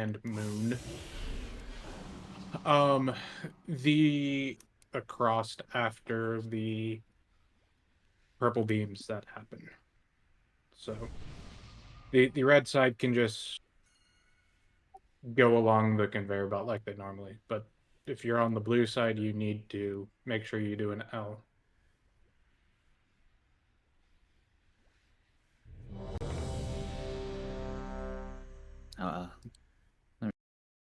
and moon. The across after the purple beams that happen. So the red side can just go along the conveyor belt like they normally, but if you're on the blue side, you need to make sure you do an L. Let me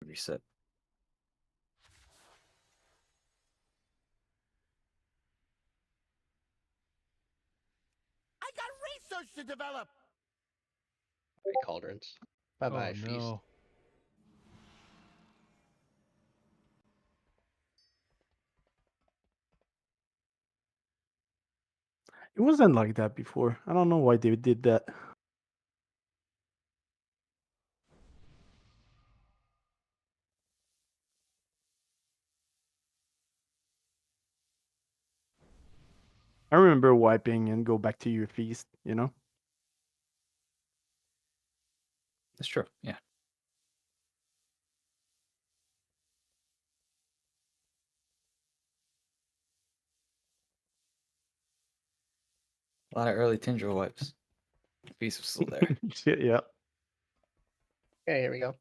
reset. I got research to develop. Cauldrons. Bye-bye, Oh, feast. no. It wasn't like that before. I don't know why they did that. I remember wiping and go back to your feast, you know? That's true. Yeah. A lot of early Tindril wipes. The piece was still there. Shit, yeah. Okay, here we go.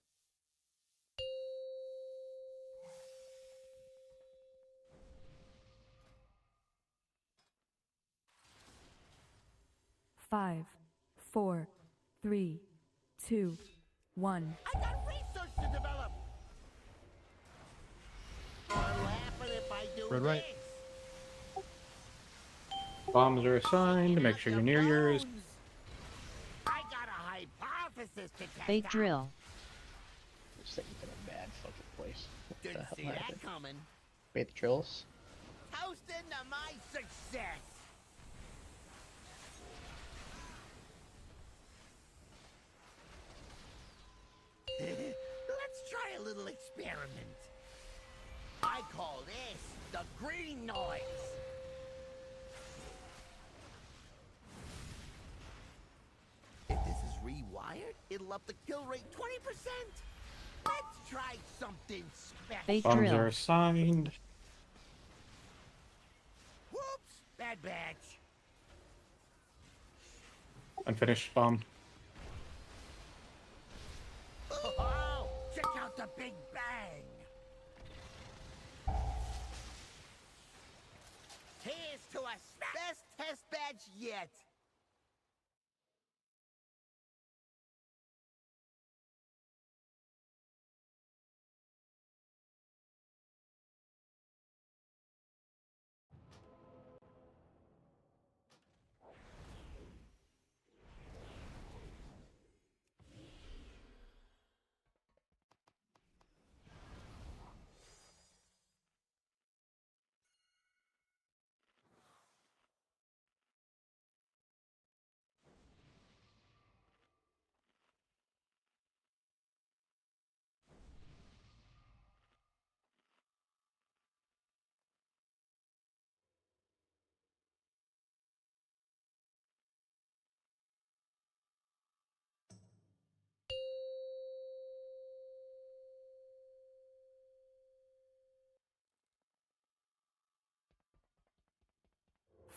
Five, 4, 3, 2, 1. I got research to develop. Or laughing if I do Red, right. this. Bombs are assigned. Make sure you're near yours. Bones. I got a hypothesis to test Bait out. drill. This thing's in a bad fucking place. What the Didn't hell see that happened? coming. Bait the drills. Toast into my success. Let's try a little experiment. I call this the green noise. If this is rewired, it'll up the kill rate 20%. Let's try something special. Bait Bombs drill. are assigned. Whoops! Bad batch. Unfinished bomb. Oh, check out the big bang. Here's to us. Best test badge yet.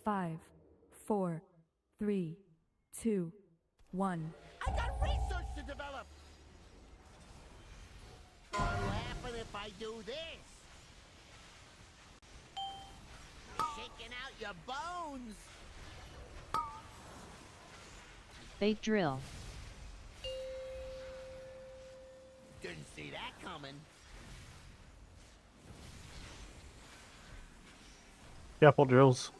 Five, 4, 3, 2, 1. I got research to develop. Or laughing if I do this. Shaking out your bones. Bait drill. Didn't see that coming. Careful drills.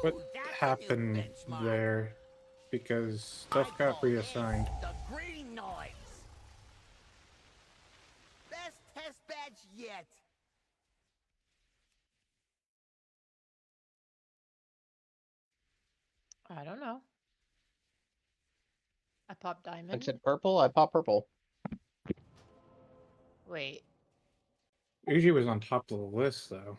What Ooh, that's a new happened benchmark. there? Because I stuff got call this reassigned. the green noise. Best test badge yet. I don't know. I popped I diamond. said purple, I pop purple. Wait. Usually was on top of the list though.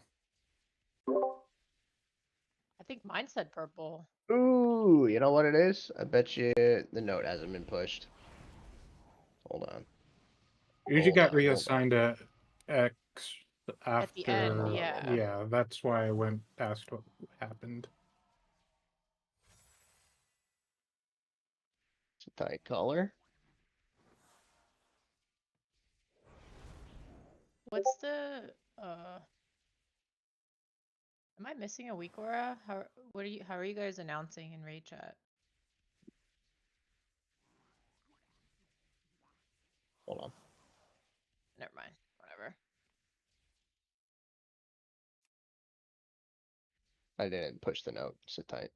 I think mine said purple. Ooh, you know what it is? I bet you the note hasn't been pushed. Hold on. You Hold got on, hold on. reassigned to X At the end, after. yeah. Yeah, that's why I went past what happened. It's a tight color. What's the am I missing a week aura? How are you guys announcing in raid chat? Hold on. Never mind. Whatever. I didn't push the note. Sit tight.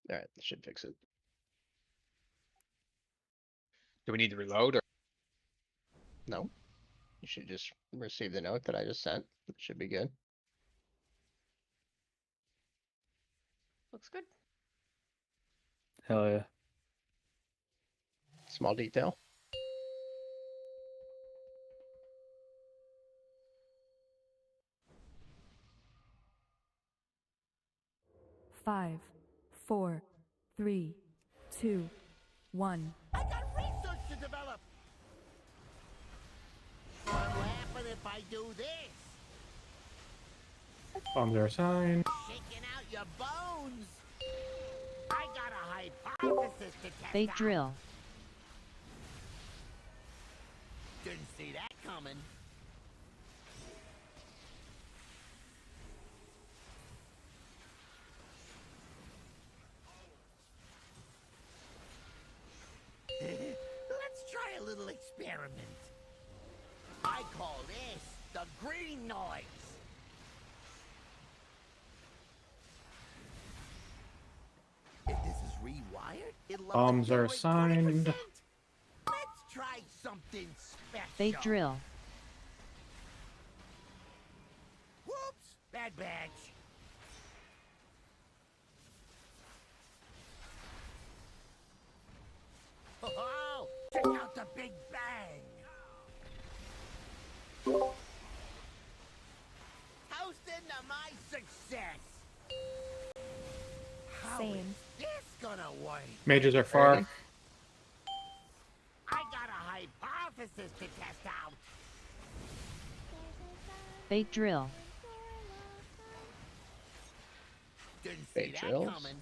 Alright, that should fix it. Do we need to reload or? No. You should just receive the note that I just sent. It should be good. Looks good. Hell yeah. Small detail. Five, four, three, two, one. I got research to develop. What'll happen if I do this? Bombs are assigned. Shaking out your bones. I got a hypothesis to test They out. drill. Didn't see that coming. Let's try a little experiment. I call this the green noise. If this is rewired, it'll up the Bombs kill are rate assigned. 20%. Let's try something special. They drill. Whoops! Bad batch. Oh, check out the big bang. Toasting to my success. How is Same. this gonna work? Mages are far. Ready? I got a hypothesis to test out. They drill. Didn't see Fake that drills. coming.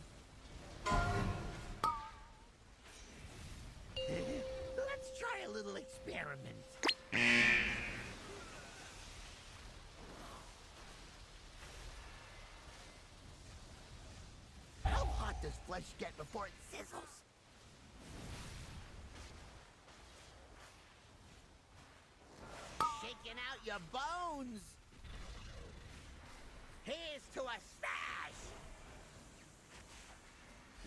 Let's try a little experiment. How hot does flesh get before it sizzles? Shaking out your bones. Here's to a smash.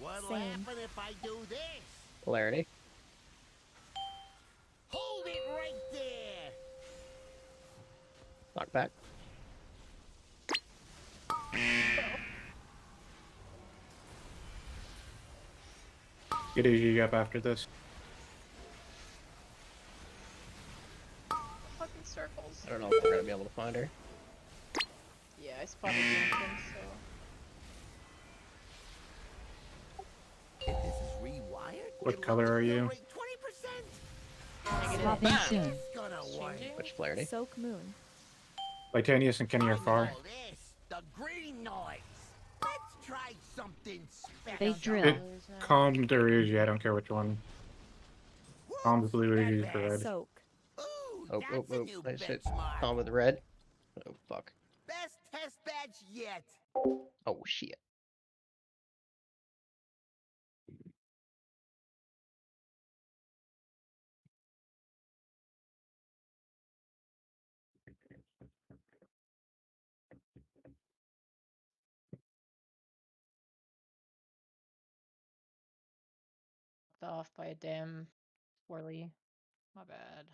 What'll Same. happen if I do this? Polarity. Hold it right there. Knockback. Get AG up after this. Fucking circles. I don't know if we're gonna be able to find her. Yeah, I spotted Winston, so. If this is rewired, What it'll color up the are kill you? rate 20%. Negative. Swapping How's soon. this gonna work? Changing? Which polarity? Soak moon. Titanius and Kenny I are far. call this the green noise. Let's try something special. They drill. It calmed or AG, I don't care which one. Whoops, Calm's blue, bad AG's batch. red. Soak. Ooh, Oh, that's a new Nice hit. benchmark. Calm with red. Oh, fuck. Best test badge yet. Oh, shit. Off by a damn swirly. My bad.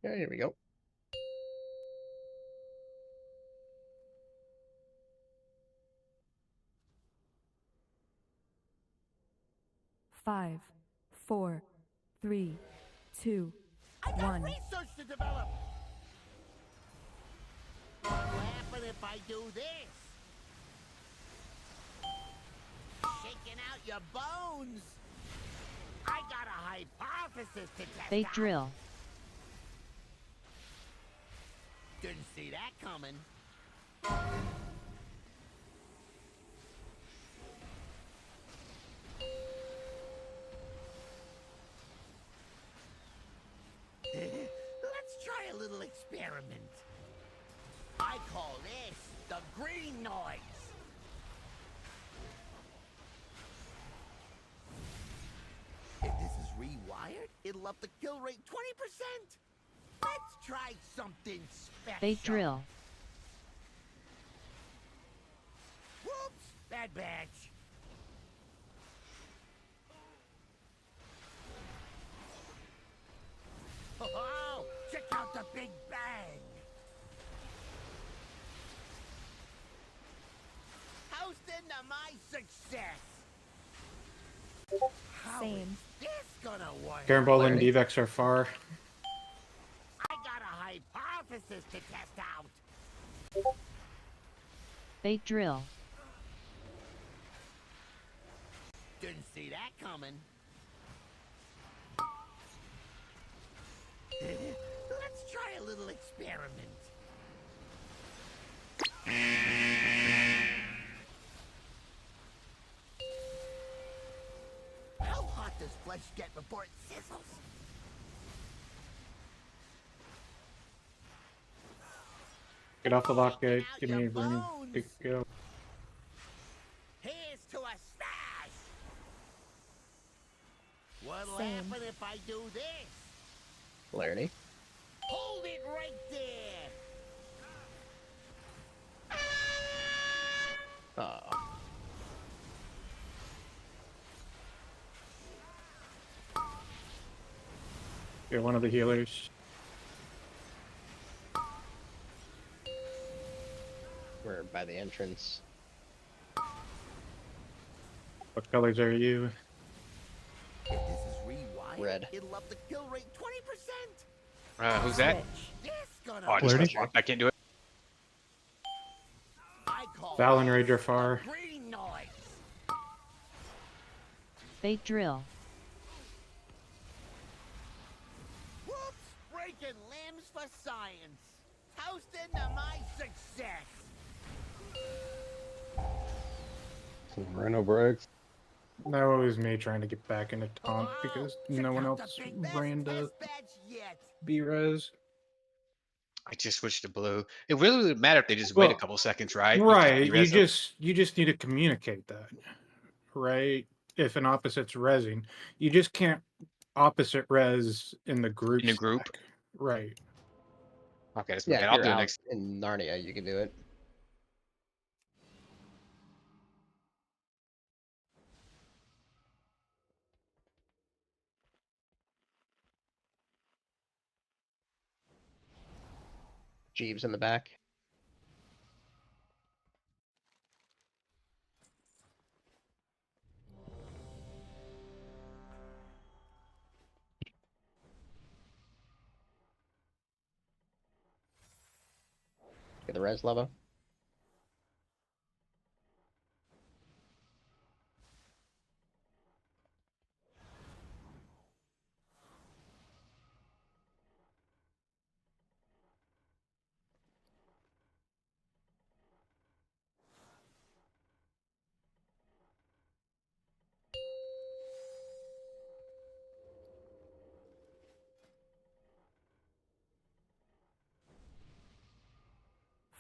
Okay, here we go. Five, four, three, two, I got one. research to develop. What'll happen if I do this? Shaking out your bones. I got a hypothesis to test They out. drill. Didn't see that coming. Let's try a little experiment. I call this the green noise. If this is rewired, it'll up the kill rate 20%. Let's try something special. They drill. Whoops! Bad batch. Oh, check out the big bang. How's into my success? How is Same. this gonna work? Garambol and Clarity. Devex are far. I got a hypothesis to test out. They drill. Didn't see that coming. Let's try a little experiment. How hot does flesh get before it sizzles? Get off the lock gate. Out Give your me room to bones. go. Here's to a smash! What'll Same. happen if I do this? Clarity. Hold it right there! Oh. You're one of the healers. We're by the entrance. What colors are you? If this is rewired, Red. it'll up the kill rate 20%. Who's that? This gonna Oh, I just Clarity? got locked. I can't do it. I call Val and this Rage are far. the green noise. They drill. Whoops! Breaking limbs for science. Toasting to my success. Rhino breaks. That was me trying to get back into taunt Oh, because check no one out the else big best ran to test badge yet. B-Res. I just switched to blue. It really wouldn't matter if they just wait a Well, couple seconds, right? Right. You res them. just need to communicate that. Right? If an opposite's rezzing, you just can't opposite res in the group. In a group? stack. Right. Okay, that's Yeah, okay. if I'll you're do it out next. in Narnia, you can do it. Jeeves in the back. Get the res level.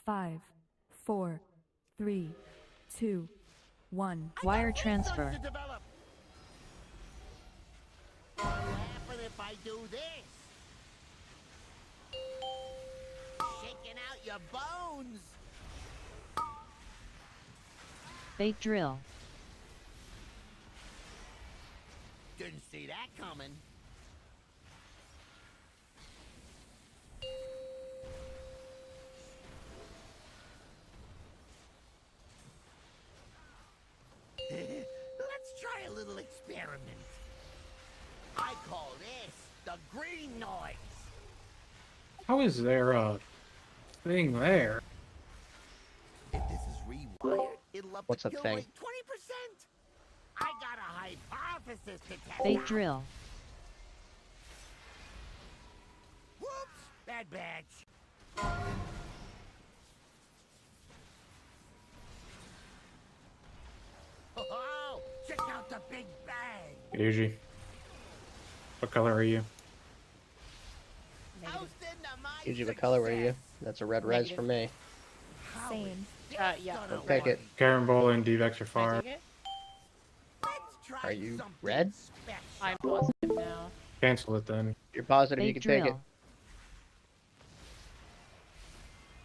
Five, four, three, two, one. Wire I got transfer. research to develop. What'll happen if I do this? Shaking out your bones. They drill. Didn't see that coming. call this the green noise. How is there a thing there? If this is rewired, it'll up What's the that kill thing? rate 20%. I got a hypothesis to test Bait out. drill. Whoops! Bad batch. Oh, check out the big bang. Get easy. What color are you? Negative. Houston to my Usually, what color were you? success. That's a red res for me. How Same. is this Yeah. gonna I'll take it. work? Carambola and Devex are Can I far. take it? Let's try Are you something red? special. I'm positive now. Cancel it then. If you're positive, you Bait can take it. drill.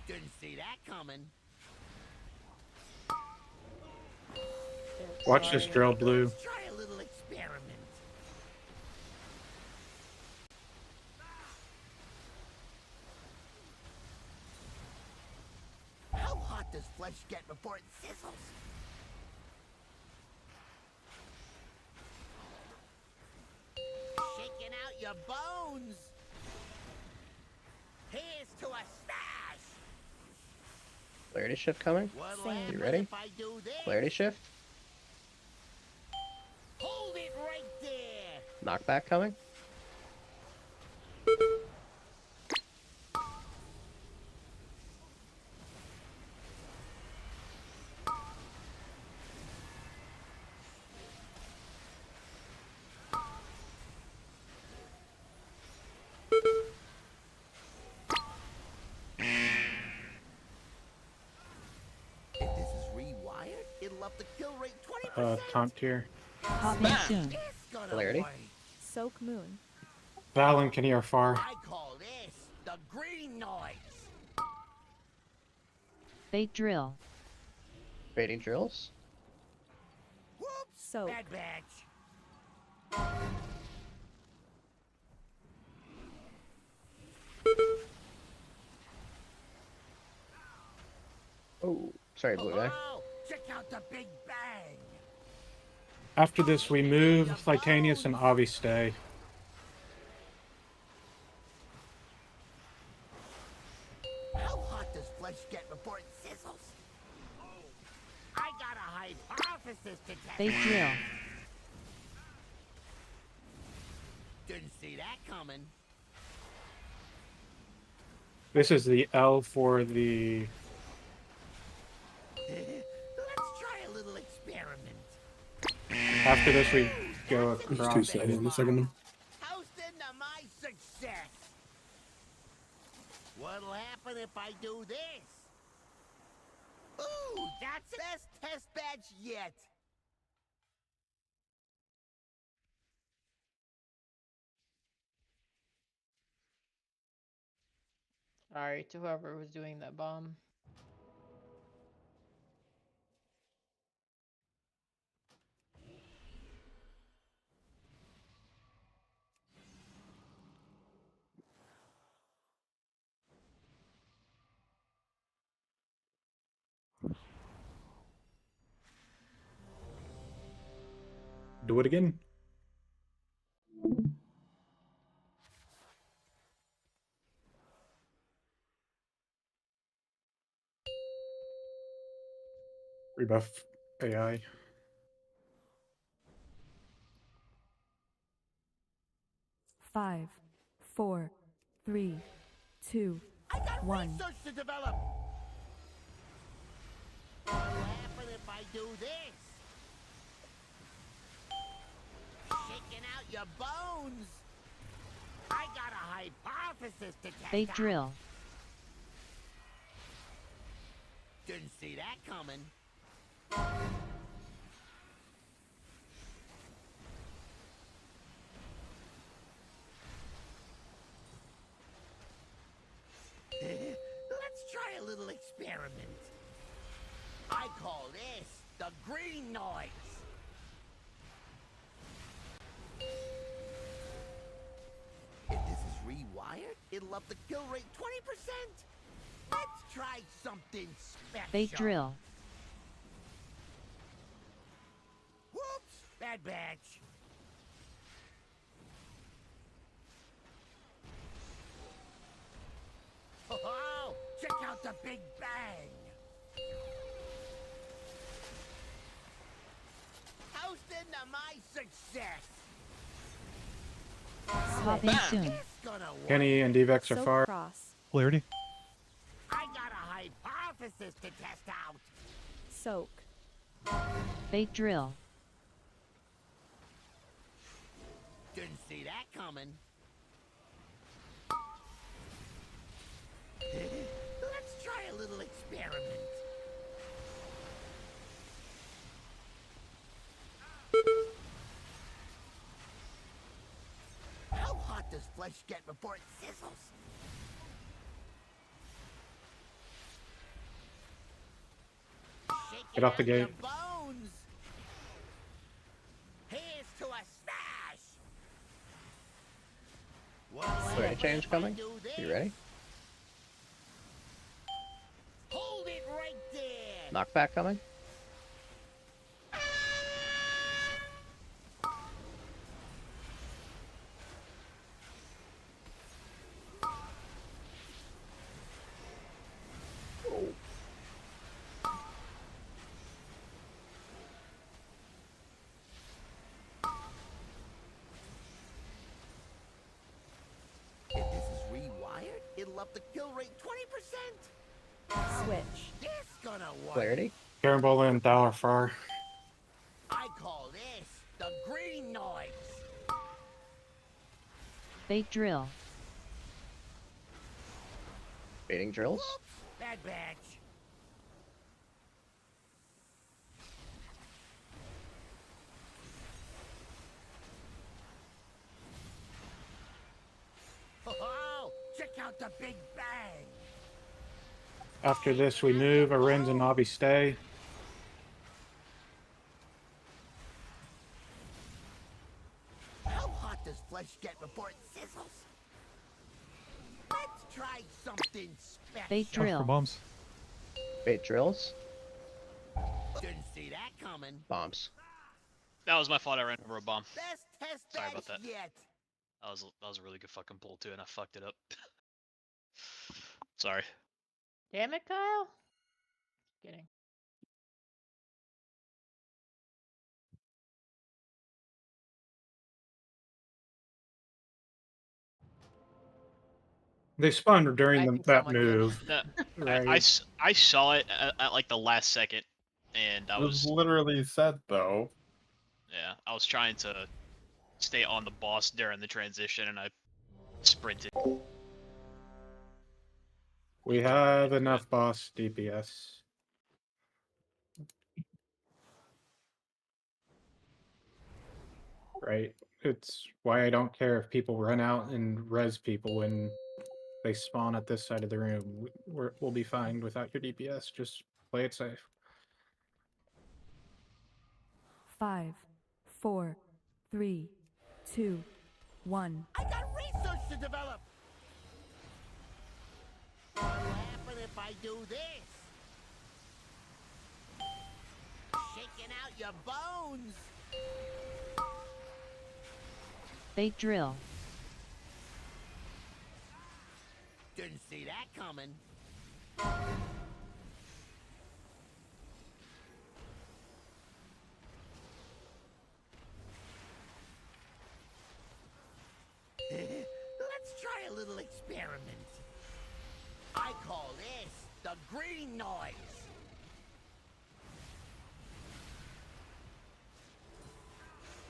Didn't see that coming. Watch this Sorry. drill, Blue. Let's try a little experiment. How hot does flesh get before it sizzles? Shaking out your bones. Here's to a stash. Clarity shift coming. What'll Same. happen You ready? if I do this? Clarity shift. Hold it right there. Knockback coming. If this is rewired, it'll up the kill rate 20%. Taunt tier. Coming soon. It's gonna Polarity. work. Soak moon. Val and Kenny are far. I call this the green noise. Bait drill. Baiting drills. Whoops! Soak. Bad batch. Oh, sorry, blue guy. Oh, check out the big bang. After this, we move. Titanius and Avi stay. How hot does flesh get before it sizzles? I got a hypothesis to test. Bait drill. Didn't see that coming. This is the L for the... Let's try a little experiment. After this, we go That's across. two seconds. and- The second one. Houston to my success. What'll happen if I do this? Ooh, that's the best test badge yet. Sorry to whoever was doing that bomb. Do it again. Rebuff AI. Five, four, three, two, I got one. research to develop. What'll happen if I do this? Shaking out your bones. I got a hypothesis to test Bait out. drill. Didn't see that coming. Let's try a little experiment. I call this the green noise. If this is rewired, it'll up the kill rate 20%. Let's try something special. Bait drill. Whoops! Bad batch. check out the Big Bang. Toasting to my success. Popping soon. This gonna work. Kenny and Devex are Soak far. cross. Clarity. I got a hypothesis to test out. Soak. Fate drill. Didn't see that coming. Let's try a little experiment. How hot does flesh get before it sizzles? Get off the Shaking out gate. your bones. Here's to a smash. What'll Wait, happen change if I coming? do You this? ready? Hold it right there. Knockback coming? If this is rewired, it'll up the kill rate 20%. Switch. This gonna work. Clarity? Carambola and Thou are far. I call this the green noise. Fate drill. Baiting drills? Whoops, bad batch. Oh, check out the Big Bang. After this, we move. Arenz and Nobby stay. How hot does flesh get before it sizzles? Let's try something special. Fate Watch for drill. bombs. Bait drills? Didn't see that coming. Bombs. That was my fault. I ran over a bomb. Best test Sorry about batch that. yet. That was a really good fucking pull too, and I fucked it up. Sorry. Damn it, Kyle. Kidding. They spawned I during think that someone did. move. No, Right. I saw it at like the last second, and I It was was literally said though. yeah, I was trying to stay on the boss during the transition, and I sprinted. We have enough boss DPS. Right? It's why I don't care if people run out and res people when they spawn at this side of the room. We'll be fine without your DPS. Just play it safe. 5, 4, 3, 2, 1. I got research to develop. What'll happen if I do this? Shaking out your bones. Fate drill. Didn't see that coming. Let's try a little experiment. I call this the green noise.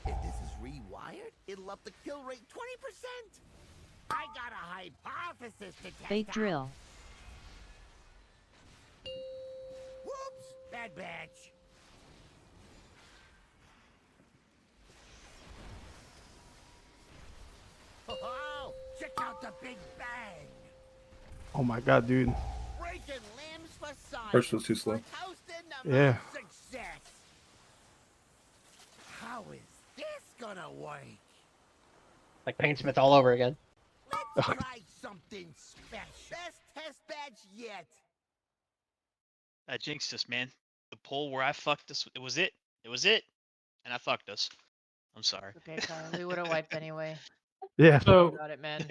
If this is rewired, it'll up the kill rate 20%. I got a hypothesis to test Fate out. drill. Whoops, bad batch. Oh, check out the Big Bang. Oh my god, dude. Breaking limbs for science. First was too slow. For toasting the Yeah. success. How is this gonna work? Like Paintsmith all over again. Let's try something special. Best test batch yet. That jinxed us, man. The pull where I fucked us, it was it. It was it. And I fucked us. I'm sorry. Okay, Kyle. We would have wiped anyway. Yeah. So Got it, man.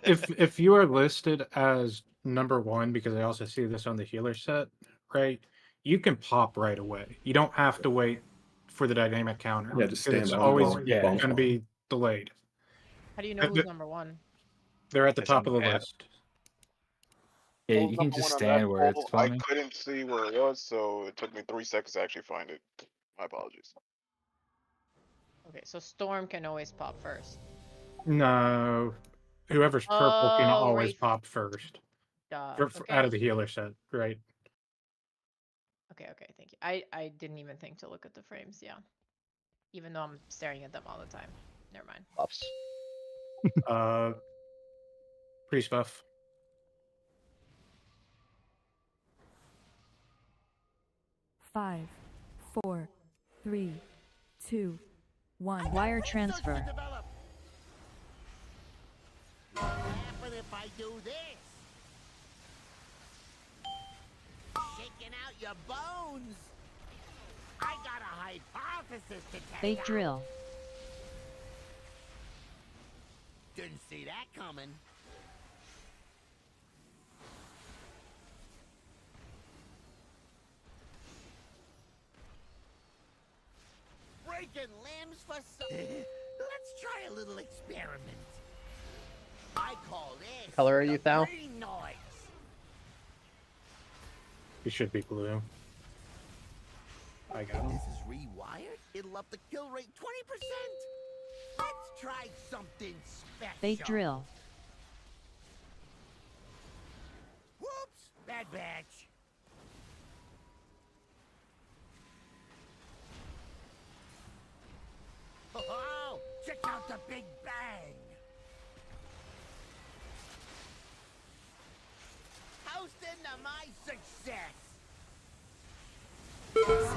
if you are listed as number one, because I also see this on the healer set, right? You can pop right away. You don't have to wait for the dynamic counter. Yeah, just 'cause stand it's up. always Bomb going to spawn. be delayed. How do you know who's number one? They're at the It's on top of the the map. list. Yeah, Poll's you can number just one on that stand where it's poll. I spawning. couldn't see where it was, so it took me 3 seconds to actually find it. My apologies. Okay, so Storm can always pop first. No, whoever's purple can Oh, always right. pop first Duh. out Okay. of the healer set, right? Okay, thank you. I didn't even think to look at the frames, yeah. Even though I'm staring at them all the time. Never mind. Buffs. Priest buff. Five, four, three, two, one. Wire transfer. What happen if I do this? Shaking out your bones. I got a hypothesis to test Bait out. drill. Didn't see that coming. Breaking limbs for some. Let's try a little experiment. I call this. Color are you, the Thal? green noise. You should be blue. I got him. This is rewired. It'll up the kill rate 20%. Let's try something special. Bait drill. Whoops! Bad batch. Oh, check out the big bang. Toasting to my success.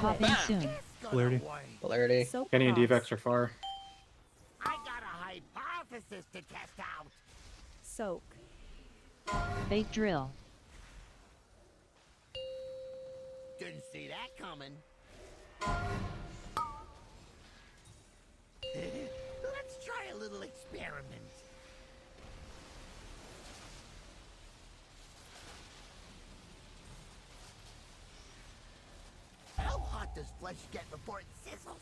Popping soon. It's gonna Polarity. work. Polarity. Soap Kenny and cross. Devex are far. I got a hypothesis to test out. Soak. Bait drill. Didn't see that coming. Let's try a little experiment. How hot does flesh get before it sizzles?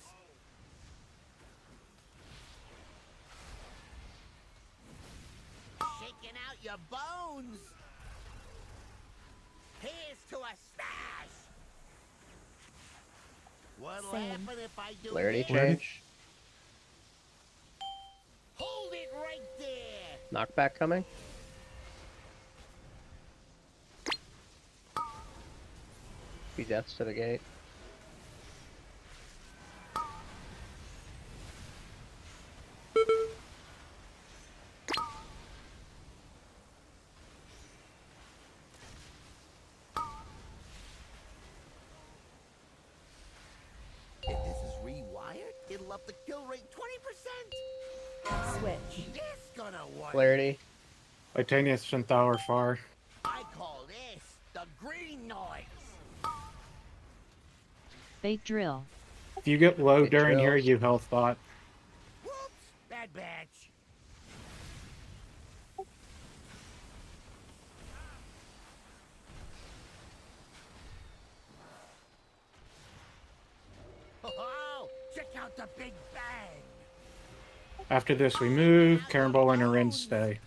Shaking out your bones. Here's to a smash. What'll Same. happen if I do Polarity this? change. Hold it right there. Knockback coming. Be deaths to the gate. If this is rewired, it'll up the kill rate 20%. Switch. This gonna work. Polarity. Titanius and Thal are far. I call this the green noise. Bait drill. If you get low It during here, drills. you health bot. Whoops! Bad batch. Oh, check out the big bang. After this, we move. Carambola and Arin stay.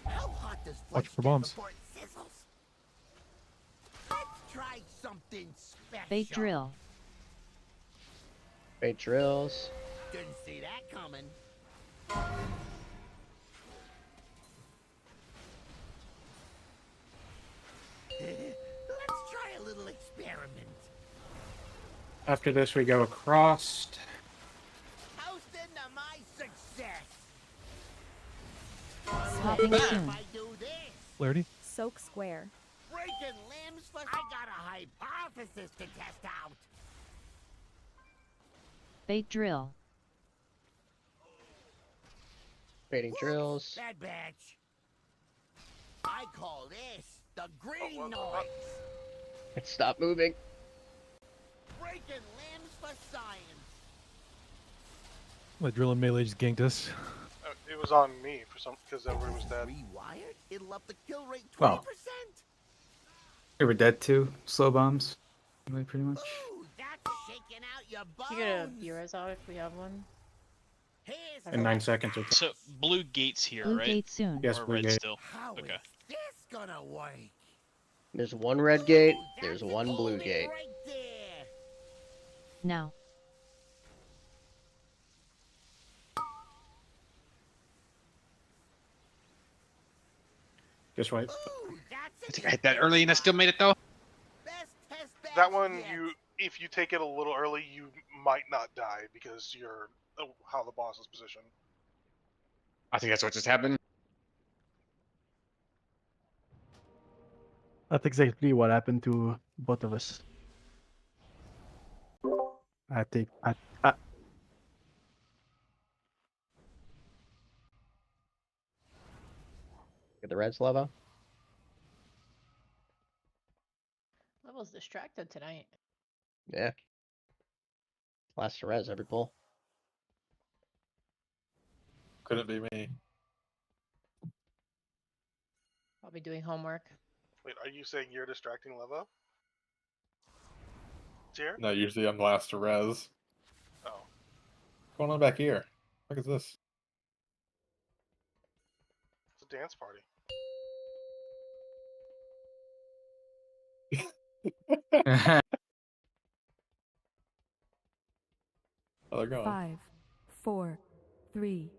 How hot does Watch flesh for get bombs. before it sizzles? Let's try something special. Bait drill. Bait drills. Didn't see that coming. Let's try a little experiment. After this, we go across. Toasting to my success. Popping If soon. I do this, Polarity. Soak square. breaking limbs for I got a hypothesis to test out. Bait drill. Baiting drills. Bad batch. I call this the green noise. Stop moving. Breaking limbs for science. My drill and melee just ganked us. It was on me for some because everybody was dead. Rewired? It'll up the kill rate 20%. Well, they were dead too. Slow bombs, really, pretty much. Ooh, that's shaking out your bones. You get a viewers out if we have one. Here's In 9 seconds. Or So blue gates here, Blue right? gate soon. Yes, Or blue red gate. still. How Okay. is this gonna work? There's one red gate. Ooh, There's that's one it. blue Hold it gate. right there. Now. Just wait. Ooh, that's I think I hit that early and I still made it though. Best test batch That one, yet. if you take it a little early, you might not die because you're how the boss is positioned. I think that's what just happened. That's exactly what happened to both of us. I think Get the reds, Leva. Level's distracted tonight. Yeah. Last res every pull. Couldn't be me. Probably doing homework. Wait, are you saying you're distracting Leva? Tier? No, usually I'm last to res. Oh. What's going on back here? What is this? It's a dance party. Oh, they're going. 5, 4, 3,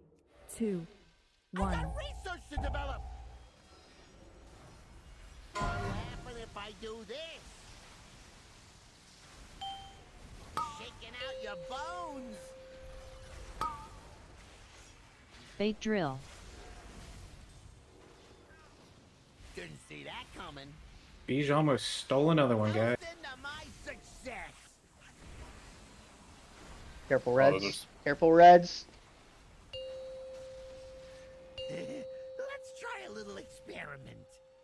2, I 1. got research to develop. What'll happen if I do this? Shaking out your bones. Bait drill. Didn't see that coming. Beige almost stole another one, guys. Toast into my success. Careful, Oh, reds. there's- Careful, reds. Let's try a little experiment.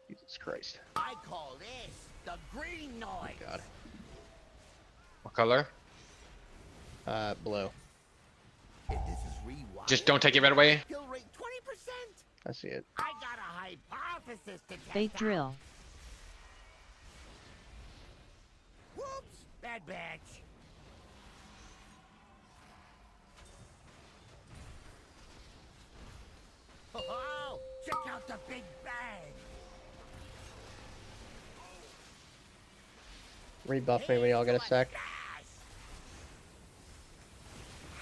Jesus Christ. I call this the green noise. God. What color? Blue. If this is rewired, Just don't take it right away. kill rate 20%. I see it. I got a hypothesis to test Bait out. drill. Whoops, bad batch. Oh, check out the big bang. Rebuff me when y'all get a sec.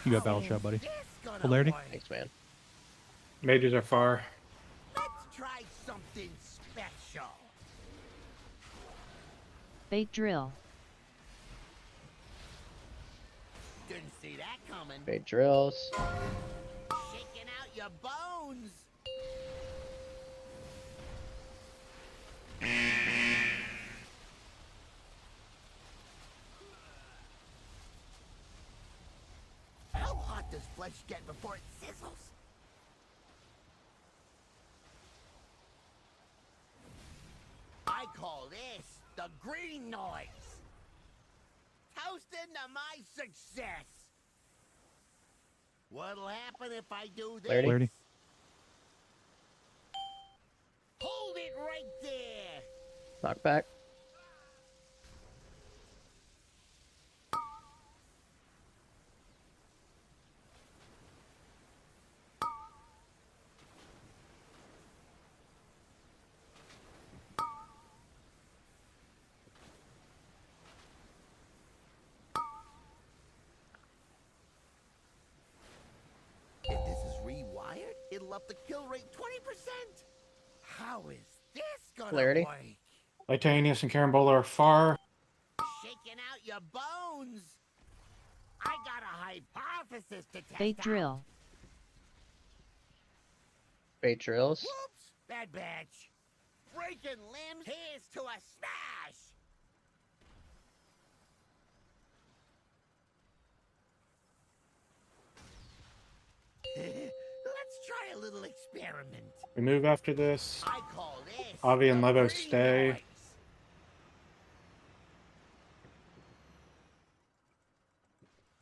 You got battle shot, buddy. Polarity? Thanks, man. Mages are far. Let's try something special. Bait drill. Didn't see that coming. Bait drills. Shaking out your bones. How hot does flesh get before it sizzles? I call this the green noise. Toast into my success. What'll happen if I do this? Clarity. Hold it right there. Knockback. If this is rewired, it'll up the kill rate 20%. How is this gonna Clarity. work? Titanius and Carambola are far. Shaking out your bones. I got a hypothesis to test Bait out. drill. Bait drills. Whoops, bad batch. Breaking limbs. Here's to a smash. Let's try a little experiment. We move after this. I call this Avi and the Levo green stay. noise.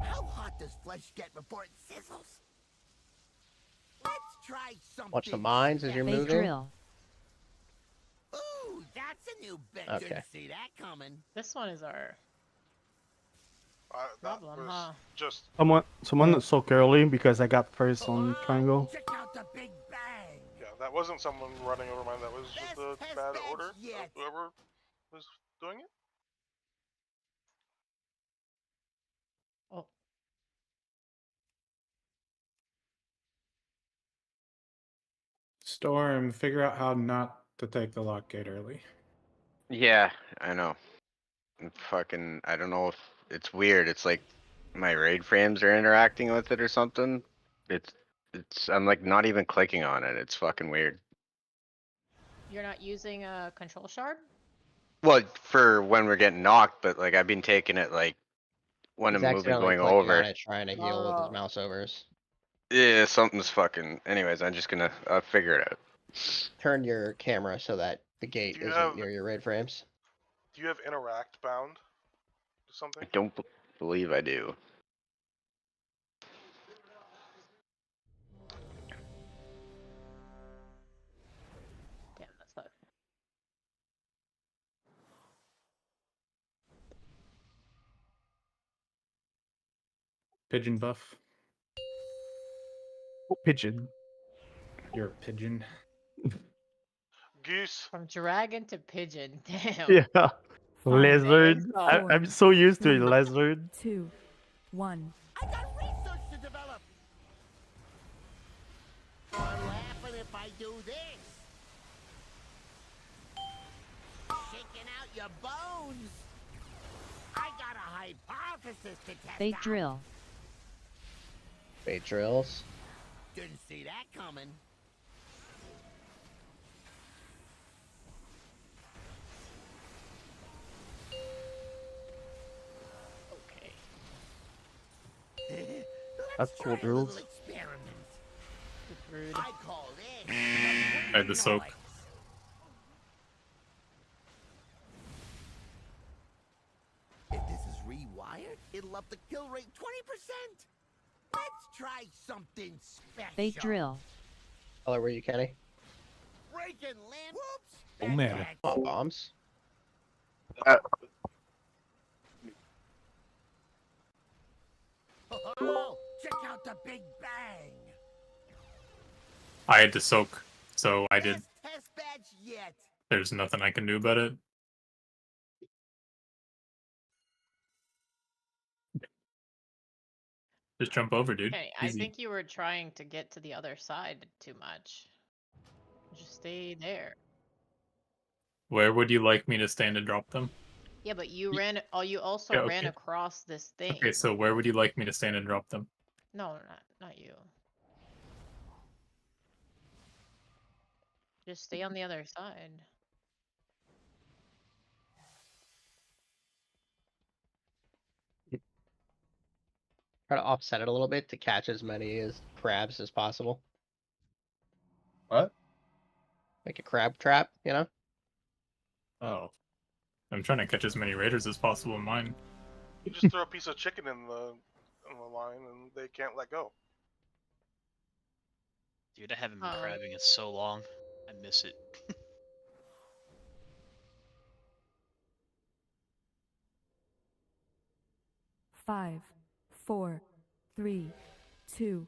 How hot does flesh get before it sizzles? Let's try something. Watch the mines as you're Bait moving. drill. Ooh, that's a new bit. Okay. Didn't see that coming. This one is our That problem, was huh? just Someone soak early because I got first on Oh, triangle. check out the big bang. yeah. That wasn't someone running over mine. That was just a Best bad test order. match yet. Of whoever was doing it. Oh, Storm, figure out how not to take the lock gate early. Yeah, I know. I don't know if it's weird. It's like my raid frames are interacting with it or something. I'm like not even clicking on it. It's fucking weird. you're not using a control shard? Well, for when we're getting knocked, but like I've been taking it like when He's I'm moving accidentally going clicking on over. it, trying to heal with his Oh. mouse overs. Yeah, something's fucking. Anyways, I'm just gonna figure it out. Turn your camera so that the gate Do you isn't have- near your raid frames. Do you have interact bound to something? I don't believe I do. Damn, that sucks. Pigeon buff. Oh, pigeon. You're a pigeon. Goose. From dragon to pigeon. Damn. Yeah. Five, Lizard. Four, I'm so used to three, a lizard. 2, 1. I got research to develop. You're laughing if I do this. Shaking out your bones. I got a hypothesis to test Bait out. drill. Bait drills. Didn't see that coming. Okay. That's cool Try a little drills. experiment. It's rude. I call this I had the soak. noise. If this is rewired, it'll up the kill rate 20%. Let's try something special. Bait drill. Color were you, Kenny? Breaking limb. Whoops. Oh, Bad man. catch. Oh, bombs. Oh, check out the big bang. I had to soak, so I did. Best test batch yet. There's nothing I can do about it. Just jump over, dude. Okay, I Easy. think you were trying to get to the other side too much. Just stay there. Where would you like me to stand and drop them? Yeah, but you ran. Oh, you also Yeah, ran okay. across this thing. Okay, so where would you like me to stand and drop them? No, not you. Just stay on the other side. Try to offset it a little bit to catch as many as crabs as possible. What? Like a crab trap, you know? Oh. I'm trying to catch as many raiders as possible in mine. You just throw a piece of chicken in the line and they can't let go. Dude, I haven't been Oh. crabbing in so long. I miss it. Five, 4, 3, 2,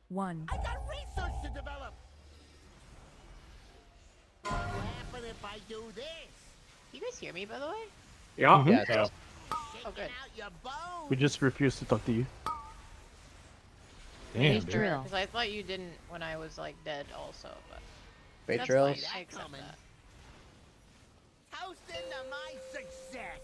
1. I got research to develop. You're laughing if I do this. You guys hear me, by the way? Yeah. Mhm. Yeah, Yeah. it's- Oh, good. Shaking out your bones. We just refuse to talk to you. Damn, Bait dude. drill. Because I thought you didn't when I was like dead, also. But bait that's drills. fine. I accept Coming. that. Toast into my success.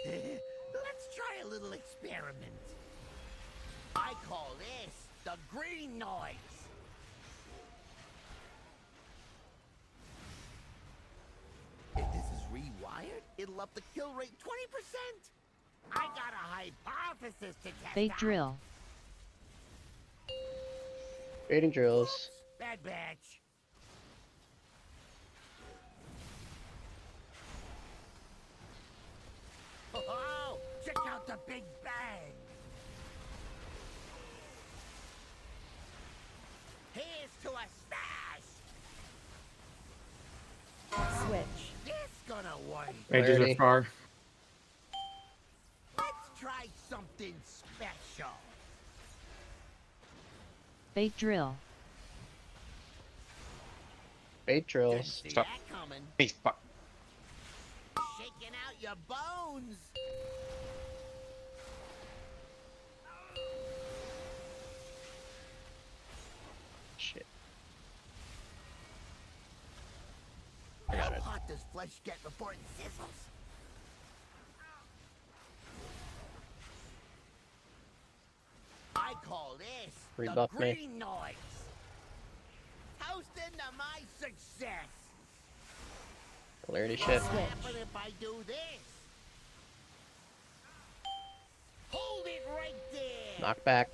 Let's try a little experiment. I call this the green noise. If this is rewired, it'll up the kill rate 20%. I got a hypothesis to test Bait out. drill. Baiting drills. Bad batch. Oh, check out the big bang. Here's to a smash. Switch. This gonna work. Mages are far. Let's try something special. Bait drill. Bait drills. See that coming. Hey, fuck. Shaking out your bones. Shit. How hot does flesh get before it sizzles? I call this Rebuff the me. green noise. Toast into my success. Polarity shit. What happen if I do this? Hold it right there. Knock back.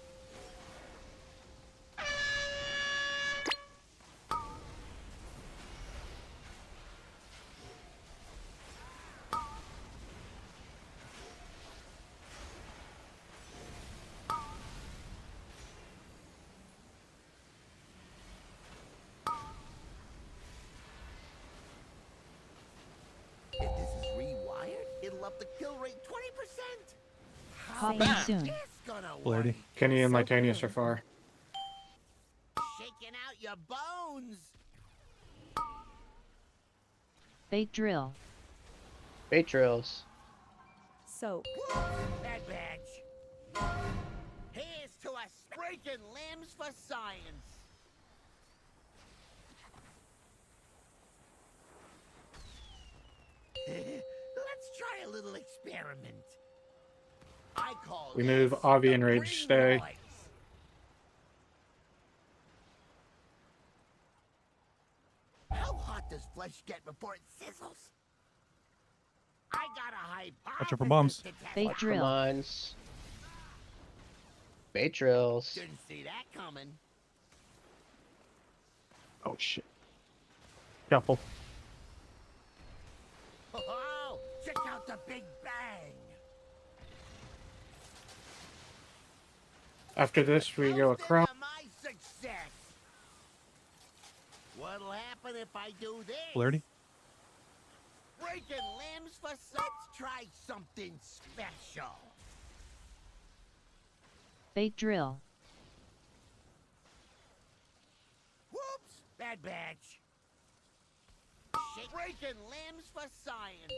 If this is rewired, it'll up the kill rate 20%. Popping soon. This gonna work. Polarity. Kenny and Litanius are far. Shaking out your bones. Bait drill. Bait drills. Soak. Bad badge. Here's to us breaking limbs for science. Let's try a little experiment. I call We this move Avi the and Rage green stay. noise. How hot does flesh get before it sizzles? I got a hypothesis Watch out for bombs. to test Bait out. Watch for drill. mines. Bait drills. Didn't see that coming. Oh shit. Careful. Oh, check out the big bang. After this, we go Toast across. into my success. What'll happen if I do this? Polarity. Breaking limbs for let's try something special. Bait drill. Whoops, bad batch. Breaking limbs for science.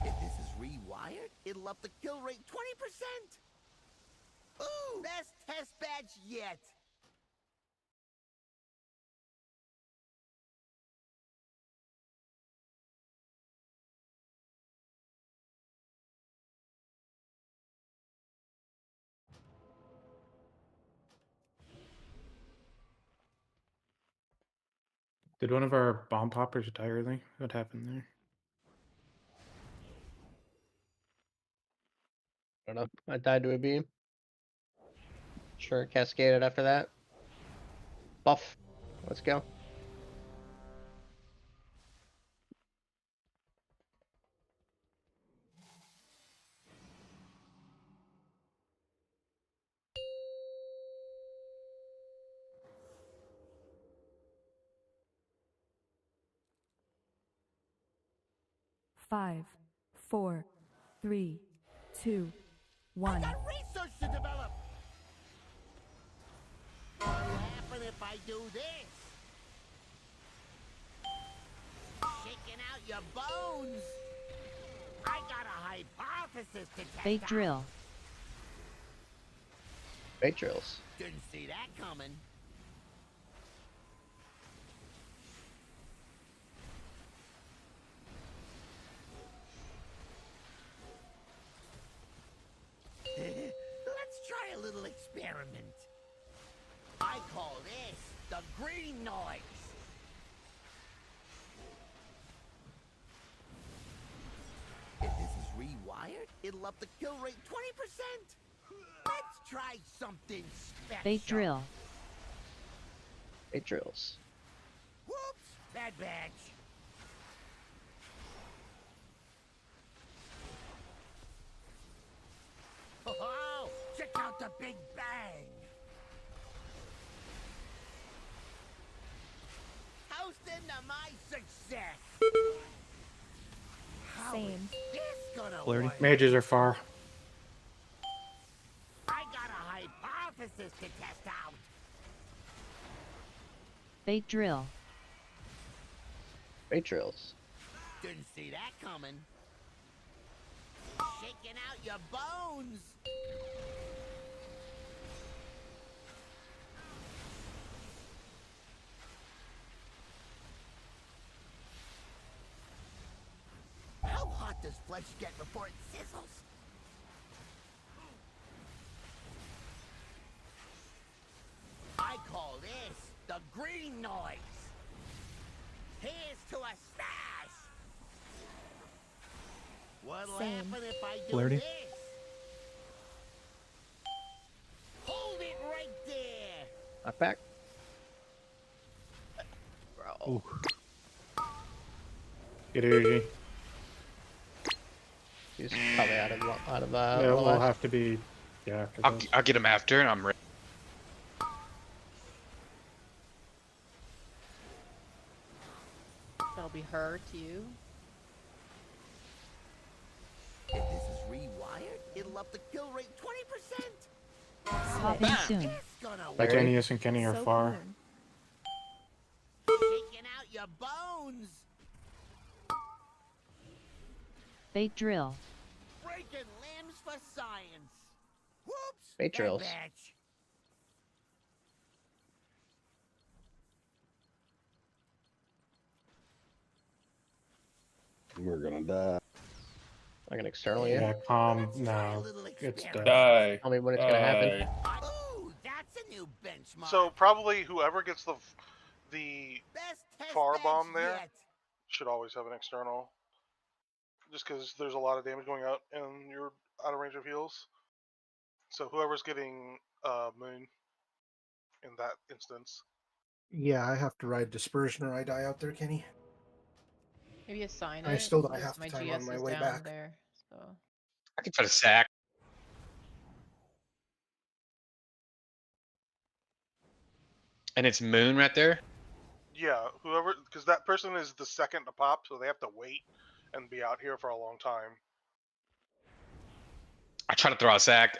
If this is rewired, it'll up the kill rate 20%. Ooh, best test badge yet. Did one of our bomb poppers die early? What happened there? I don't know. I died to a beam. Sure, cascaded after that. Buff. Let's go. Five, four, three, two, one. Got research to develop. What'll happen if I do this? Shaking out your bones. I got a hypothesis to test Bait out. drill. Bait drills. Didn't see that coming. Let's try a little experiment. I call this the green noise. If this is rewired, it'll up the kill rate 20%. Let's try something special. Bait drill. Bait drills. Whoops! Bad batch. Oh, check out the Big Bang. Toasting to my success. How is Same. this gonna Flirty. work? Mages are far. I got a hypothesis to test out. Bait drill. Bait drills. Didn't see that coming. Shaking out your bones. How hot does flesh get before it sizzles? I call this the green noise. Here's to a smash. What'll Same. happen if I do Flirty. this? Hold it right there. Knock back. Bro. Ooh. Get Uji. He's probably out of Yeah, we'll LOS. have to be. Yeah. I'll get him after, and I'm ready. That'll be her to you. If this is rewired, it'll up the kill rate 20%. Popping soon. It's gonna Like work. Ennius and Kenny are So far. cool. Shaking out your bones. Bait drill. Breaking limbs for science. Whoops. Bait bad drills. batch. We're gonna die. Like an external here. Yeah, calm. Let's try a No, little it's experiment. dead. Die. Tell me when it's gonna happen. Ooh, that's a new benchmark. So probably whoever gets the Best test far bench bomb there yet. should always have an external. Just because there's a lot of damage going out and you're out of range of heals. So whoever's getting Moon in that instance. Yeah, I have to ride Dispersion or I die out there, Kenny. Maybe assign I it. still die because half the my time GS on my is way down back. there. So I can try to sack. And it's Moon right there. Yeah, whoever, because that person is the second to pop, so they have to wait and be out here for a long time. I try to throw a sack.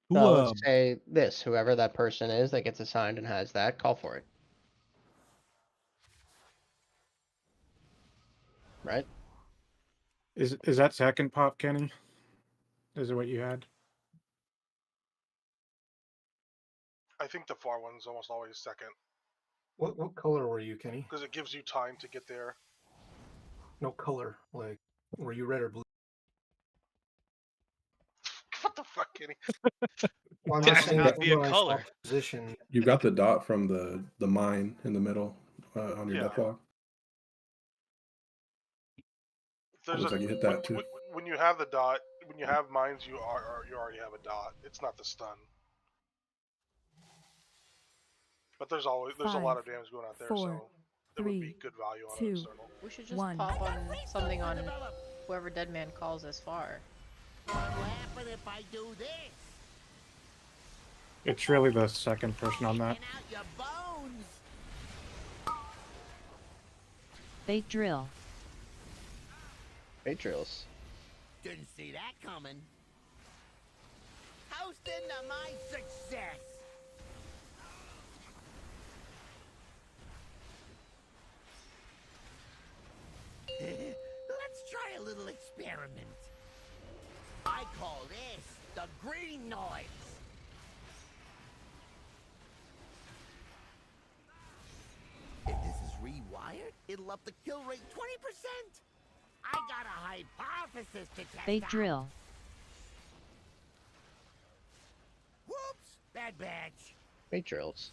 Who, So let's say this, whoever that person is that gets assigned and has that, call for it. Right? Is that second pop, Kenny? Is it what you had? I think the far one's almost always second, What color were you, Kenny? because it gives you time to get there. No color. Like, were you red or blue? What the fuck, Kenny? Well, I'm There not should saying not that be a when I color. swapped position. You got the dot from the mine in the middle on your Yeah. death log. There's Looks like you hit that too. when you have the dot, when you have mines, you already have a dot. It's not the stun. But there's a lot of damage going out there, 4, so it would be 3, good value on 2, an external. we should just 1. pop on something on whoever dead man calls as far. What'll happen if I do this? It's really the second person on that. Shaking out your bones. Bait drill. Bait drills. Didn't see that coming. Toasting to my success. Let's try a little experiment. I call this the green noise. If this is rewired, it'll up the kill rate 20%. I got a hypothesis to test Bait out. drill. Whoops! Bad batch. Bait drills.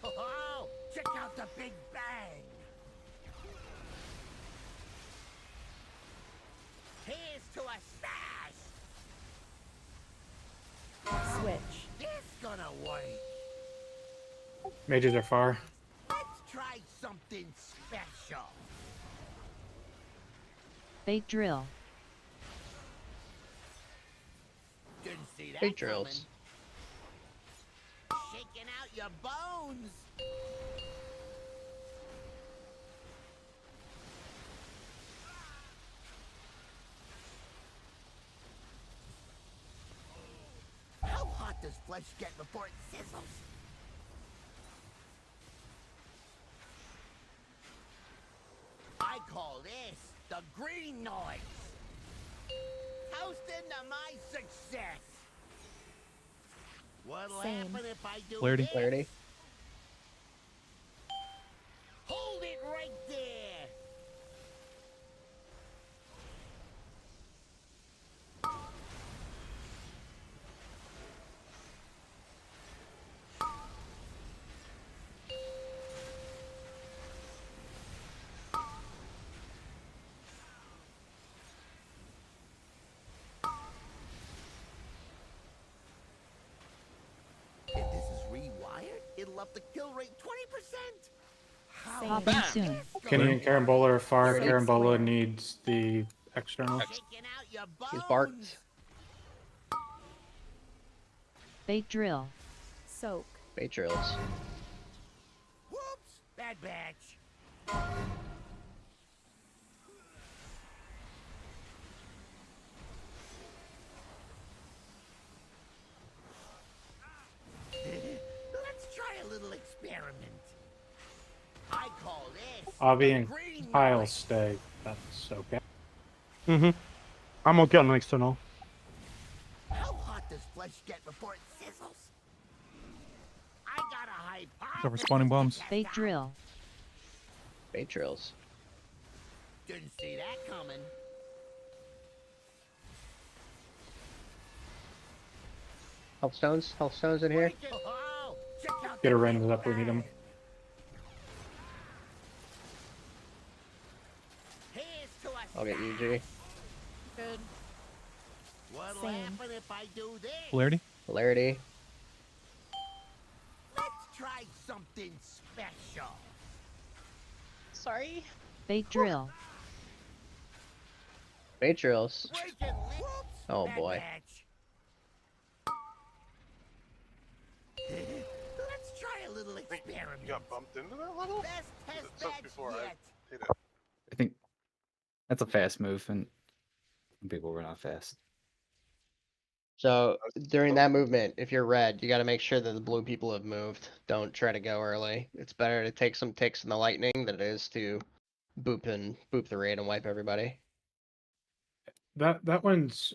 Oh, check out the Big Bang. Here's to a smash. Mages are far. Let's try something special. Bait drill. Didn't see that Bait coming. drills. Shaking out your bones. How hot does flesh get before it sizzles? I call this the green noise. Toasting to my success. What'll Same. happen if I do Clarity. this? Clarity. Hold it right there. If this is rewired, it'll up the kill rate 20%. How Same. Popping about soon. this? Kenny and Carambola are far. Ready? Carambola needs the external. Shaking out your bones. He's barked. Bait drill. Soak. Bait drills. Whoops! Bad batch. Let's try a little experiment. I call this Avi the and green Kyle noise. stay. That's okay. Mm-hmm. I'm okay on external. How hot does flesh get before it sizzles? I got a hypothesis. Cover spawning bombs. to test Bait out. drill. Bait drills. Didn't see that coming. Health stones. Health stones in here. Oh, check out Get the a rings up. We need them. Here's to a I'll get stack. UG. Good. What'll Same. happen if I do this? Polarity. Polarity. Let's try something special. Sorry. Bait drill. Bait drills. Breaking whoops. Oh, Bad boy. batch. Let's try a little think experiment. you got bumped into that level? Best It test says batch before I yet. hit it. I think that's a fast move, and people were not fast. So during that movement, if you're red, you got to make sure that the blue people have moved. Don't try to go early. It's better to take some ticks in the lightning than it is to boop the raid and wipe everybody. That one's.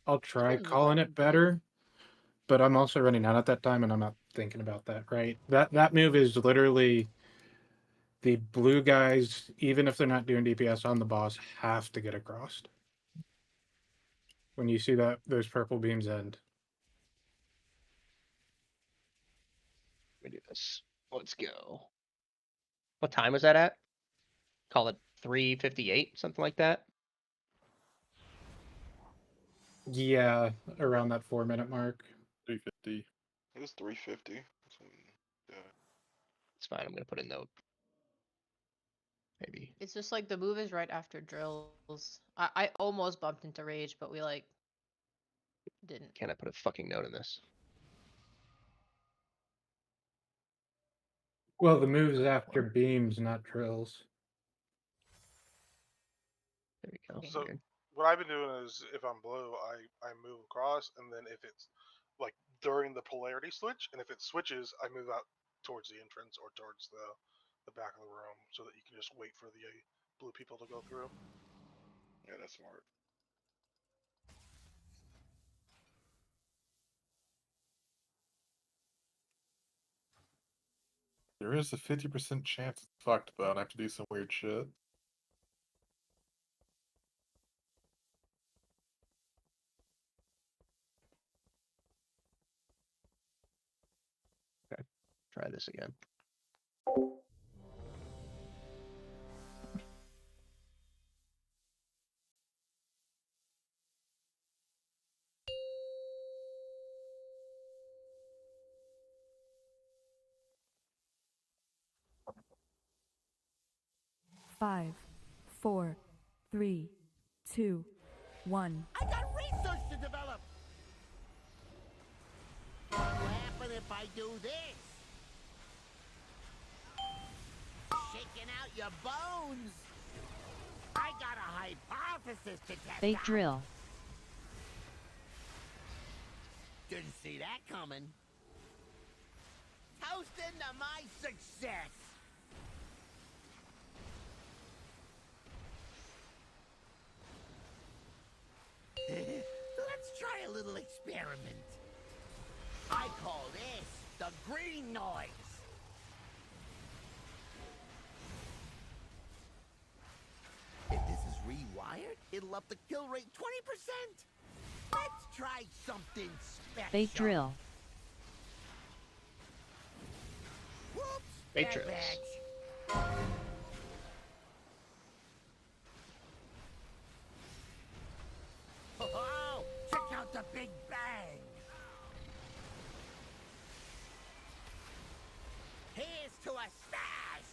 I'll try Good calling lord, it better, but I'm also running out at that time, and I'm not thinking about that. Right? That move is literally the blue guys, even if they're not doing DPS on the boss, have to get across. When you see that those purple beams end. Let me do this. Let's go. What time was that at? Call it 3:58, something like that. Yeah, around that 4-minute mark. 350. It was 350. Yeah. It's fine. I'm gonna put a note. Maybe. It's just like the move is right after drills. I almost bumped into rage, but we like didn't. Can I put a fucking note in this? Well, the move's after beams, not drills. There we go. So Weird. what I've been doing is if I'm blue, I move across, and then if it's like during the polarity switch, and if it switches, I move out towards the entrance or towards the back of the room, so that you can just wait for the blue people to go through. Yeah, that's smart. There is a 50% chance it's fucked though, and I have to do some weird shit. Try this again. 5, 4, 3, 2, 1. I got research to develop. What'll happen if I do this? Shaking out your bones. I got a hypothesis to test Bait out. drill. Didn't see that coming. Toast into my success. Let's try a little experiment. I call this the green noise. If this is rewired, it'll up the kill rate 20%. Let's try something special. Bait drill. Whoops! Bait bad drills. batch. Oh, check out the big bang! Here's to a stash!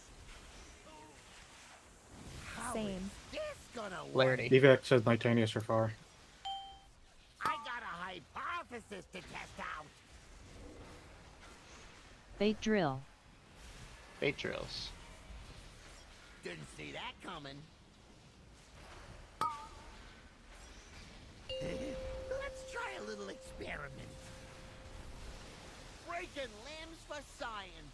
How Same. is this gonna work? Larry. Devex says Nitanius are far. I got a hypothesis to test out. Bait drill. Bait drills. Didn't see that coming. Let's try a little experiment. Breaking limbs for science.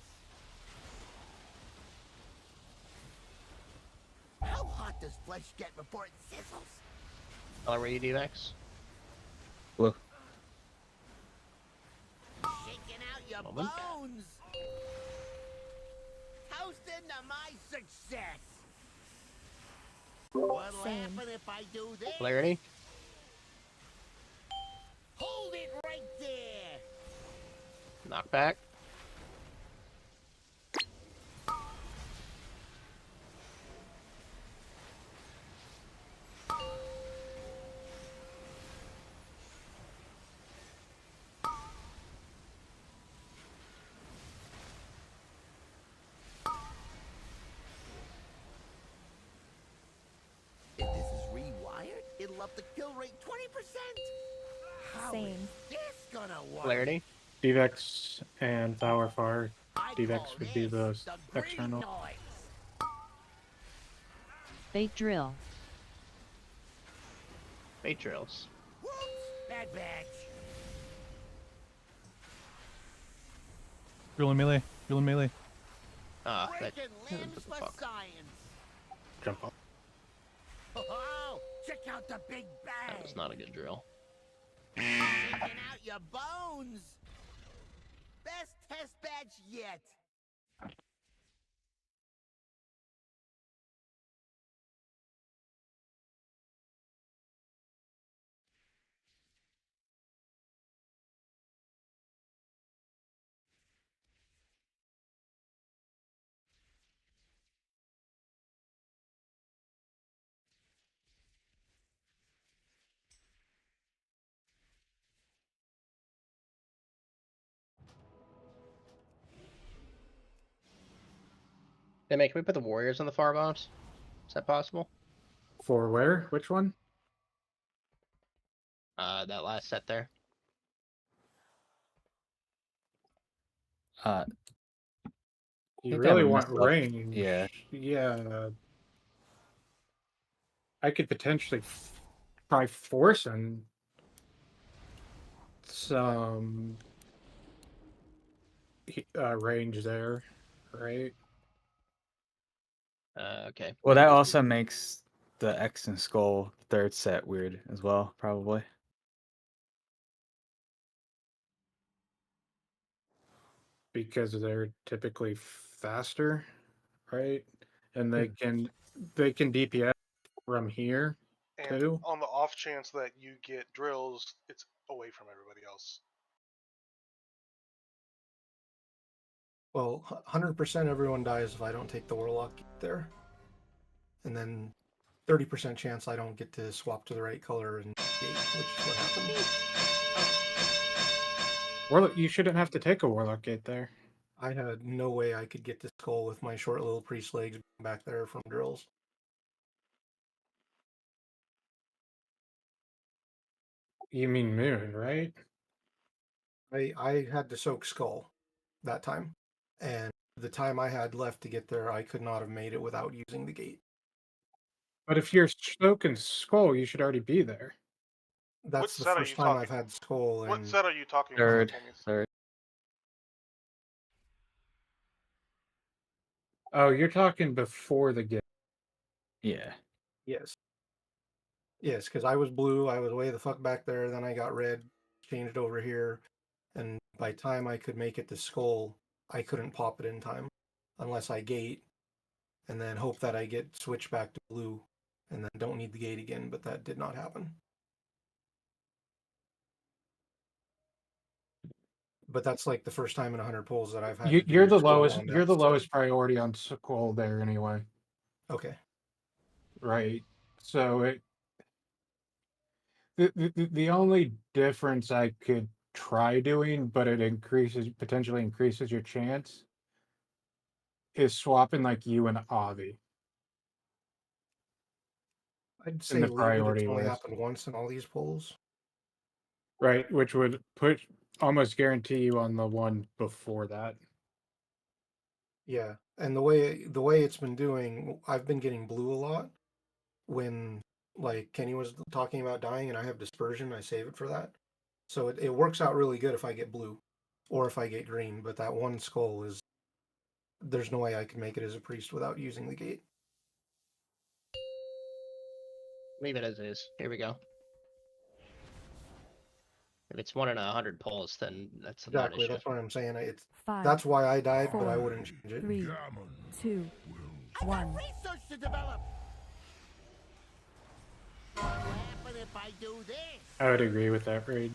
How hot does flesh get before it sizzles? Color were you, Devex? Blue. Shaking out your Moment. bones. Toast into my success. What'll Same. happen if I do this? Larry? Hold it right there. Knockback. If this is rewired, it'll up the kill rate 20%. How Same. is this gonna work? Clarity. Devex and Thou are far. I Devex call would be this the green external. noise. Bait drill. Bait drills. Whoops! Bad batch. Drill and melee. Drill and melee. Ah, that. Breaking limbs What the for fuck? science. Jump up. Oh, check out the big bang. That was not a good drill. Shaking out your bones. Best test batch yet. Hey, man, can we put the Warriors on the far bombs? Is that possible? For where? Which one? That last set there. I You think that really would want mess up. range? Yeah. Yeah. I could potentially try forcing some range there, right? Okay. Well, that also makes the X and Skull third set weird as well, probably. Because they're typically faster, right? And Hmm. they can DPS from here And too. on the off chance that you get drills, it's away from everybody else. Well, 100% everyone dies if I don't take the Warlock there. And then 30% chance I don't get to swap to the right color and gate, which is what happened. Warlock, you shouldn't have to take a Warlock gate there. I had no way I could get to Skull with my short little priest legs back there from drills. You mean moon, right? I had to soak skull that time, and the time I had left to get there, I could not have made it without using the gate. But if you're soaking skull, you should already be there. That's the set are first you time I've talking- had skull. What And set are you talking Third, about, Kenny's? third. Oh, you're talking before the gate. Yeah. Yes. Yes, because I was blue. I was way the fuck back there. Then I got red, changed over here, and by time I could make it to skull, I couldn't pop it in time, unless I gate, and then hope that I get switched back to blue, and then don't need the gate again. But that did not happen. But that's like the first time in 100 pulls that I've had to You're do the skull lowest. on You're that the set. lowest priority on skull there anyway. Okay. Right. So the only difference I could try doing, but it potentially increases your chance, is swapping like you and Avi I'd in say the leave it. It's priority only list. happened once in all these polls. Right, which would put almost guarantee you on the one before that. Yeah, and the way it's been doing, I've been getting blue a lot. When like Kenny was talking about dying, and I have dispersion, I save it for that. So it works out really good if I get blue, or if I get green. But that one skull is, there's no way I can make it as a priest without using the gate. Leave it as is. Here we go. If it's 1 in 100 pulls, then that's a Exactly, non-issue. that's what I'm saying. It's 5, that's why I died, but I 4, wouldn't change it. 3, 2, 1. Research to develop. What happen if I do this? I would agree with that, Raid.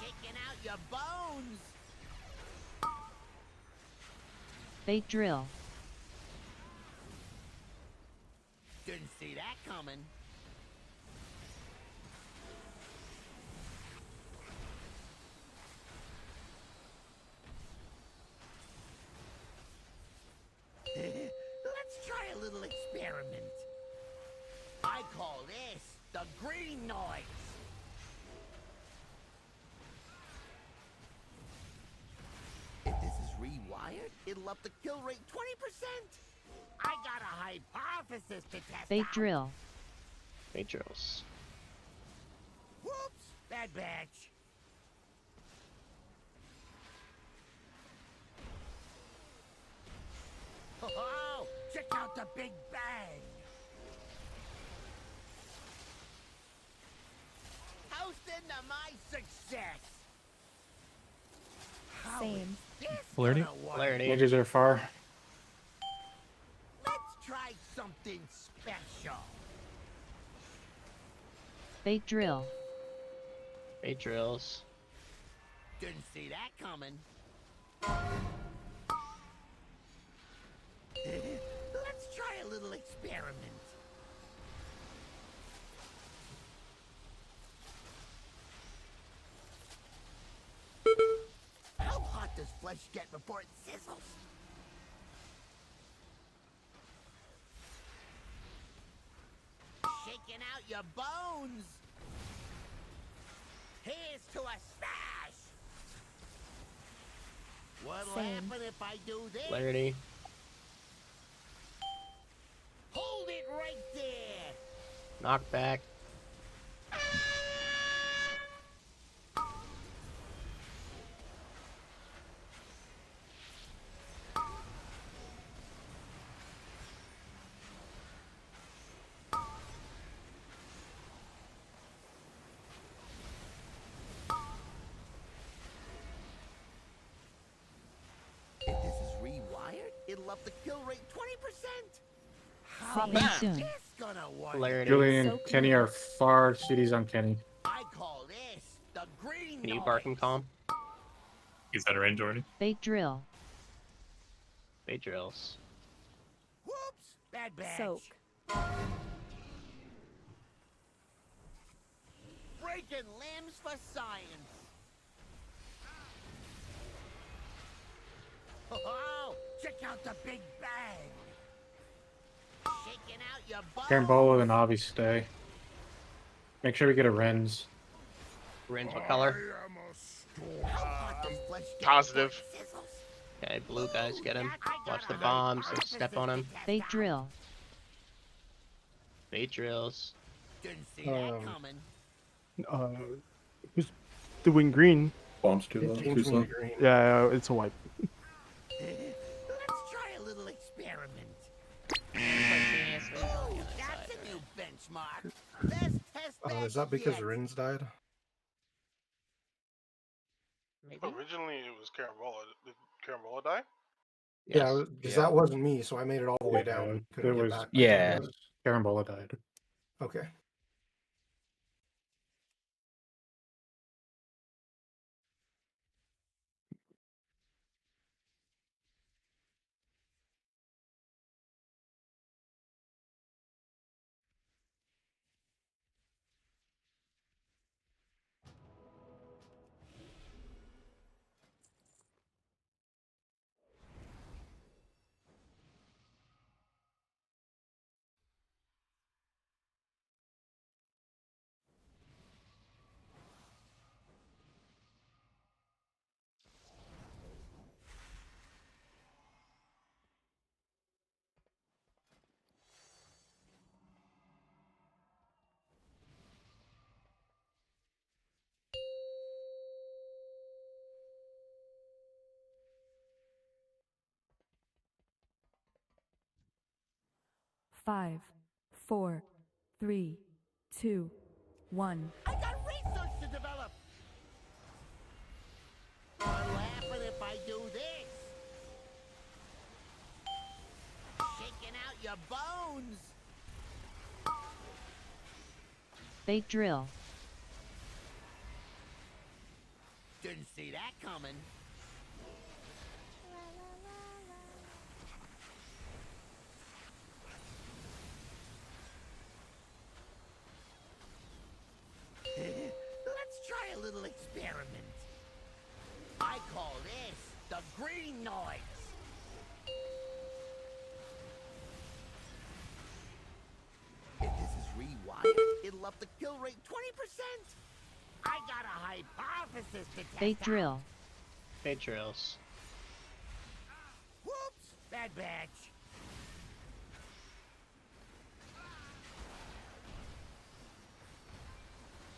Shaking out your bones. Bait drill. Didn't see that coming. Let's try a little experiment. I call this the green noise. If this is rewired, it'll up the kill rate 20%. I got a hypothesis to test Bait out. drill. Bait drills. Whoops, bad batch. Oh, check out the big bang. Toasting to my success. How is Same. this Polarity? gonna work? Polarity. Mages are far. Let's try something special. Bait drill. Bait drills. Didn't see that coming. Let's try a little experiment. How hot does flesh get before it sizzles? Shaking out your bones. Here's to a stash. What'll Same. happen if I do this? Polarity. Hold it right there. Knockback. If this is rewired, it'll up the kill rate 20%. How Coming is soon. this gonna work? Polarity. Julian and So Kenny are far. CD's on Kenny. I call this the green Can you noise. bark and calm? He's out of range already. Bait drill. Bait drills. Whoops, bad batch. Soak. Breaking limbs for science. Oh, check out the big bang. Shaking out your bones. Carambola and Avi stay. Make sure we get a Ren's. Rin's what color? Positive. Okay, blue guys get him. Watch the bombs and step on him. Bait drill. Bait drills. Who's doing green? Bombs too It low. Too changed me slow. to green. Yeah, it's a wipe. Let's try a little experiment. Spontaneously is on the other That's side, a new right? benchmark. Let's test Is that because Rin's died? Maybe. Originally, it was Carambola. Did Carambola die? Yeah, because that wasn't me, so I made it all the way down. And It couldn't get was back. Yeah. Carambola died. Okay. Five, four, three, two, one. I got research to develop. You're laughing if I do this. Shaking out your bones. Bait drill. Didn't see that coming. Let's try a little experiment. I call this the green noise. If this is rewired, it'll up the kill rate 20%. I got a hypothesis to test Bait out. drill. Bait drills. Whoops! Bad batch.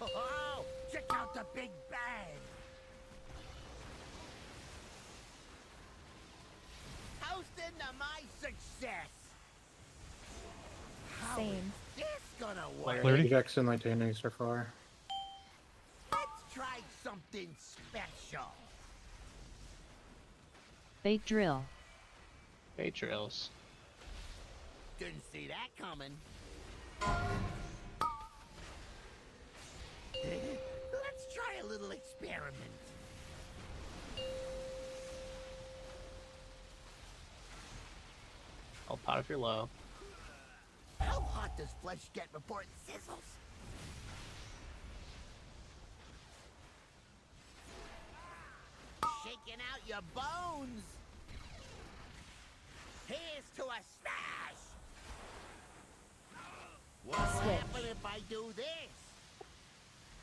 Oh, check out the big bang! Toasting to my success! How is Same. this gonna work? Clarity. Jackson Lightning so far. Let's try something special. Bait drill. Bait drills. Didn't see that coming. Let's try a little experiment. I'll pot if you're low. How hot does flesh get before it sizzles? Shaking out your bones. Here's to a smash. What's Switch. happen if I do this?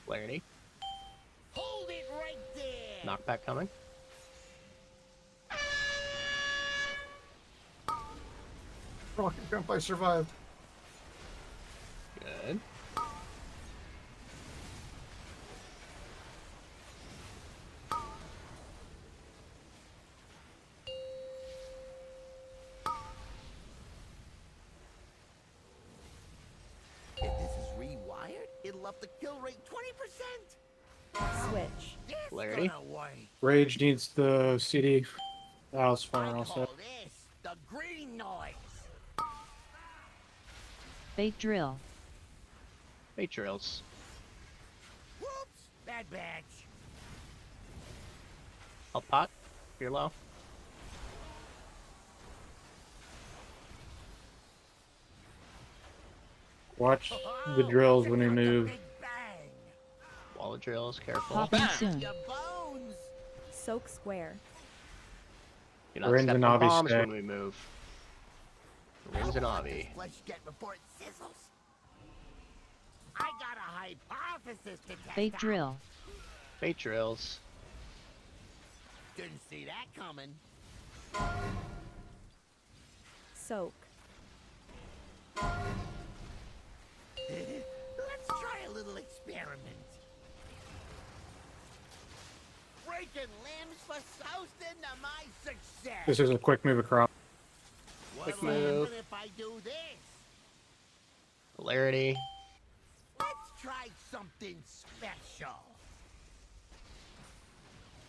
Clarity. Hold it right there. Knockback coming. Rocket jump, I survived. Good. If this is rewired, it'll up the kill rate 20%. Switch. This Clarity. gonna work. Rage needs the CD house for I also. call this the green noise. Bait drill. Bait drills. Whoops! Bad batch. I'll pot if you're low. Watch the drills when they move. Wall of drills, careful. Popping soon. Your bones. Soak square. You're not Rings stepping and on Avi bombs stay. when we move. Rings and How hot Avi. does flesh get before it sizzles? I got a hypothesis to test Bait out. drill. Bait drills. Didn't see that coming. Soak. Let's try a little experiment. Breaking limbs for Souston to my success. This is a quick move across. Quick What'll move. happen if I do this? Polarity. Let's try something special.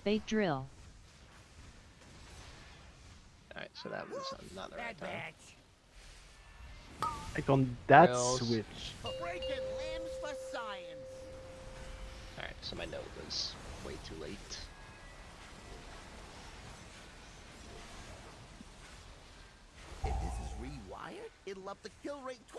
Bait drill. Alright, so that was not the right Bad time. batch. Like on that Drills. switch. Breaking limbs for science. Alright, so my note was way too late. If this is rewired, it'll up the kill rate 20%.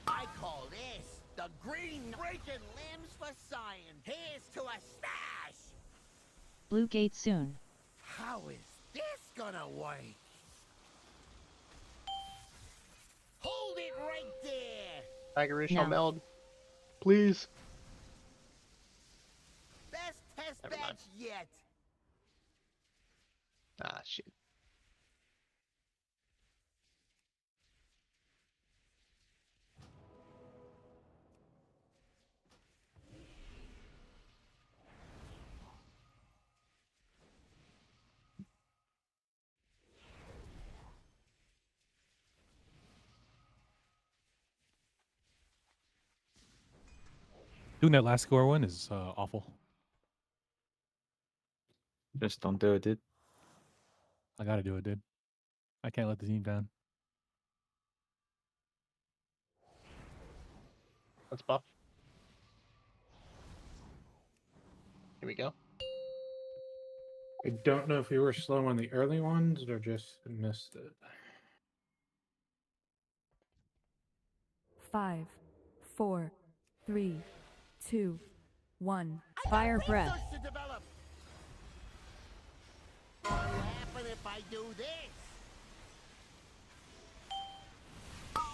I call this the green breaking limbs for science. Here's to a smash. Blue gate soon. How is this gonna work? Hold it right there. Tiger Roosh No. on meld. Please. Best test Never mind. batch yet. Ah, shit. Doing that last score one is awful. Just don't do it, dude. I gotta do it, dude. I can't let the team down. Let's buff. Here we go. I don't know if we were slow on the early ones or just missed it. 5, 4, 3, 2, 1. Fire breath. Research to develop. What'll happen if I do this?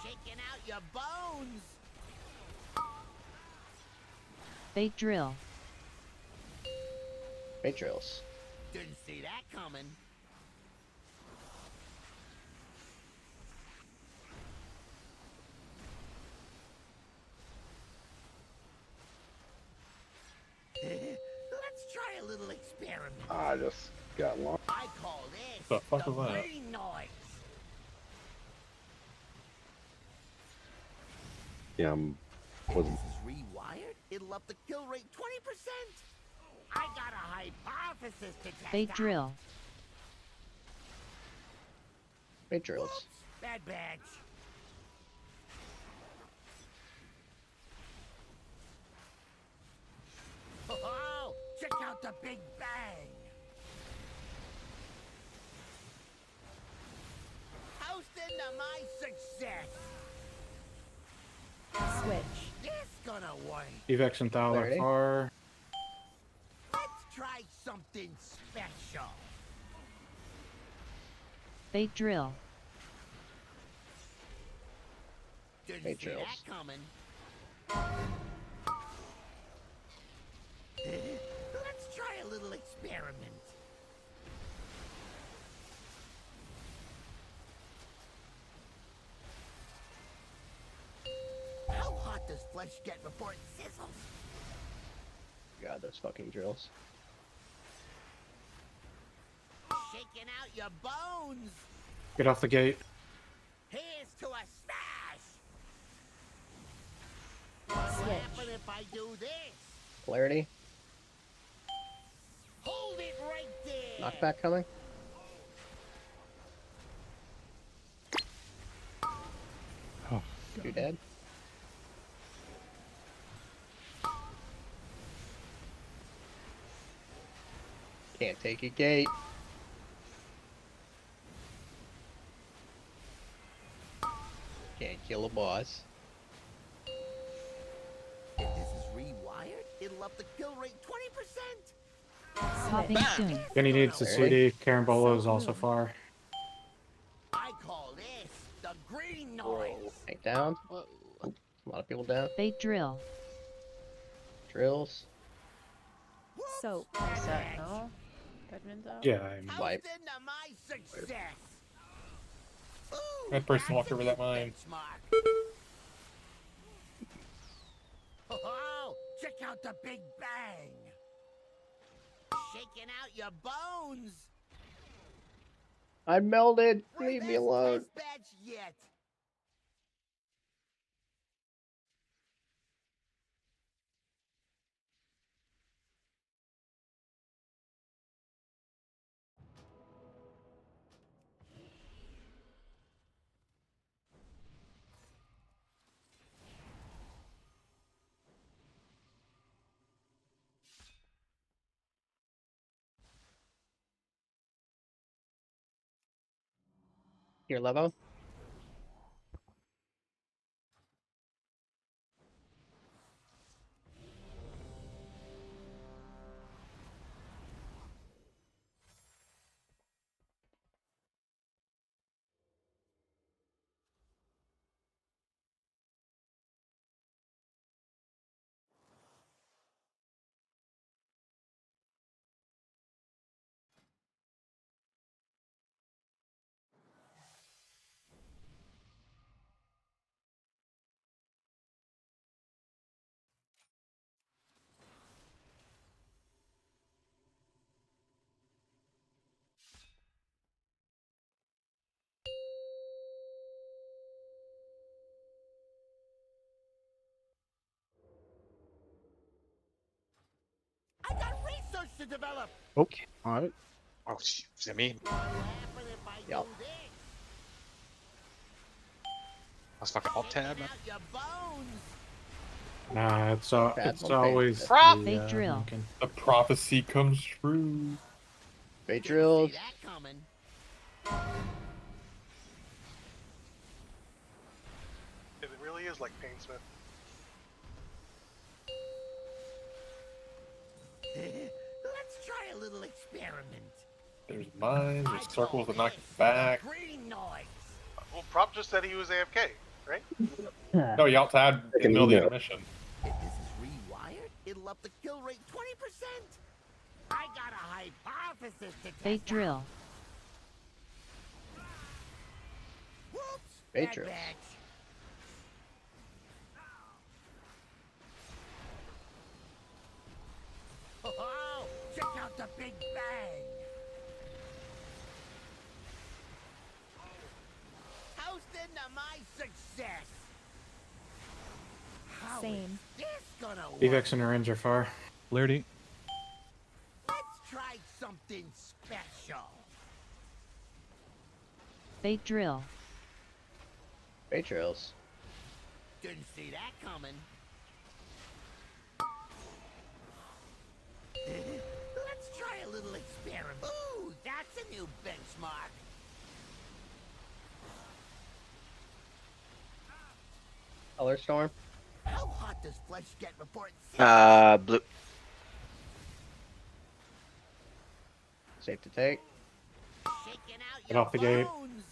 Shaking out your bones. Bait drill. Bait drills. Didn't see that coming. Let's try a little experiment. I just got lost. I call this The fuck was that? green noise. Yeah, If wasn't. this is rewired, it'll up the kill rate 20%. I got a hypothesis to test Bait out. drill. Bait drills. Bad batch. Oh, check out the big bang. Houston to my success. Switch. This gonna work. Evex and Thaler Clarity. are. Let's try something special. Bait drill. Didn't Bait see drills. that coming. Let's try a little experiment. How hot does flesh get before it sizzles? God, those fucking drills. Shaking out your bones. Get off the gate. Here's to a smash. What'll Switch. happen if I do this? Polarity. Hold it right there. Knockback coming. Oh, You dead? Can't take a gate. Can't kill a boss. If this is rewired, it'll up the kill rate 20%. Popping soon. Then he needs the CD. Carambolo is also far. I call this green noise. Take down. Whoa. Oh, a lot of people down. They drill. Drills. Soak. Reset, no? Bedman's out? Yeah, I'm Wipe. Toast into my success. Ooh, That person that's walked a over new that mine. benchmark. Oh, check out the big bang. Shaking out your bones. I melded. Leave me Bravest alone. test batch yet. Here, Levo. I got research to develop. Okay. All right. Oh, shit. Is that me? What happen if I Yep. do this? I was fucking alt tab. Shaking out your bones. Nah, it's Bad it's one, always Prop! the, They drill. Lincoln. The prophecy comes true. They Didn't drills. see that coming. It really is like Painsmith. Let's try a little experiment. There's mines, I there's call circles that knock this you back. the green noise. Well, Prop just said he was AFK, right? No, you alt tab in the middle of the intermission. If this is rewired, it'll up the kill rate 20%. I got a hypothesis to test They out. drill. Whoops! They bad drill. batch. Oh, check out the big bang. Toast into my success. How is Same. this gonna work? Evex and Orange are far. Flaherty. Let's try something special. They drill. They drills. Didn't see that coming. Let's try a little experiment. Ooh, that's a new benchmark. Color storm. How hot does flesh get before it Blue. Safe to take. shaking out Get your off the gate. bones?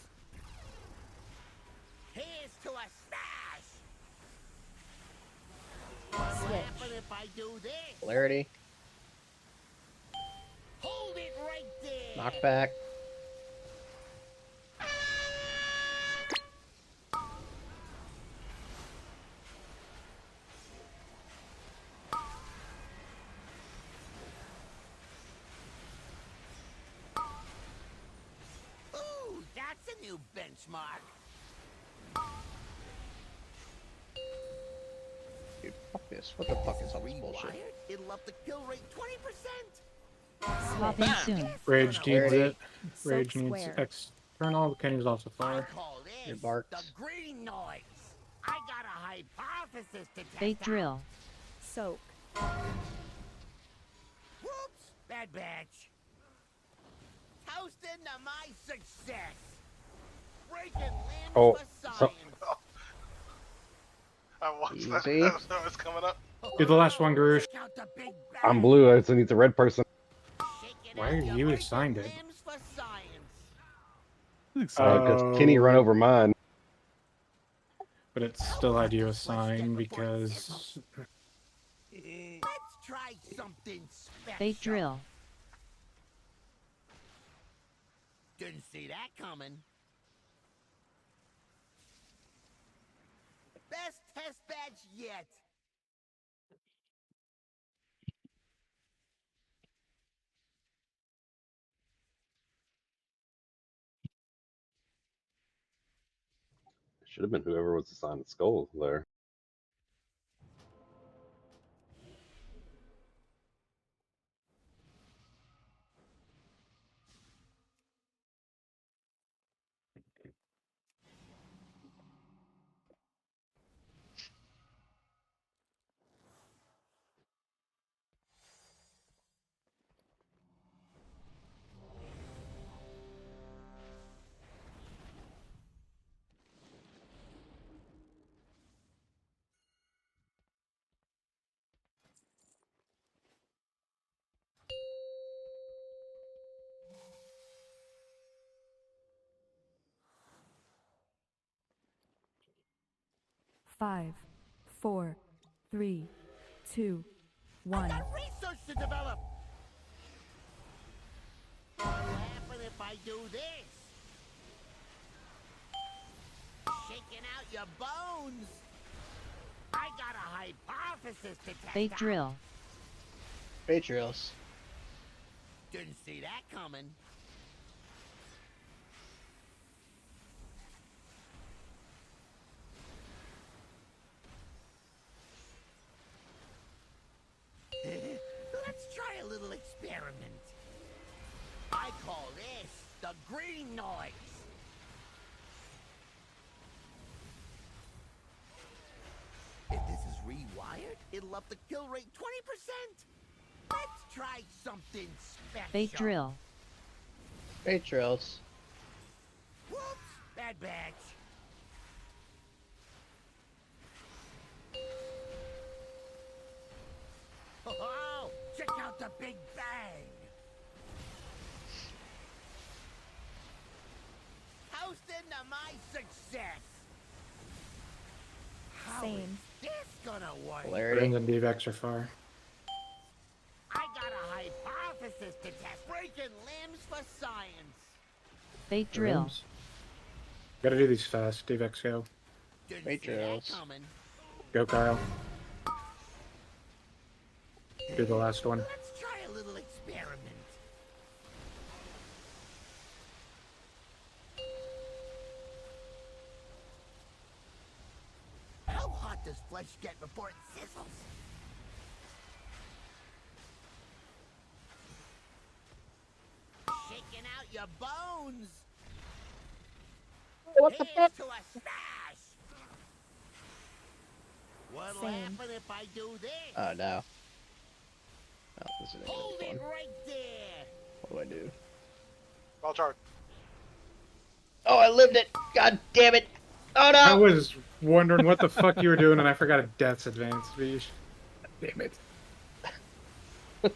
Here's to a smash. What'll happen if I do this? Polarity. Hold it right there. Knockback. Ooh, that's a new benchmark. Dude, fuck this. What the fuck is all this bullshit? Rewired, it'll up the kill rate 20%. Swapping soon. Rage needs Polarity. it. Rage Soak needs square. external. Kenny's also I far. call Your this barks. the green noise. I got a hypothesis to test They out. drill. Soak. Whoops! Bad batch. Toast into my success. Breaking limbs Oh, for so- science. I watched that. Easy. I know it's coming up. You're the last one, Gurush. Check out the big bang. I'm blue. I still need the red person. Shaking Why out are your you breaking assigned it? limbs for science. Because Kenny run over mine. but it still had you assign because Let's try something special. They drill. Didn't see that coming. Best test badge yet. Should have been whoever was assigned the skull there. Five, four, three, two, I one. got research to develop. What'll happen if I do this? Shaking out your bones. I got a hypothesis to test They out. drill. Patrios. Didn't see that coming. Let's try a little experiment. I call this the green noise. If this is rewired, it'll up the kill rate 20%. Let's try something special. They drill. Patrios. Whoops! Bad batch. Oh, check out the Big Bang. Toast into my success. How is Same. this gonna work? Polarity. Friends and DVX are far. I got a hypothesis to test. Breaking limbs for science. They drill. Rooms. Gotta do these fast. DVX go. Didn't see that Patrios. coming. Go, Kyle. Do the last one. Let's try a little experiment. How hot does flesh get before it sizzles? Shaking out your bones. What the Here's fuck? to a smash. What'll Same. happen if I do this? Oh no. Oh, this is Hold fun. it right there. What do I do? I'll charge. Oh, I lived it! God damn it! Oh no! I was wondering what the fuck you were doing, and I forgot a death's advance speech. Damn it. This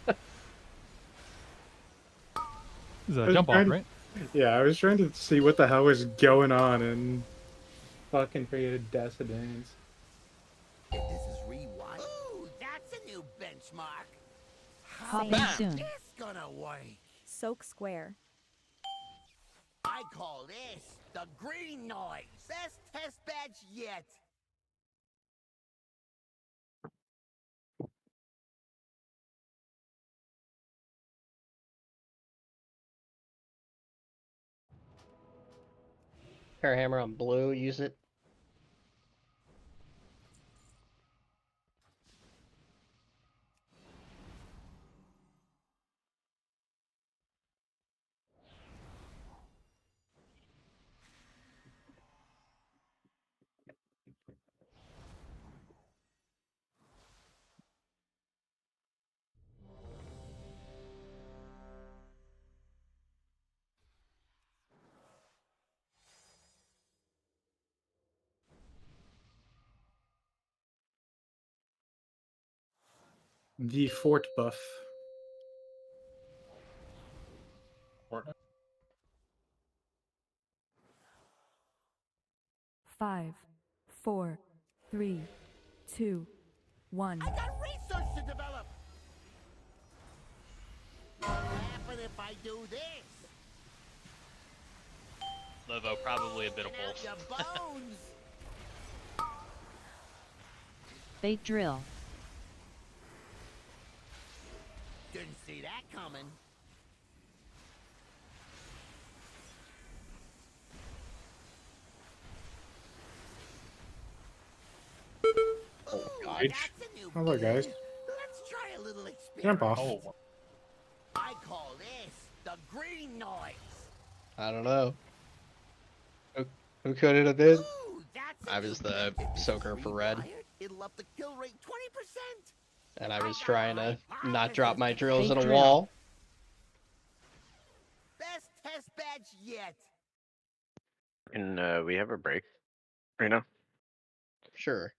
is I a was jump off, trying to- right? Yeah, I was trying to see what the hell was going on, and fucking created death's advance. If this is rewind. Ooh, that's a new benchmark. How Popping is soon. this gonna work? Soak square. I call this the green noise. Best test badge yet. Pair hammer on blue, use it. The fort buff. Five, 4, 3, 2, 1. I got research to develop. What'll happen if I do this? Lovo, probably a bit of Out both. your bones. They drill. Didn't see that coming. Oh God. H. That's a new Hello, guys. bean. Let's try a little experiment. Jump off. Oh, I call this the green noise. I don't know. Who could it have been? Ooh, that's a I new was the bean. If this soaker is for red, rewired, it'll up the kill rate 20%. and I was trying to not drop my drills They in a drill. wall. Best test badge yet. Can we have a break right now? Sure.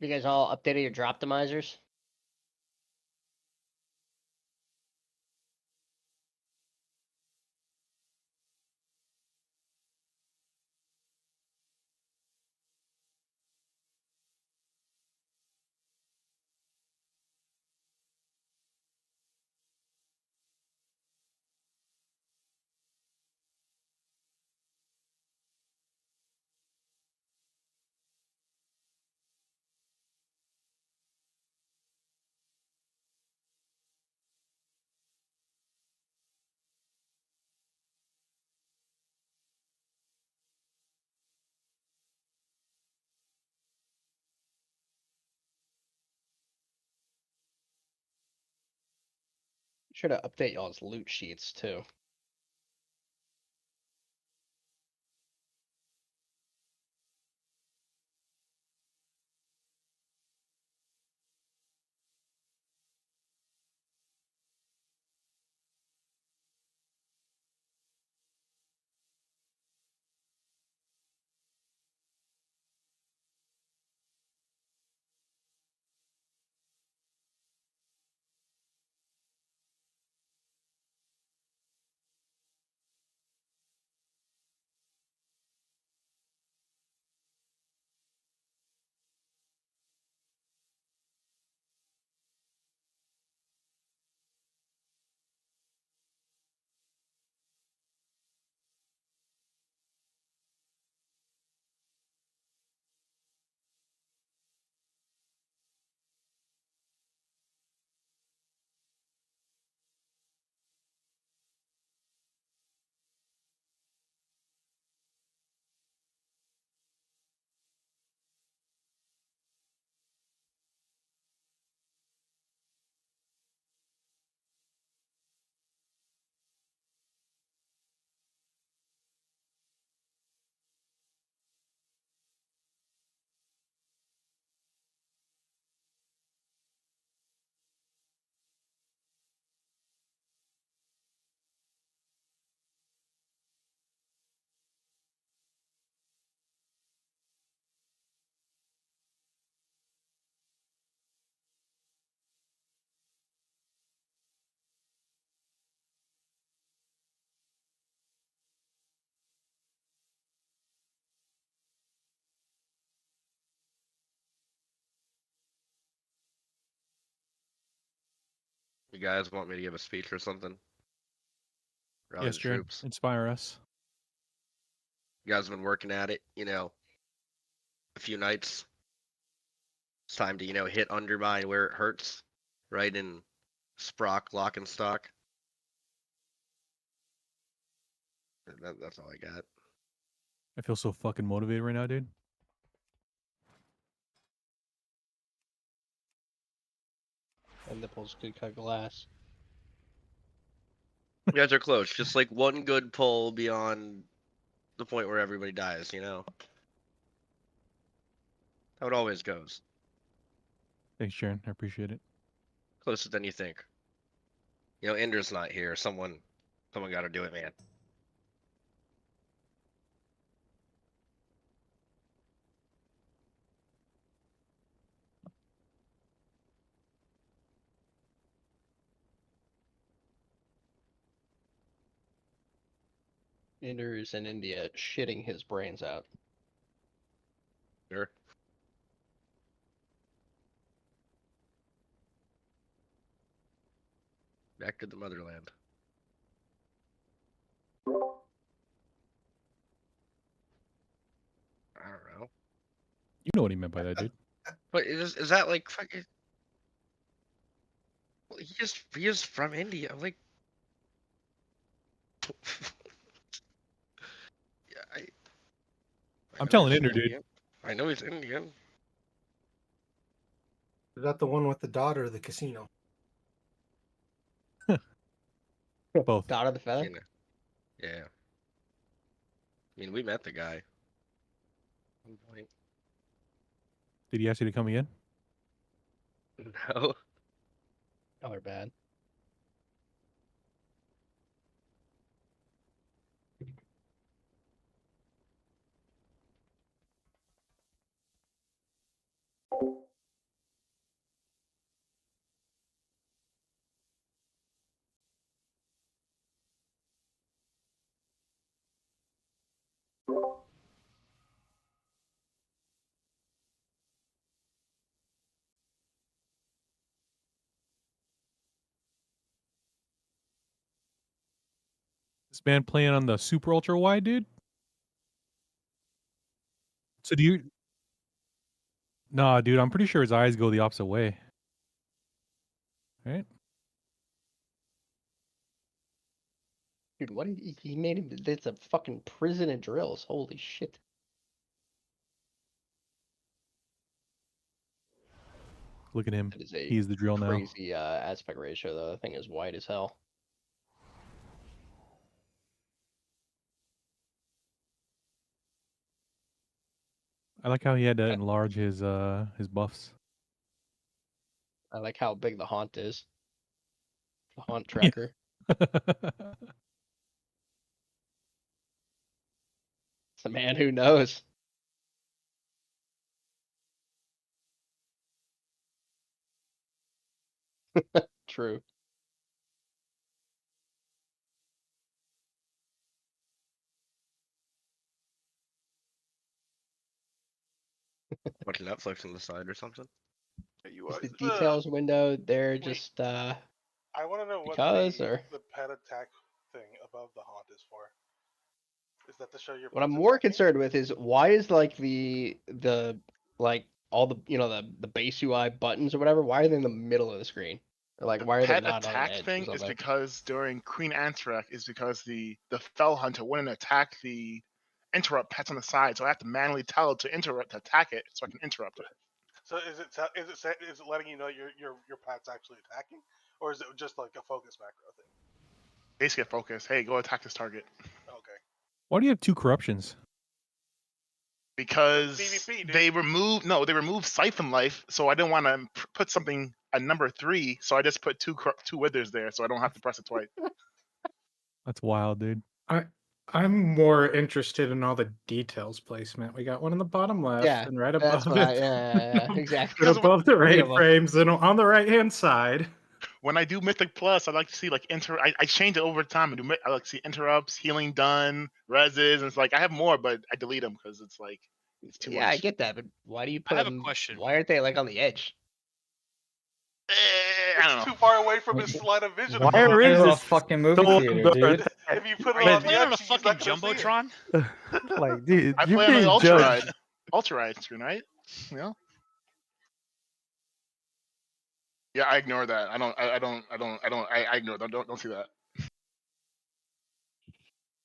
You guys all updated your drop demisers? Sure to update y'all's loot sheets too. You guys want me to give a speech or something? Rally Yes, the Jared. troops. Inspire us. You guys have been working at it, a few nights. It's time to, hit undermine where it hurts, right in Sprock, lock and stock. That's all I got. I feel so fucking motivated right now, dude. And nipples could cut glass. You guys are close. Just like one good pull beyond the point where everybody dies, How it always goes. Thanks, Jared. I appreciate it. Closer than you think. Ender's not here. Someone got to do it, man. Ender is in India shitting his brains out. Sure. Back to the motherland. I don't know. You know what he meant by that, dude. But is that like fucking? Well, he is from India. Like, yeah, I'm know telling he's Ender, dude. Indian. I know he's Indian. Is that the one with the dot or the casino? Both. Dot of the feather? Yeah. I mean, we met the guy. At one point. Did he ask you to come again? No. Y'all are bad. This man playing on the super ultra wide, dude. So do you? Nah, dude. I'm pretty sure his eyes go the opposite way. Right? Dude, what he made him? It's a fucking prison of drills. Holy shit. Look at him. That is a He's the drill now. crazy aspect ratio, though. That thing is white as hell. I like how he had to enlarge his buffs. I like how big the haunt is. The haunt tracker. It's a man who knows. True. Watching Netflix on the side or something. Is the details window there just I want to know because, what or the pet attack thing above the haunt is for. Is that to show your what I'm pets more attacking? concerned with is why is like the like all the the base UI buttons or whatever, why are they in the middle of the screen? Or like why are they Pet not on an attack edge or thing is something? because during Queen Antrak is because the Fell Hunter wouldn't attack the interrupt pets on the side, so I have to manually tell it to attack it so I can interrupt it. So is it letting you know your pet's actually attacking, or is it just like a focus macro thing? Basically, focus. Hey, go attack this target. Okay. Why do you have 2 corruptions? Because PvP, dude. they removed Siphon Life, so I didn't want to put something at number 3, so I just put two withers there, so I don't have to press it twice. That's wild, dude. I'm more interested in all the details placement. We got one on the bottom left Yeah, and right that's above what it. yeah, exactly. And above the 3 raid of 'em. frames and on the right hand side. When I do Mythic Plus, I like to see like I change it over time. I like to see interrupts, healing done, reses, and it's like I have more, but I delete them because it's like it's too much. I get that, but why do you put I have a them? question. Why aren't they like on the edge? I don't It's know. too far away from his line of vision. Why above. is a this fucking movie so theater, good? dude. If you put Are it you on the playing on a edge, he's fucking not gonna see it. jumbotron? Like, dude, I you're play on the being ultra judged. ride. Ultra ride screen, right? Yeah. Yeah, I ignore that. I ignore that. Don't see that.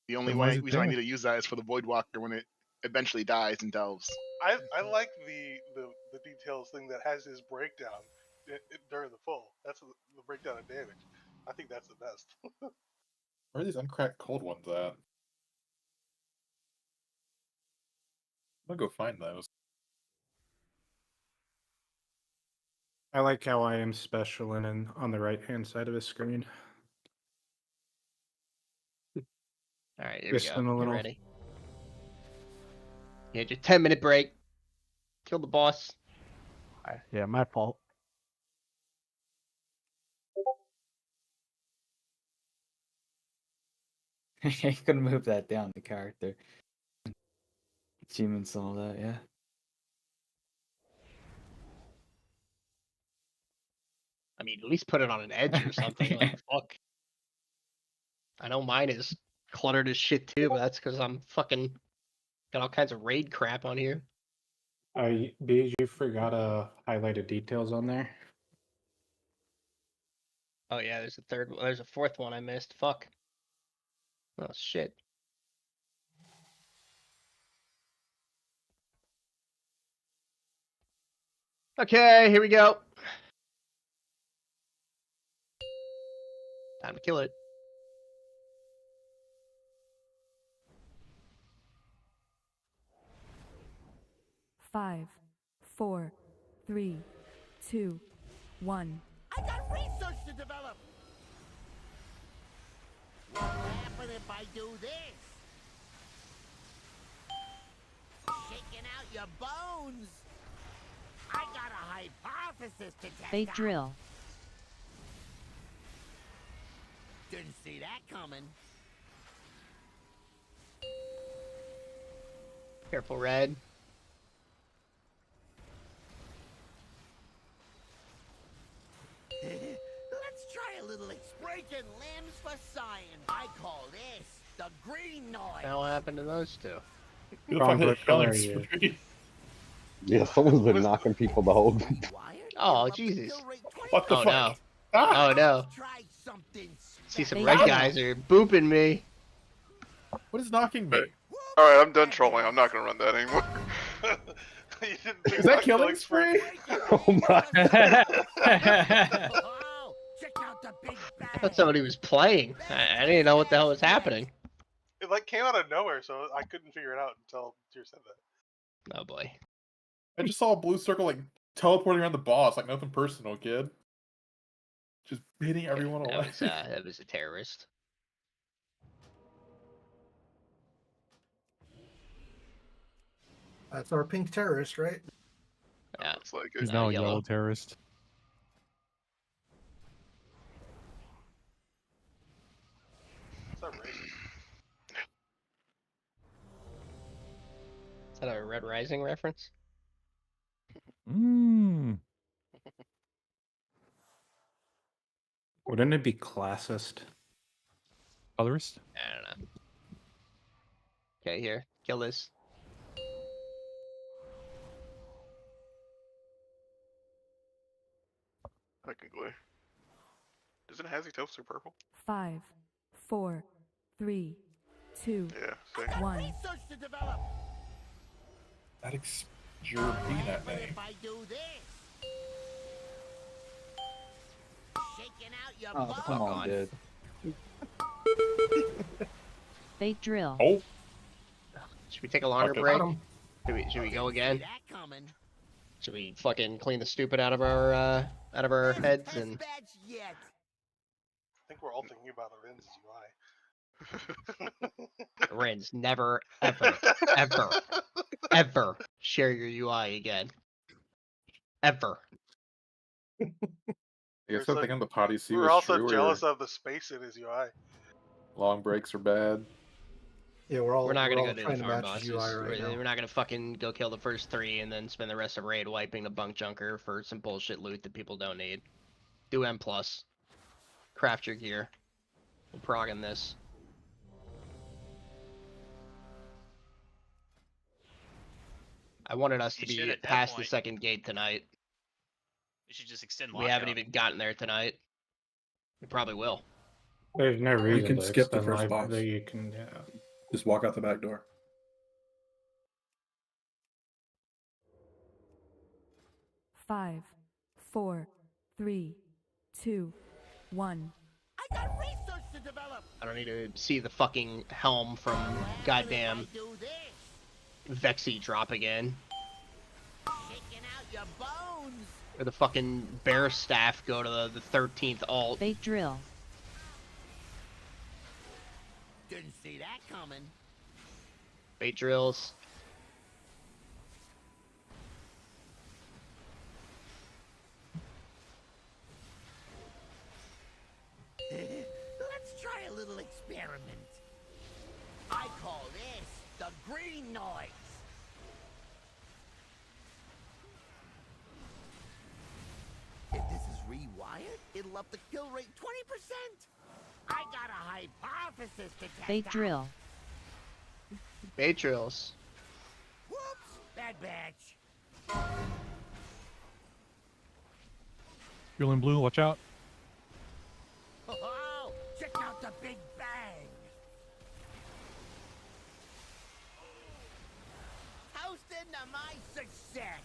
The only Then why is way it reason I there? need to use that is for the Void Walker when it eventually dies and delves. I like the details thing that has his breakdown during the full. That's the breakdown of damage. I think that's the best. Where are these uncracked cold ones at? I'm gonna go find those. I like how I am special and on the right hand side of the screen. All right, here we Just go. in a Get little. ready. Yeah, just 10-minute break. Kill the boss. Yeah, my fault. You could move that down, the character. Achievements and all that, yeah. I mean, at least put it on an edge or something. Like, fuck. I know mine is cluttered as shit too, but that's because I'm fucking got all kinds of raid crap on here. Beige, you forgot highlighted details on there. Oh yeah, there's a fourth one I missed. Fuck. Oh shit. Okay, here we go. Time to kill it. Five, 4, 3, 2, 1. I got research to develop. What'll happen if I do this? Shaking out your bones. I got a hypothesis to test Fate out. drill. Didn't see that coming. Careful, Red. Let's try a little breaking limbs for science. I call this the green noise. What the hell happened to those two? Who the fuck hit color Killing you? Spree? Yeah, someone's been knocking people the whole. Oh Jesus! What the Oh fuck? no! Ah! Oh no! Try something. See, some Fate red drill. guys are booping me. What is knocking me? Alright, I'm done trolling. I'm not gonna run that anymore. You didn't think Is that about Killing Spree? Oh my! Oh, check out the big bang. I thought somebody was playing. I didn't know what the hell was happening. It like came out of nowhere, so I couldn't figure it out until Tyr said that. Oh boy. I just saw a blue circle like teleporting around the boss, like nothing personal, kid. Just hitting everyone away. That was a terrorist. That's our pink terrorist, right? Yeah. Looks like He's it. now a yellow. yellow terrorist. What's that racist? Is that a Red Rising reference? Mmm. Wouldn't it be classist? Colorist? I don't know. Okay, here. Kill this. Technically. Doesn't Hazzy Toaster purple? 5, 4, 3, 2, Yeah, see. 1. Research to develop. That's your peanut What name. if I do this? Shaking out your Oh, bones. come on, dude. Fate drill. Oh, Should we take a longer Okay. break? Got 'em. Should we go See again? that coming. Should we fucking clean the stupid out of our heads Test and batch yet. I think we're all thinking about Arin's UI. Rins never ever ever share your UI again. Ever. I guess I think I'm the potty C We were was also true. jealous of the space in his UI. Long breaks are bad. Yeah, we're all We're not gonna all go do trying the to farm match his bosses. UI right now. We're not gonna fucking go kill the first 3 and then spend the rest of raid wiping the bunk junker for some bullshit loot that people don't need. Do M+. Craft your gear. We're progging this. I wanted us to You should be at that past the point. second gate tonight. We should just extend We haven't lockout. even gotten there tonight. We probably will. There's no We reason can to skip the extend first live. boss. You can, yeah. Just walk out the back door. Five, four, three, two, one. I got research to develop. I don't need to see the fucking helm from goddamn Do this. Vexy drop again. Shaking out your bones. Or the fucking bear staff go to the 13th alt. They drill. Didn't see that coming. Bait drills. Let's try a little experiment. I call this the green noise. If this is rewired, it'll up the kill rate 20%. I got a hypothesis to test They out. drill. Bait drills. Whoops, bad batch. You're in blue. Watch out. Oh, check out the big bang. Toasting to my success.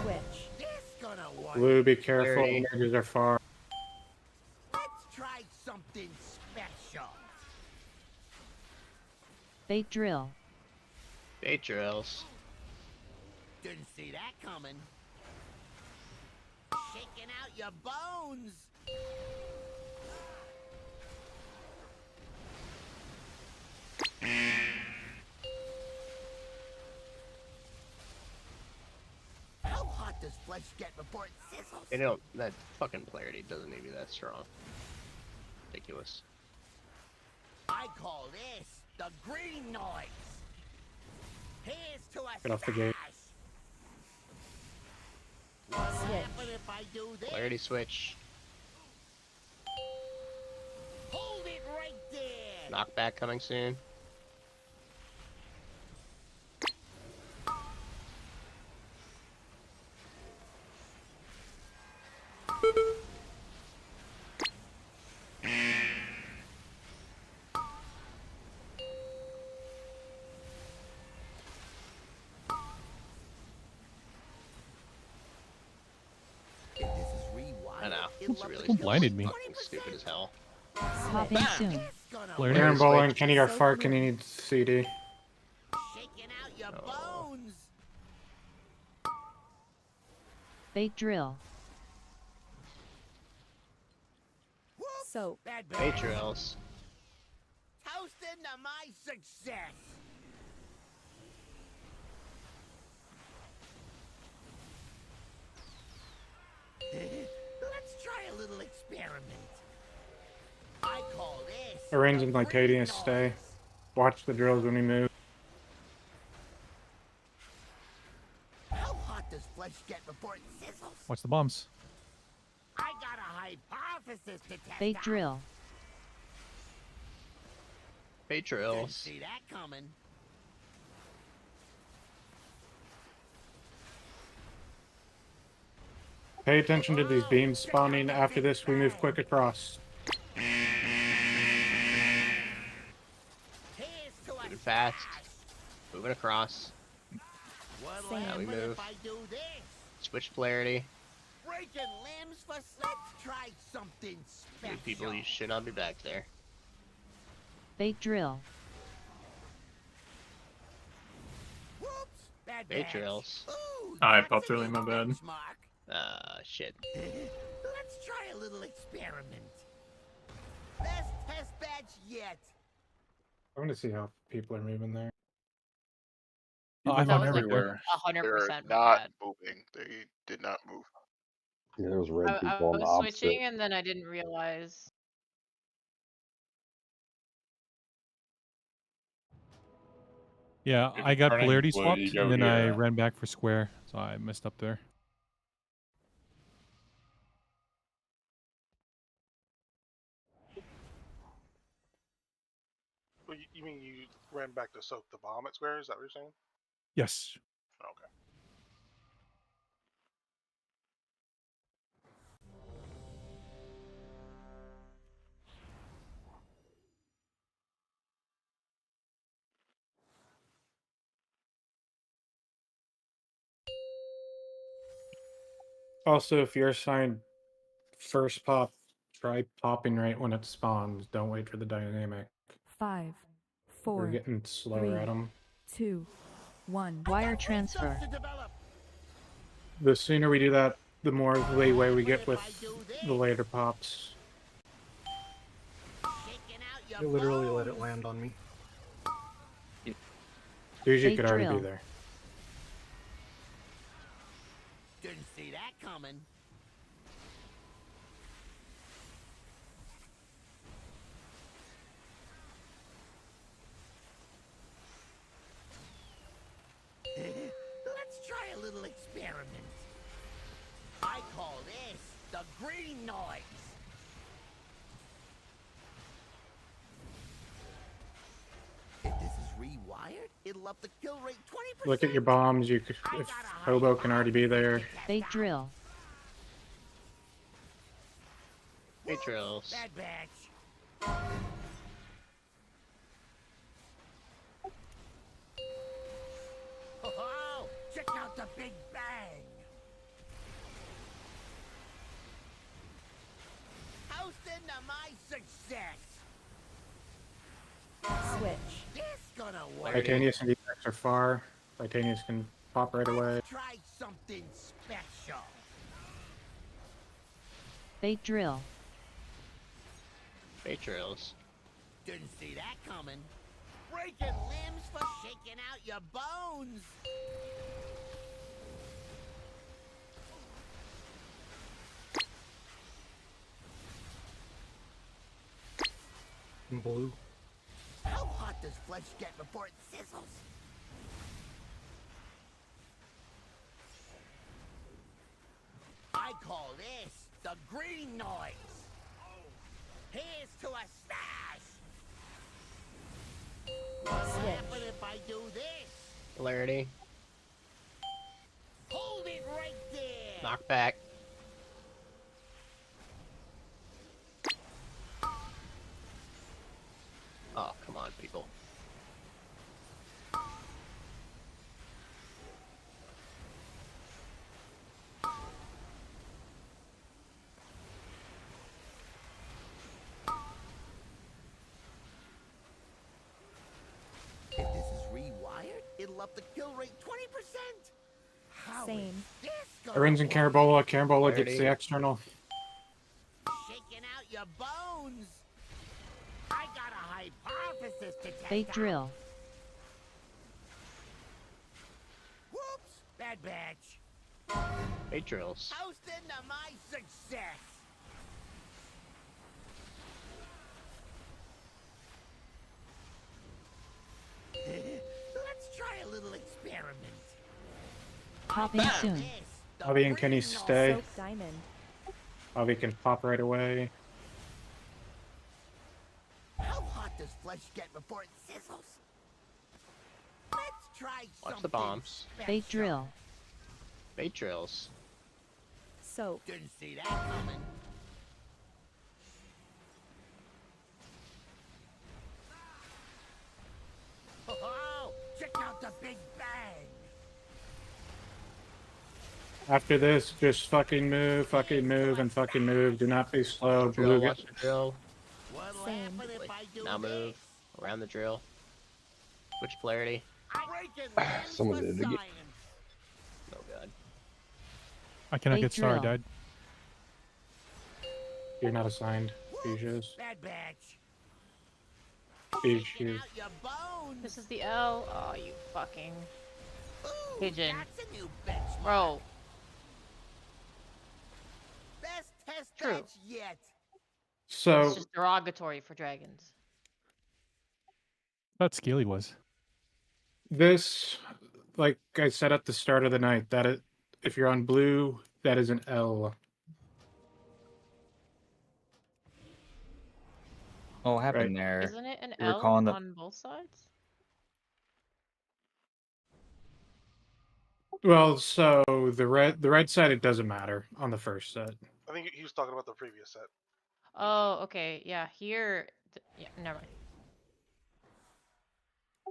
Switch. This gonna work. Blue, be careful. Clarity. The edges are far. Let's try something special. They drill. Bait drills. Didn't see that coming. Shaking out your bones. How hot does flesh get before it sizzles? You know, that fucking polarity doesn't need to be that strong. Ridiculous. I call this the green noise. Here's to a Get off the gate. What'll happen if I do this? Polarity switch. Hold it right there. Knockback coming soon. If this is rewired, I know. it'll It's up really the Who blinded me? fucking stupid as hell. Popping soon. It's gonna Polarity Aaron switch. Bowling, Kenny got fart. Kenny needs CD. shaking out your bones. They drill. Whoops, Soap. bad Bait batch. drills. Toasting to my success. Let's try a little experiment. I call this Arrange the and like green Tadius stay. noise. Watch the drills when we move. How hot does flesh get before it sizzles? Watch the bombs. I got a hypothesis to test They out. drill. Bait Didn't drills. see that coming. Pay attention to these beams spawning. After this, we move quick across. Here's to a Moving fast. smash. Moving across. What'll Sand. Now we happen move. if I do this? Switch polarity. Breaking limbs for let's try something You special. people, you should not be back there. They drill. Whoops, bad Bait batch. drills. Ooh, I that's popped a early, new my bad. benchmark. Shit. Let's try a little experiment. Best test batch yet. I want to see how people are moving there. Oh, I People found went it right there. 100% They're from not that. moving. They did not move. Yeah, there was red I people on the was opposite. switching and then I didn't realize. Yeah, If I you're got turning polarity blue, swapped, you go and then I here. ran back for square, so I messed up there. You mean you ran back to soak the bomb at square? Is that what you're saying? Yes. Okay. Also, if you're assigned first pop, try popping right when it spawns. Don't wait for the dynamic. 5, We're 4, getting slower 3, at them. 2, 1. Wire transfer. The sooner we do that, the more leeway we get with the later pops. I literally let it land on me. Usually They could already be drill. there. Didn't see that coming. Let's try a little experiment. I call this the green noise. If this is rewired, it'll up the kill rate 20%. Look at your bombs. You could, if Hobo can already be there. They drill. Hey, drills. Bad batch. Oh, check out the big bang. Housed into my success. Switch. This gonna work. Titanius and DX are far. Titanius can pop right away. Try something special. They drill. Hey, drills. Didn't see that coming. Breaking limbs for shaking out your bones. In blue. How hot does flesh get before it sizzles? I call this the green noise. Here's to a smash. What'll happen if I do this? Polarity. Hold it right there. Knock back. Oh, come on, people. If this is rewired, it'll up the kill rate 20%. How Same. is this gonna Everyone's in work? Carambola. Carambola gets the Alrighty. external. Shaking out your bones. I got a hypothesis to test They out. drill. Whoops, bad batch. Hey, drills. Housed into my success. Let's try a little experiment. Popping soon. This, the Avi and Kenny green noise. stay. Soap diamond. Avi can pop right away. How hot does flesh get before it sizzles? Let's try Watch something the bombs. They special. drill. Hey, drills. Soap. Didn't see that coming. Oh, check out the big bang. After this, just fucking move, and fucking move. Do not be slow. Drill, Blue watch get, the drill. What'll Same. happen if I do Now move. this? Around the drill. Switch polarity. Breaking limbs Someone for did it again. science. Oh, God. I cannot They get star drill. dead. you're not assigned. Whoops, Fugers. bad batch. Fuge Shaking you. out your bones. This is the L. Oh, you fucking Ooh, pigeon. that's a new benchmark. Bro. Best test True. match yet. So It's just derogatory for dragons. Thought Scaly was. this, like I said at the start of the night, that it, if you're on blue, that is an L. What happened there? Isn't it an You were L calling the on both sides? Well, so the red side, it doesn't matter on the first set. I think he was talking about the previous set. Oh, okay. Yeah, here. Yeah, never mind.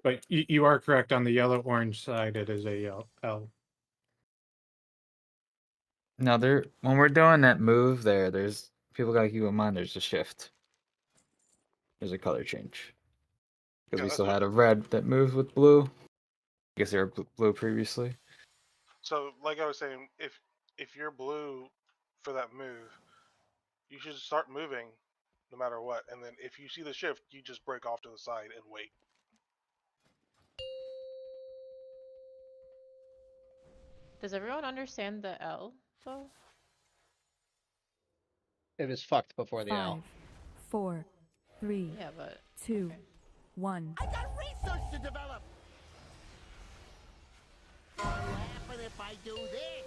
But you are correct on the yellow-orange side. It is a L. No, there. When we're doing that move there, there's people gotta keep in mind. There's a shift. There's a color change because Yeah, we that's still what- had a red that moved with blue. I guess they were blue previously. So, like I was saying, if you're blue for that move, you should start moving no matter what. And then if you see the shift, you just break off to the side and wait. Does everyone understand the L though? It was fucked before the L. 5, 4, 3, Yeah, but 2, 1. I got research to develop. What'll happen if I do this?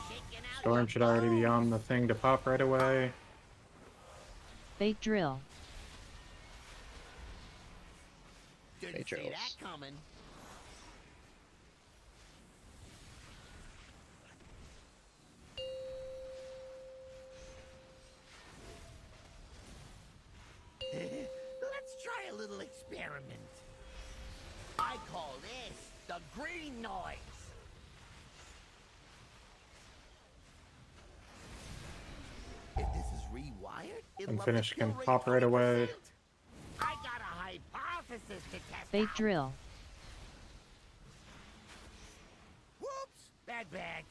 Shaking out Storm should already be on the thing to pop right away. Bait drill. Didn't see that coming. Let's try a little experiment. I call this the green noise. If this is rewired, it'll up the Unfinished kill can rate pop right away. 20%. I got a hypothesis to test Bait out. drill. Whoops! Bad batch.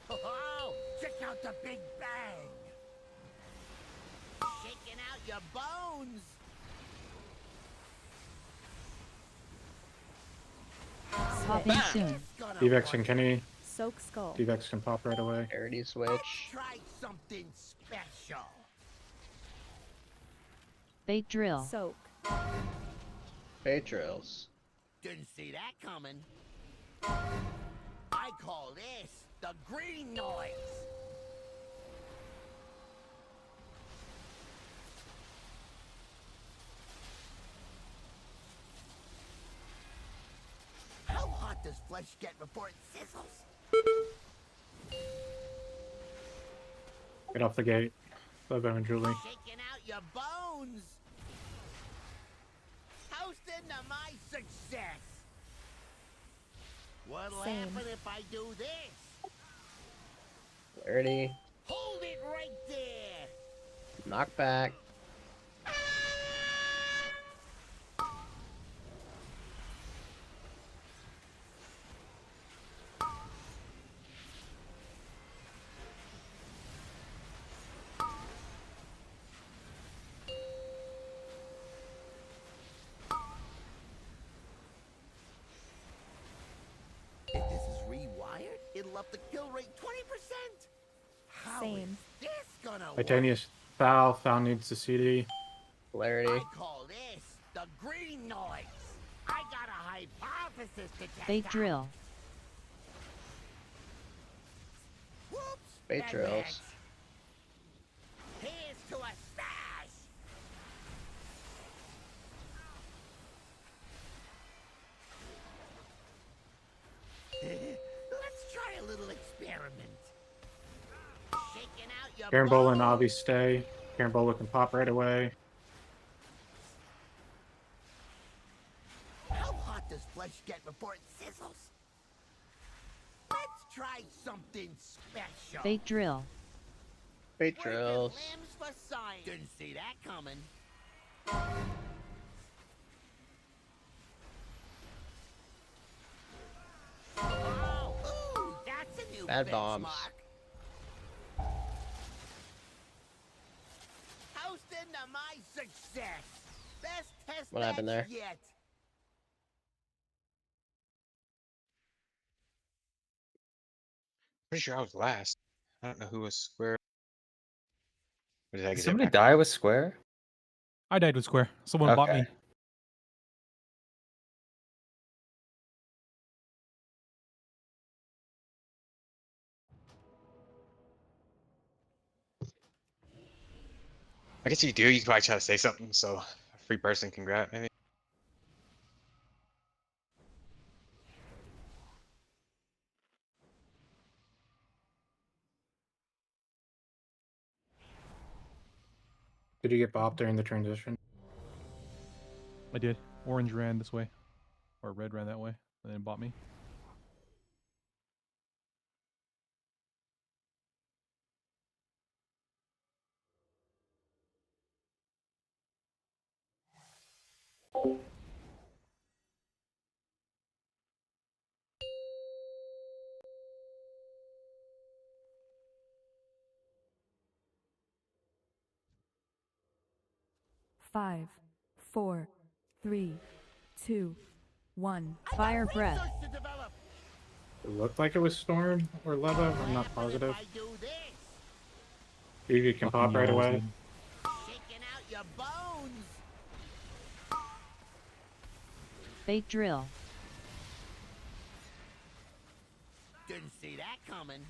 Oh, check out the big bang. Shaking out your bones. Popping soon. Devex and Kenny. Soak skull. Devex can pop right away. Parity switch. Try something special. Bait drill. Soak. Bait drills. Didn't see that coming. I call this the green noise. How hot does flesh get before it sizzles? Get off the gate. Love and Julie. Shaking out your bones. Toasting to my success. What'll Same. happen if I do this? Parity. Hold it right there. Knockback. If this is rewired, it'll up the kill rate 20%. How is Same. this gonna work? Titanius foul. Foul needs the CD. Polarity. I call this the green noise. I got a hypothesis to test Bait out. drill. Whoops! Bait bad drills. batch. Here's to a stash. Let's try a little experiment. Shaking out your Carambola and bones. Avi stay. Carambola can pop right away. How hot does flesh get before it sizzles? Let's try something special. Bait drill. Bait Break your drills. limbs for science. Didn't see that coming. Oh, ooh, that's a new Bad bombs. benchmark. Toasting to my success. Best test What happened match there? yet. Pretty sure I was last. I don't know who was square. Or did I Did get somebody it back? die with square? I died with square. Someone bought me. Okay. I guess you do. You could probably try to say something so a free person can grab maybe. Did you get bopped during the transition? I did. Orange ran this way, or red ran that way, and then bought me. Five, four, three, two, one. Fire breath. It looked like it was Storm or Leva. I'm not positive. You can pop right away. Shaking out your bones. Fate drill. Didn't see that coming.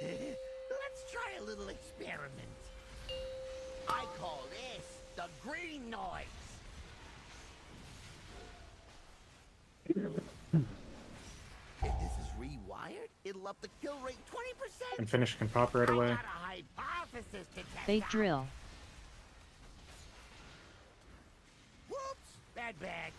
Let's try a little experiment. I call this the green noise. If this is rewired, it'll up the kill rate 20%. And finish can pop right away. I got a hypothesis to test Fate out. drill. Whoops! Bad batch.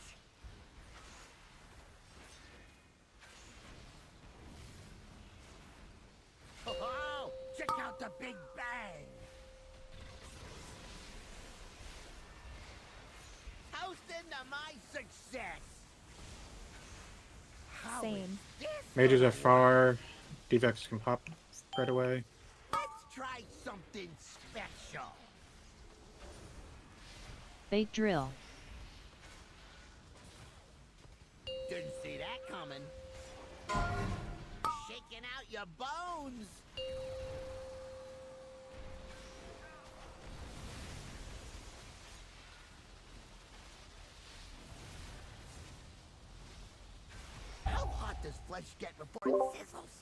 Oh, check out the big bang. Toast into my success. How is Same. this Mages gonna are far. Defects can pop right away. Let's try something special. Fate drill. Didn't see that coming. Shaking out your bones. How hot does flesh get before it sizzles?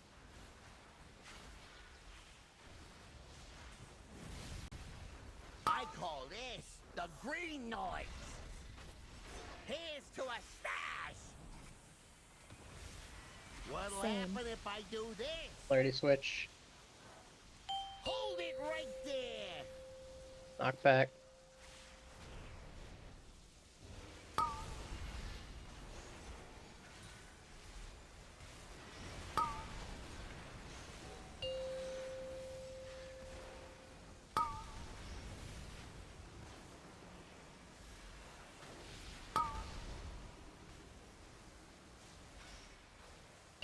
I call this the green noise. Here's to a stash. What'll Same. happen if I do this? Polarity switch. Hold it right there. Knockback.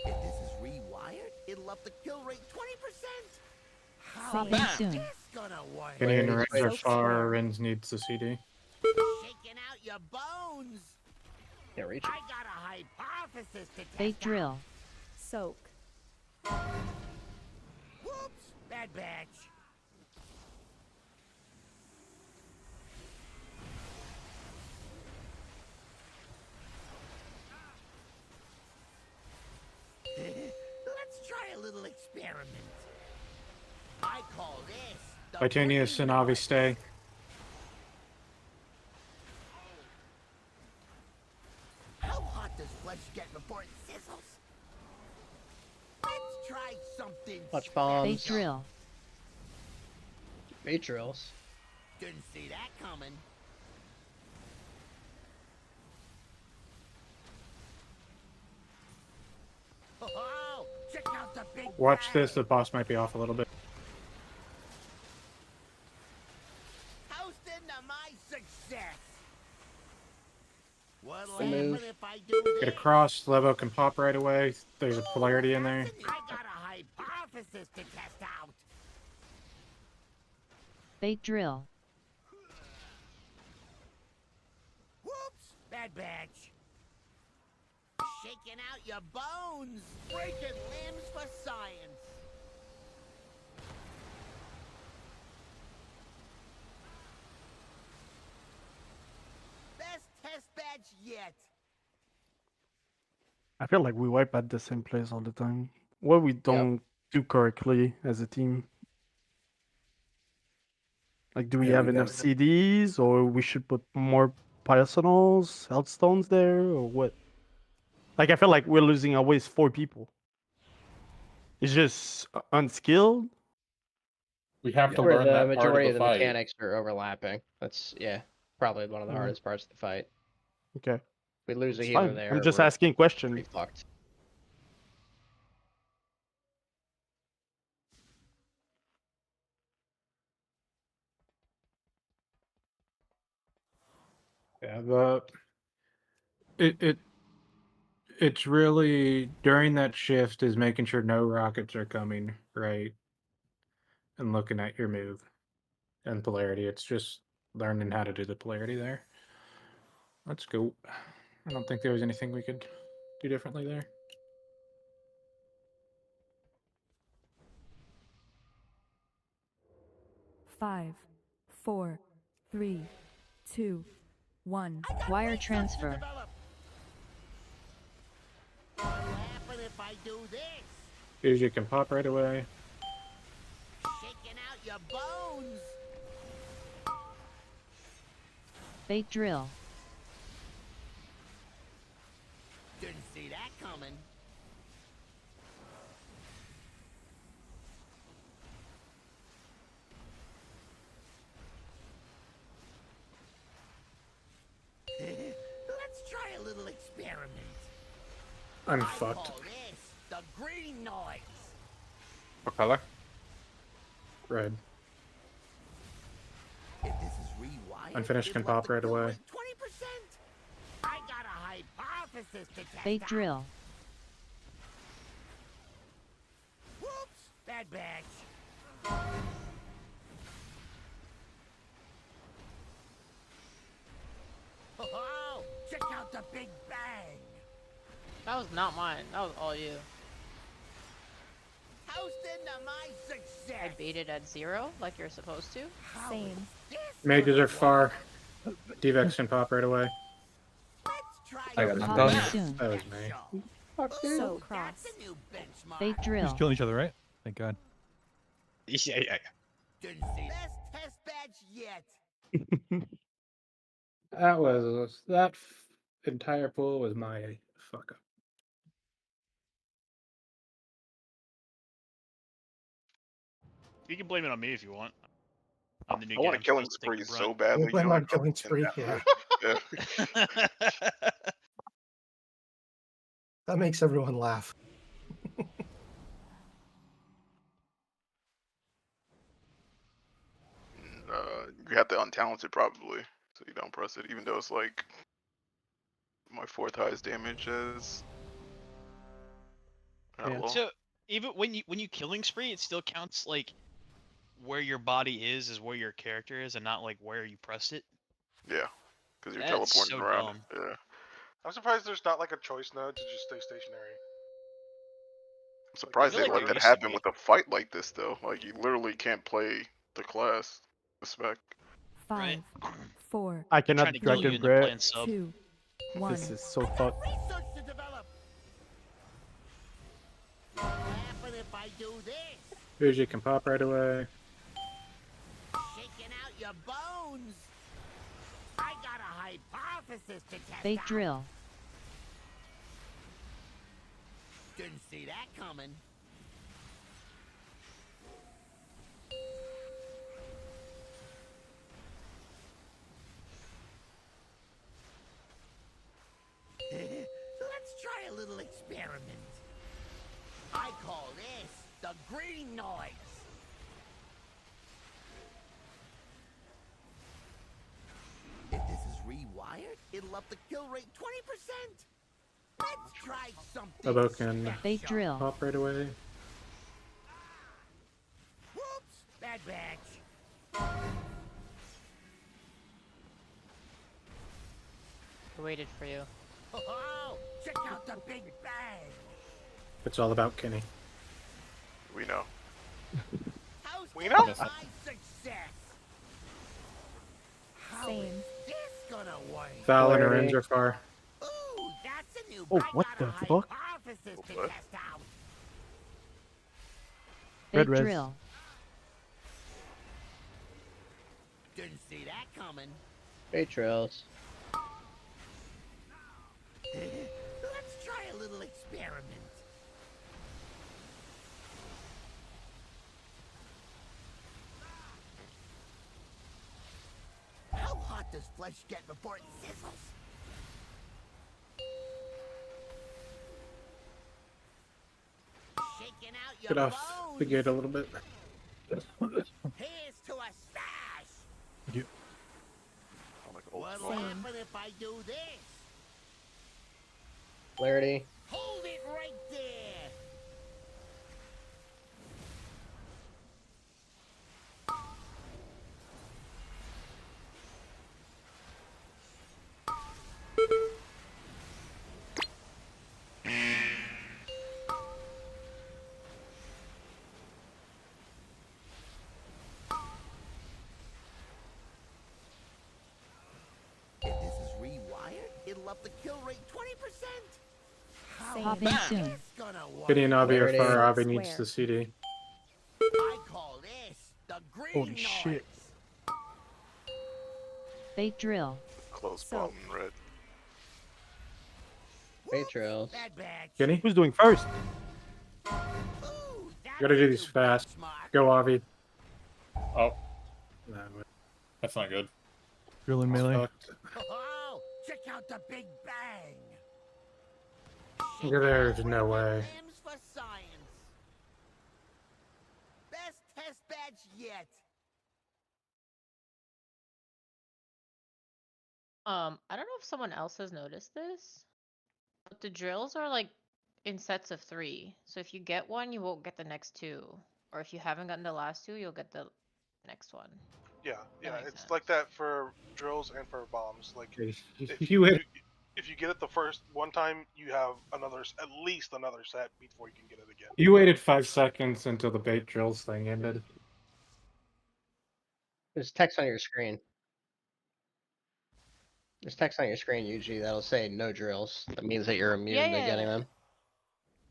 If this is rewired, it'll up the kill rate 20%. How Popping is soon. this gonna work? Kenny and Rens are Switch. far. Rens needs the CD. Shaking out your bones. Can't reach I it. got a hypothesis to test Fate out. drill. Soak. Whoops! Bad batch. Let's try a little experiment. I call this the Titanius green and Avi noise. stay. How hot does flesh get before it sizzles? Let's try something Punch Fate bombs. special. drill. Fate drills. Didn't see that coming. Oh, check out the big Watch bang. this. The boss might be off a little bit. Toast into my success. What'll The happen move. if I do this? Get across. Levo can pop right away. There's a polarity in there. I got a hypothesis to test out. Fate drill. Whoops! Bad batch. Shaking out your bones. Breaking limbs for science. Best test batch yet. I feel like we wipe at the same place all the time. What we don't do correctly as a team. Like, do we Yeah, have enough CDs, or we should put more personals, health stones there, or what? Like, I feel like we're losing always 4 people. It's just unskilled. We have to Where learn the that part of majority the of the fight. mechanics are overlapping. That's probably one of the Mm. hardest parts of the fight. Okay. We lose a It's healer fine. there. I'm just we're asking question. pretty fucked. Yeah, it's really during that shift is making sure no rockets are coming, right? And looking at your move and polarity. It's just learning how to do the polarity there. Let's go. I don't think there was anything we could do differently there. Five, 4, 3, 2, 1. Wire transfer. What'll happen if I do this? Fuji can pop right away. Shaking out your bones. Bait drill. Didn't see that coming. Let's try a little experiment. I'm I fucked. call this the green noise. What color? Red. If this is rewired, Unfinished can pop right away. 20%. I got a hypothesis to test Bait out. drill. Whoops, bad batch. Oh, check out the big bang. That was not mine. That was all you. Toast into my success. I baited at 0 like you're supposed to. Same. Mages are far. Devex can pop right away. I got knocked Pop me out. soon. That was me. So cross. That's a new benchmark. Bait Just drill. killing each other, right? Thank God. Yeah. Didn't see best test batch yet. That entire pool was my fuck up. You can blame it on me if you want. I'm the new I want guy. a killing I'm supposed to take spree the so brunt. badly. We'll blame you know, on killing spree. Yeah, Yeah. that makes everyone laugh. You have to untalented probably, so you don't press it, even though it's like my 4th highest damage as. Yeah. So even when you killing spree, it still counts like where your body is where your character is, and not like where you press it. Yeah, because you're That's teleporting so around. dumb. Yeah. I'm surprised there's not like a choice node to just stay stationary. I'm surprised feel they like let there that used to happen be. with a fight like this though. Like you literally can't play the class. The spec. 5, 4, I Trying cannot to kill you Dragon and they're playing Breath. sub. 2, 1. This is so fucked. Research to develop. What'll happen if I do this? Fuji can pop right away. Shaking out your bones. I got a hypothesis to test Bait out. drill. Didn't see that coming. Let's try a little experiment. I call this the green noise. If this is rewired, it'll up the kill rate 20%. Let's try something. Lobo can Bait drill. pop right away. Whoops, bad batch. I waited for you. Oh, check out the big bang. It's all about Kenny. We know. How's We know. my success? How Same. is this gonna work? Val and Polarity. Orange are far. Ooh, that's a new Oh, what the fuck? What? They Red res. drill. Didn't see that coming. Great trails. Let's try a little experiment. How hot does flesh get before it sizzles? Shaking out your Get off bones. the gate a little bit. Here's to a smash. You. What'll happen if I do this? Clarity. Hold it right there. If this is rewired, it'll up the kill rate 20%. How Popping about soon. this gonna work? Kitty and Avi are Clarity. far. Avi needs the CD. I call this the green Holy noise. shit. They drill. Close So- bottom red. Great trails. Bad batch. Kenny, Who's doing first? Ooh, you that's gotta do a these new fast. benchmark. Go, Avi. Oh, No, that's not good. Drilling melee. fucked. Oh, check out the big bang. There's no way. Limbs for science. Best test batch yet. I don't know if someone else has noticed this, but the drills are like in sets of 3. So if you get one, you won't get the next 2. Or if you haven't gotten the last 2, you'll get the next one. Yeah, yeah, makes it's like that for drills and for bombs. Like if You hit. if you get it the first one time, you have at least another set before you can get it again. You waited 5 seconds until the bait drills thing ended. There's text on your screen. There's text on your screen, Yuji, that'll say no drills. That means that you're immune to getting them.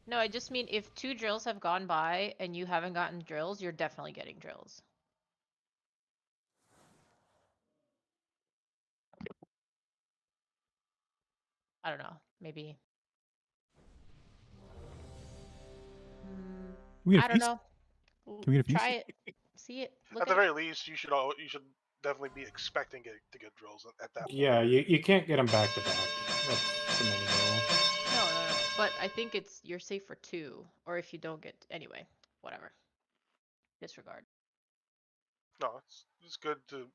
No, I just mean if 2 drills have gone by and you haven't gotten drills, you're definitely getting drills. I don't know. Maybe. We get a I don't feast? know. Can we get a feast? Try it. See it. Look At the at it. very least, you should definitely be expecting to get drills at that point. Yeah, you can't get them back to back. That's the main rule. No. But I think you're safe for 2, or if you don't get anyway, whatever. Disregard. No, it's good to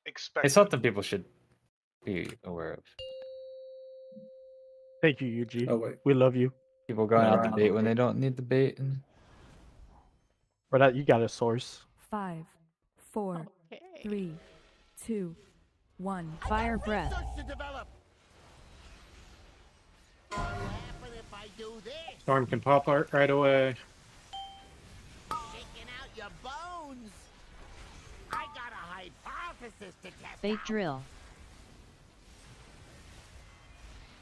expect. It's something people should be aware of. Thank you, Yuji. Oh wait. We love you. People going out the bait when they don't need the bait. And But that you got a source. 5, 4, Okay. 3, 2, 1. Fire breath. Research to develop. What'll happen if I do this? Storm can pop art right away. Shaking out your bones. I got a hypothesis to test They out. drill.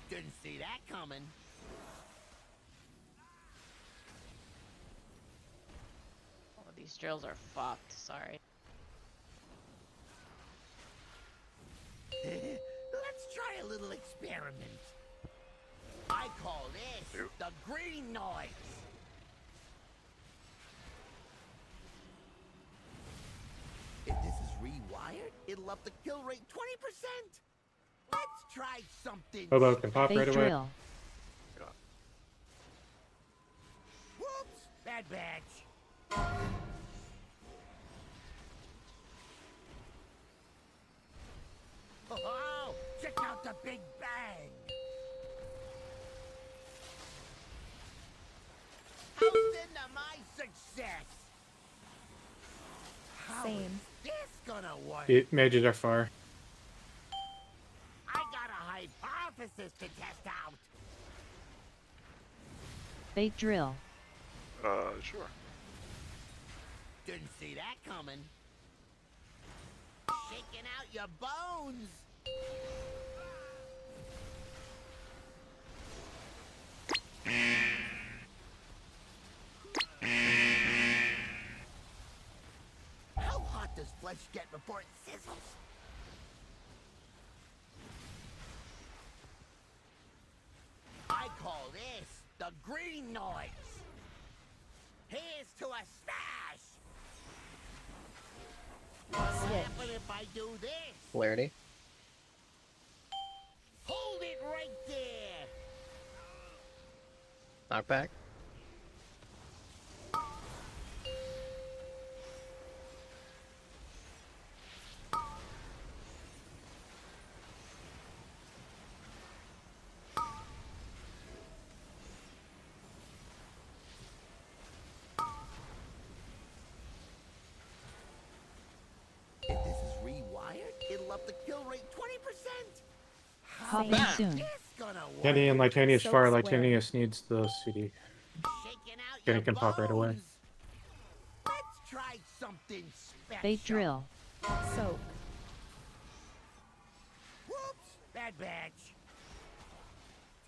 Didn't see that coming. Oh, these drills are fucked. Sorry. Let's try a little experiment. I call this the green noise. If this is rewired, it'll up the kill rate 20%. Let's try something. Hobo can pop They right away. drill. Whoops, bad batch. Oh, check out the big bang. How's into my success? How is Same. this gonna work? Mages are far. I got a hypothesis to test out. They drill. Sure. Didn't see that coming. Shaking out your bones. flesh get before it sizzles. I call this the green noise. Here's to a smash. What'll happen if I do this? Polarity. Hold it right there. Knockback. If this is rewired, it'll up the kill rate 20%. Popping How soon. is this gonna work? Kenny and Litanius Soak far. square. Litanius needs the CD. Shaking out Kenny your can pop right away. bones. Let's try something special. Bait drill. Soak. Whoops, bad batch.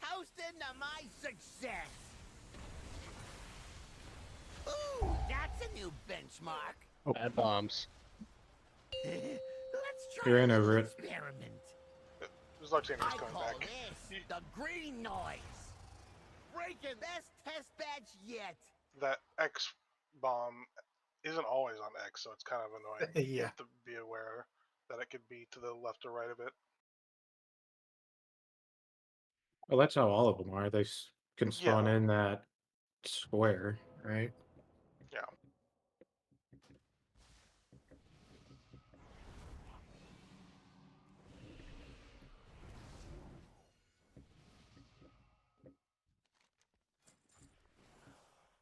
Toasting to my success. Ooh, that's a new benchmark. Bad bombs. Let's try You're a in little over it. experiment. There's Luxania's I coming call back. this the green noise. Breaking best test batch yet. That X bomb isn't always on X, so it's kind of annoying. You Yeah. have to be aware that it could be to the left or right of it. Well, that's how all of them are. They can spawn Yeah. in that square, right? Yeah.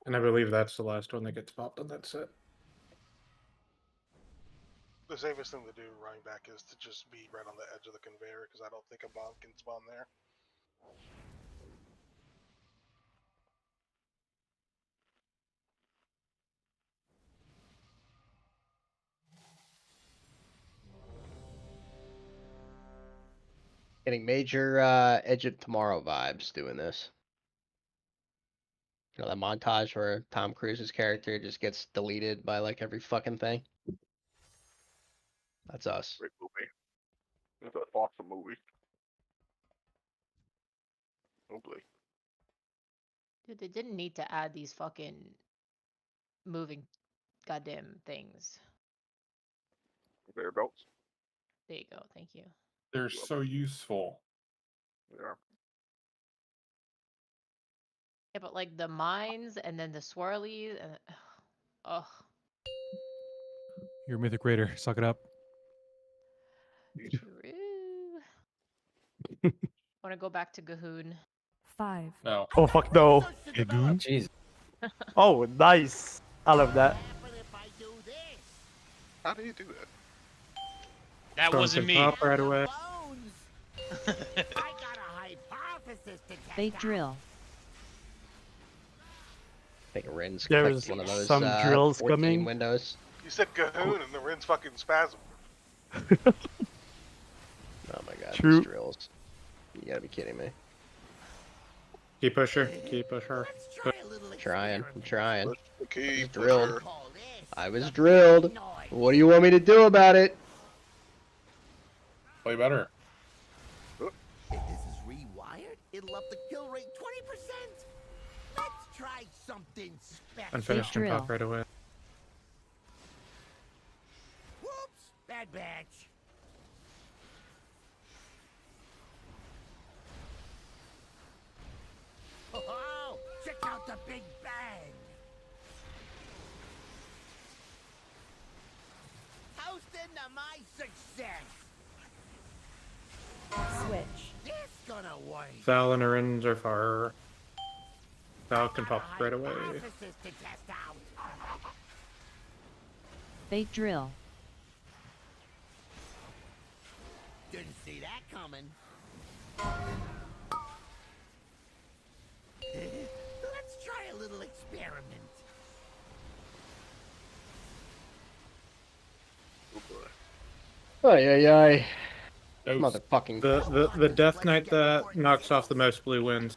And I believe that's the last one that gets popped on that set. The safest thing to do running back is to just be right on the edge of the conveyor, because I don't think a bomb can spawn there. Getting major Edge of Tomorrow vibes doing this. You know, that montage where Tom Cruise's character just gets deleted by like every fucking thing. That's us. Great movie. It's an awesome movie. Oh boy. Dude, they didn't need to add these fucking moving goddamn things. Conveyor belts. There you go. Thank you. They're so useful. Yeah. Yeah, but like the mines and then the swirlies and ugh. You're Mythic Raider. Suck it up. True. Want to go back to Gahoon? 5. No. Oh fuck no. Gagoon? Jeez. Oh nice. I love that. How do you do that? That Storm wasn't can me. pop right away. I got a hypothesis to test Bait out. drill. I think Rin's There's clicked one of those some drills 14 coming. windows. You said Gahoon and the Rin's fucking spasm. Oh my god, True. these drills. You gotta be kidding me. Keep pusher. Keep pusher. Let's try a little I'm trying. Push the key. I was Pusher. drilled. I was drilled. What do you want me to do about it? Play better. If this is rewired, it'll up the kill rate 20%. Let's try something special. Unfinished can pop right away. Whoops, bad batch. Oh, check out the big bang. Toasting to my success. Switch. This gonna work. Val and Arins are far. Val can pop right away. Hypothesis to test out. Bait drill. Didn't see that coming. Let's try a little experiment. Oh boy. Ay, ay, ay. Those- Motherfucking. The Death Knight that knocks off the most blue wins.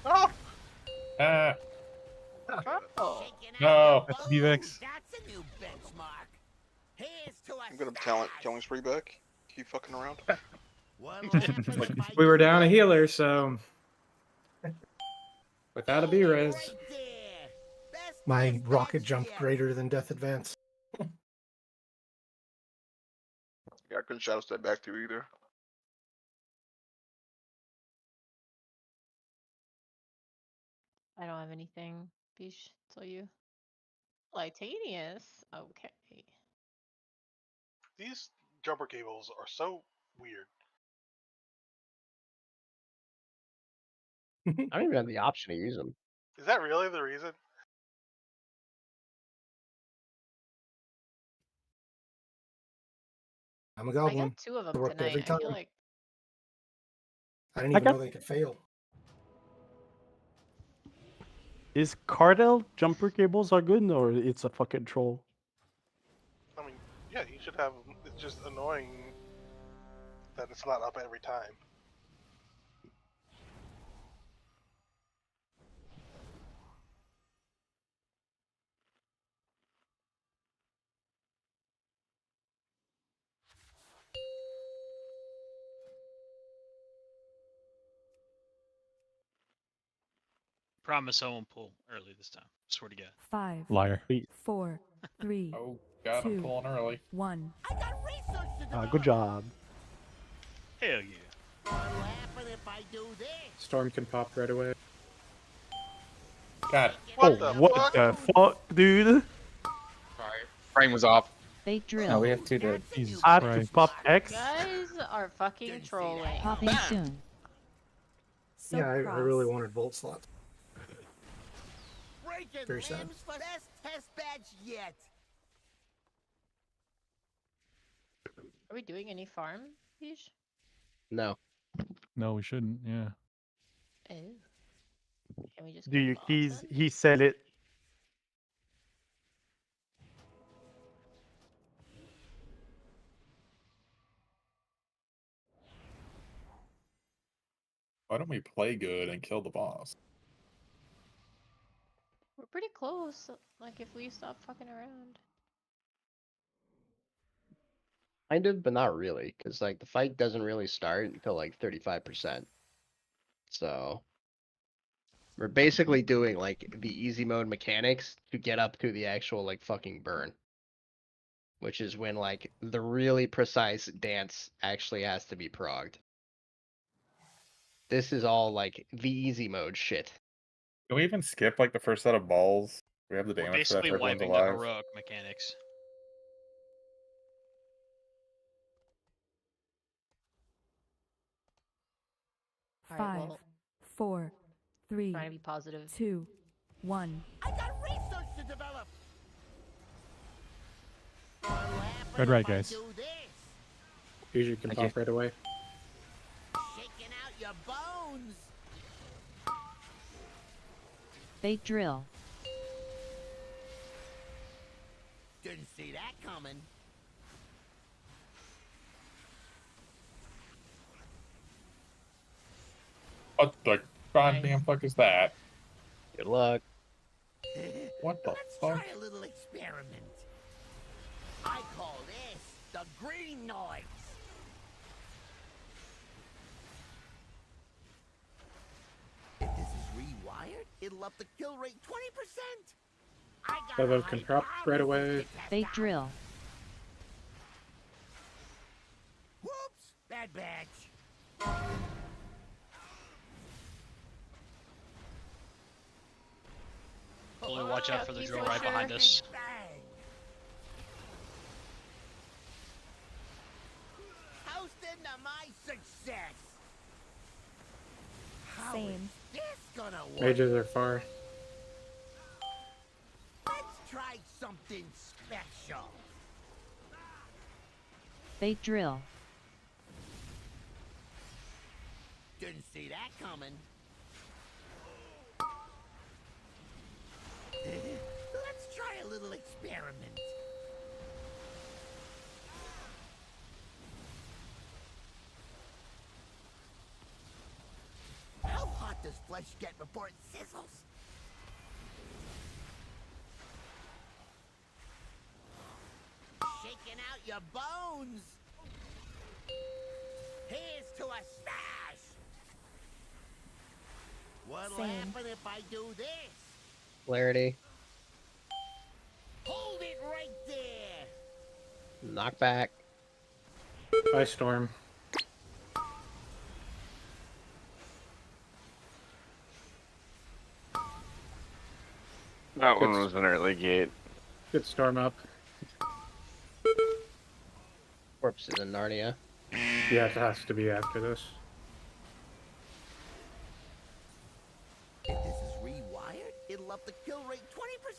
Ah! Oh. Shaking out No. your That's bones. VVX. That's a new benchmark. Here's to I'm gonna talent killing spree back. Keep fucking around. What'll happen if I We were do down a this? healer, so without a B res. Right there. Best My rocket jump greater than death advance. Yeah, I couldn't shadow step back to either. I don't have anything. Bish, it's all you. Litanius. Okay. These jumper cables are so weird. I don't even have the option to use them. Is that really the reason? I'm a I goblin. got 2 of It them worked every tonight. I feel time. like I didn't I even got- know they could fail. Is Cardell jumper cables are good or it's a fucking troll? I mean, yeah, you should have. It's just annoying that it's not up every time. Promise I won't pull early this time. Swear to God. 5, Liar. 4, 3, Oh god, I'm 2, pulling early. 1. I got research to develop. Good job. Hell yeah. What'll happen if I do this? Storm can pop right away. God. What the fuck? the fuck, dude? Sorry, frame was off. Fake drill. No, we have 2 dead. Jesus I have to Christ. pop X. you guys are fucking trolling. Popping soon. So Yeah, I really wanted volt slots. Breaking Very sad. limbs for best test badge yet. Are we doing any farm, Bish? No. No, we shouldn't. Yeah. Oh. Can we just Do kill you? the boss then? He said it. Why don't we play good and kill the boss? We're pretty close. Like if we stop fucking around. Kind of, but not really, because like the fight doesn't really start until like 35%. So we're basically doing like the easy mode mechanics to get up to the actual like fucking burn. Which is when like the really precise dance actually has to be progged. This is all like the easy mode shit. Can we even skip like the first set of balls? We have the We're damage for that basically if everyone's wiping the alive. heroic mechanics. Alright, 5, well, 4, 3, trying to be positive. 2, 1. I got research to develop. What'll happen Red right, if I guys. do this? Usually can pop right away. Shaking out your bones. Fake drill. Didn't see that coming. What the goddamn fuck is that? Good luck. What the Let's fuck? try a little experiment. I call this the green noise. If this is rewired, it'll up the kill rate 20%. I got Bevo a can high pop power right away. resistant test Fake out. drill. Whoops, bad batch. Only watch out for the Cookie drill right pusher. behind us. Bang. Toasting to my success. How is Same. this gonna work? Mages are far. Let's try something special. Fake drill. Didn't see that coming. Let's try a little experiment. How hot does flesh get before it sizzles? Shaking out your bones. Here's to a stash. What'll Same. happen if I do this? Clarity. Hold it right there. Knock back. By storm. That one Good was an early gate. Good storm up. Corpses in Narnia. Yeah, it has to be after this. If this is rewired, it'll up the kill rate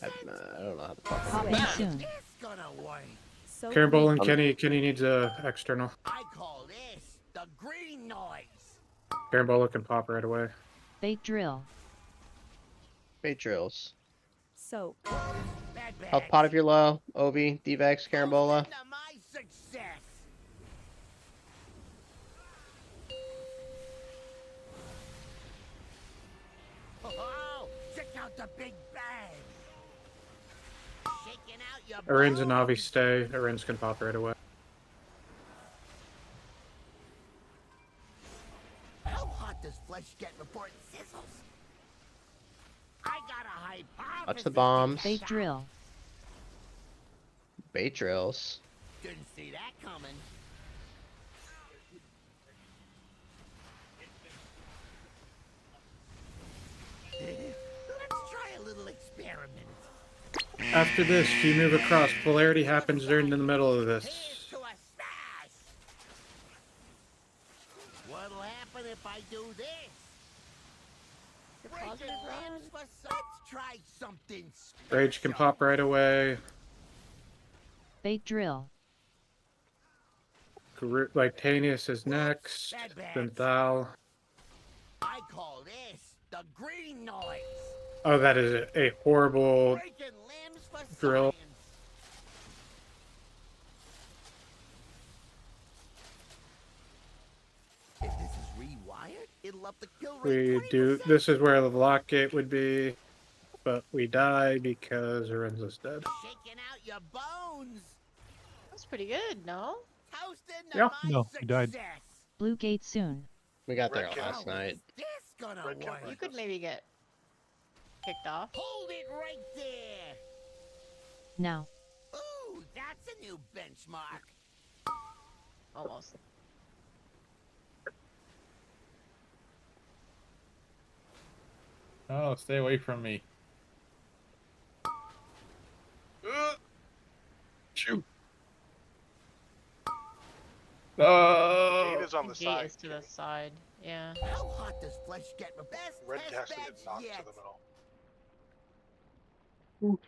20%. I don't know how the fuck. Popping soon. It's gonna work. So Caramel and green. Kenny needs a external. I call this the green noise. Carambola can pop right away. Bait drill. Bait drills. Soap. Bad bag. Health pot if you're low. Obi, Devex, Carambola. Into my success. Oh, check out the big bag. Shaking out your Arin's and Navi bones. stay. Arin's can pop right away. How hot does flesh get before it sizzles? I got a hypothesis. Watch the bombs. Bait drill. Bait drills. Didn't see that coming. Let's try a little experiment. After this, you move across. Polarity happens during the middle of this. Here's to a stash. What'll happen if I do this? Deposit Breaking rod. lamps for let's try something Rage can pop right away. Bait drill. Tanius is next. Then Thal. I call this the green noise. Oh, that is a horrible Breaking limbs for drill. science. If this is rewired, it'll up the kill rate. We do. This is where the lock gate would be, but we die because Arenza's dead. Shaking out your bones. That's pretty good, no? Toasting Yeah. my No, he died. success. Blue gate soon. We got there Red last cow. night. This gonna Red work. Kemper. You could maybe get kicked off. Hold it right there. Now. Ooh, that's a new benchmark. Almost. Oh, stay away from me. Shoot. Gate is on the Gate side. is to the side. Yeah. How hot does flesh get? Best Red test has to beds get knocked yet. to the middle.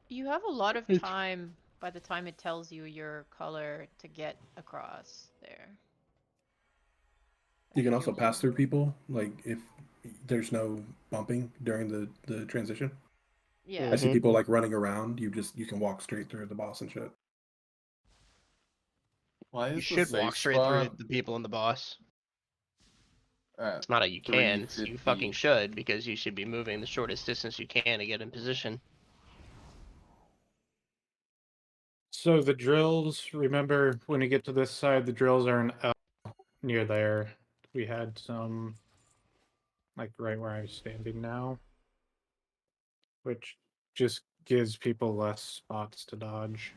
You have a lot of time by the time it tells you your color to get across there. You can also pass through people, like if there's no bumping during the transition. Yeah. I see people like running around. You can walk straight through the boss and shit. Why You is the should safe walk straight spot through the people in the boss. at It's not a you can, it's you 350? fucking should, because you should be moving the shortest distance you can to get in position. So the drills, remember when you get to this side, the drills are an L near there. We had some, like right where I'm standing now, which just gives people less spots to dodge.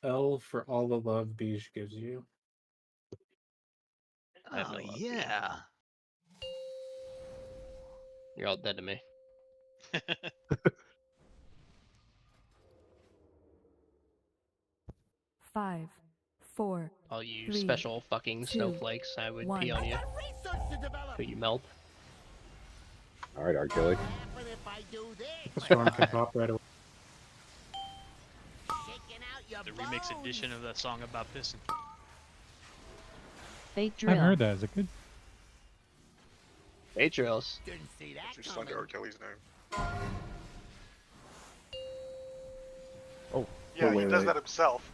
L for all the love Beige gives you. I have no love for you. You're all dead to me. 5, 4, All you 3, special fucking 2, snowflakes, I would 1. pee on you. Research to develop. Till you melt. All right, Arkelly. Happen if I do this. Storm can pop right away. Shaking out your The remix bones. edition of that song about this. Bait I drill. haven't heard that. Is it good? Bait drills. Didn't see that Just coming. under R. Kelly's name. Oh, Yeah, he wait, does wait. that himself.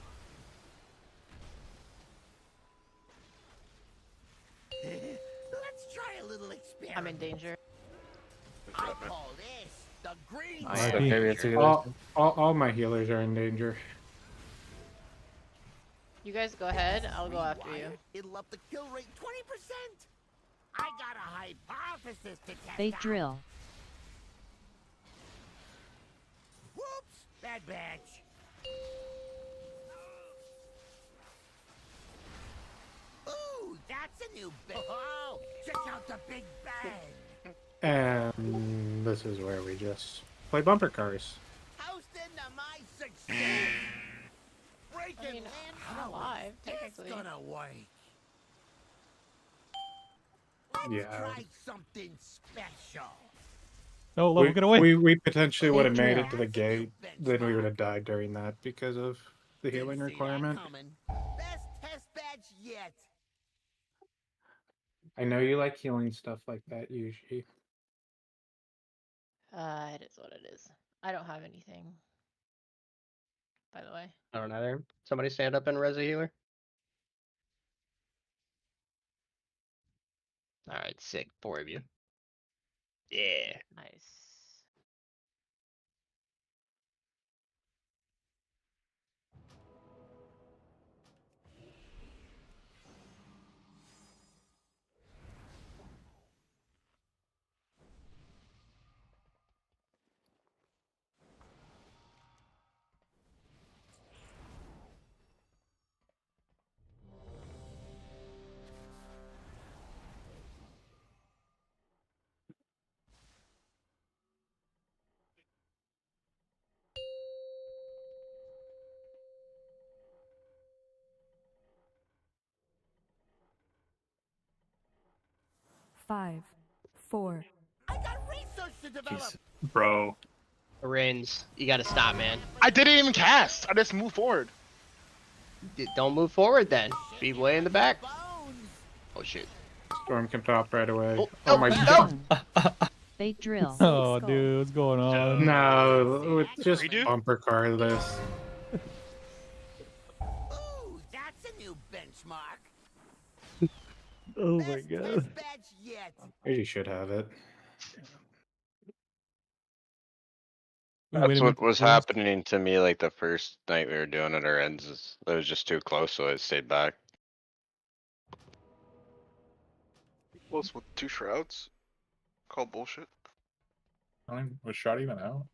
I'm in danger. I call this the green Nice. RIP. Okay, we have 2 healers. All my healers are in danger. You guys go ahead. I'll go after you. It'll up the kill rate 20%. I got a hypothesis to test Bait out. drill. Whoops! Bad batch. Ooh, that's a new bit. Oh, check out the big bang. And this is where we just play bumper cars. Housed into my success. Breaking I mean, land. I'm alive, It's technically. gonna work. Let's Yeah. try something special. Oh, level, get away. We potentially would have made drill. it to the gate. Then we would have died during that because of the healing Didn't see that requirement. coming. Best test badge yet. I know you like healing stuff like that usually. It is what it is. I don't have anything. By the way. I don't either. Somebody stand up and res a healer. All right, sick. 4 of you. Yeah. Nice. Five, four. I got research to develop. Bro. Reigns, you gotta stop, man. I didn't even cast. I just moved forward. Don't move forward then. Be way in the back. Oh shit. Storm can top right away. Oh, Oh my god. Bait drill. Oh, dude, what's going on? No, just Redo? bumper car this. Ooh, that's a new benchmark. Oh my Best god. test badge yet. You should have it. We waited That's a minute what for was Bruce. happening to me like the first night we were doing it. Our ends, it was just too close, so I stayed back. Close with 2 shrouds. Call bullshit. Was shot even out?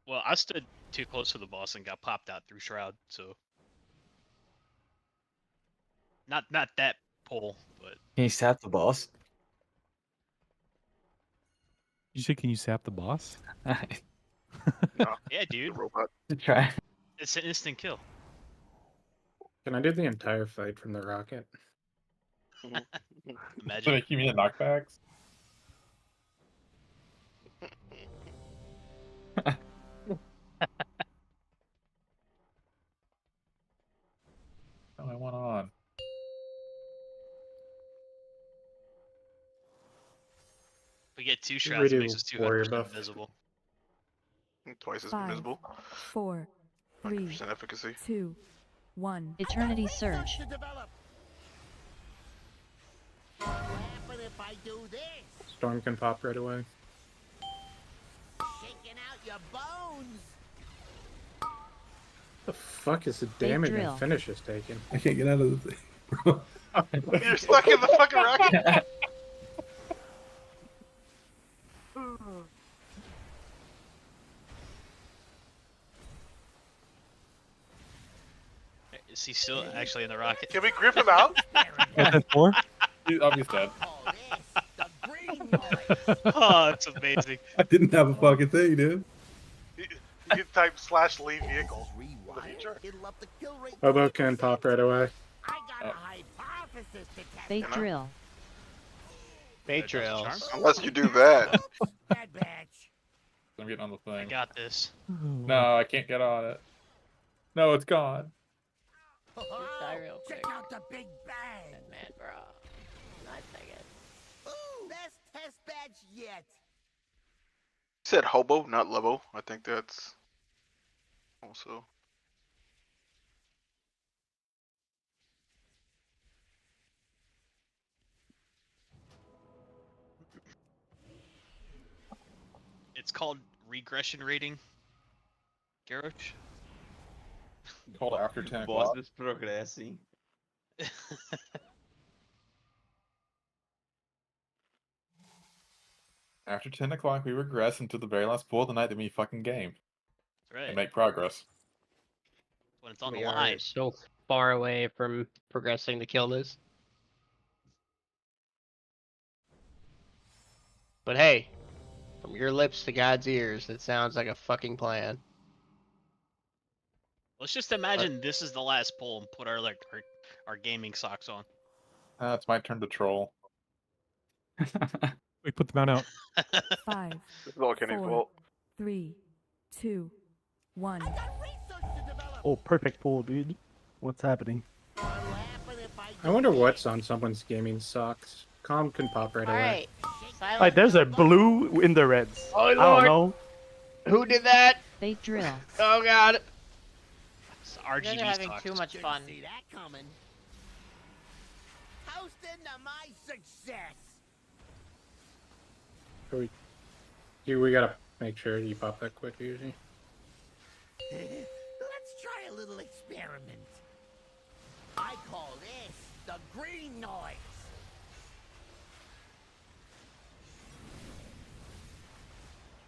Well, I stood too close to the boss and got popped out through shroud. So not that pull, but Can you sap the boss? You said, can you sap the boss? Nah, yeah, the dude, robot. Try. it's an instant kill. Can I do the entire fight from the rocket? So Imagine. they keep me in knockbacks? Oh, I went on. If we get 2 shrouds, it makes us warrior 200% buff. invisible. Twice as Five, invisible. four, 3, 100% efficacy. 2, 1. Eternity surge. To develop. What happen if I do this? Storm can pop right away. Shaking out your bones. The fuck is the Big damage drill. and finish is taking? I can't get out of the thing, bro. You're stuck in the fucking rocket. Is he still actually in the rocket? Can we grip him out? That's 4? I'll be dead. Call this the green noise. Oh, it's amazing. I didn't have a fucking thing, dude. You can type /leave vehicle in the Rewired. future. It'll up the kill rate. Hobo can pop right away. I got a hypothesis to test Bait out. drill. Bait That's a charm. drills. Unless you do that. Oops, bad batch. I'm getting on the I thing. got this. No, I can't get on it. No, it's gone. Die real Check quick. out the big bang. Good man, bro. Nice second. Ooh, best test badge yet. Said hobo, not level. I think that's also. It's called regression rating. Garrosh. Called after 10 Boss o'clock. is progressing. After 10 o'clock, we regress into the very last pool of the night to be fucking game. That's right. And make progress. When it's on We the are line. so far away from progressing to kill this. But hey, from your lips to God's ears, it sounds like a fucking plan. Let's just imagine this is the last pull and put our our gaming socks on. It's my turn to troll. We put the mount out. 5, This is all Kenny's 4, fault. 3, 2, 1. Oh, perfect pool, dude. What's happening? I wonder what's on someone's gaming socks. Calm can pop right away. Alright. Like, there's a blue in the reds. Oh, I Lord. don't know. Who did that? Fate drill. Oh God. It's You guys RGB are having socks. too much fun. See that coming. Toasting to my success. We gotta make sure you pop that quick usually. Let's try a little experiment. I call this the green noise.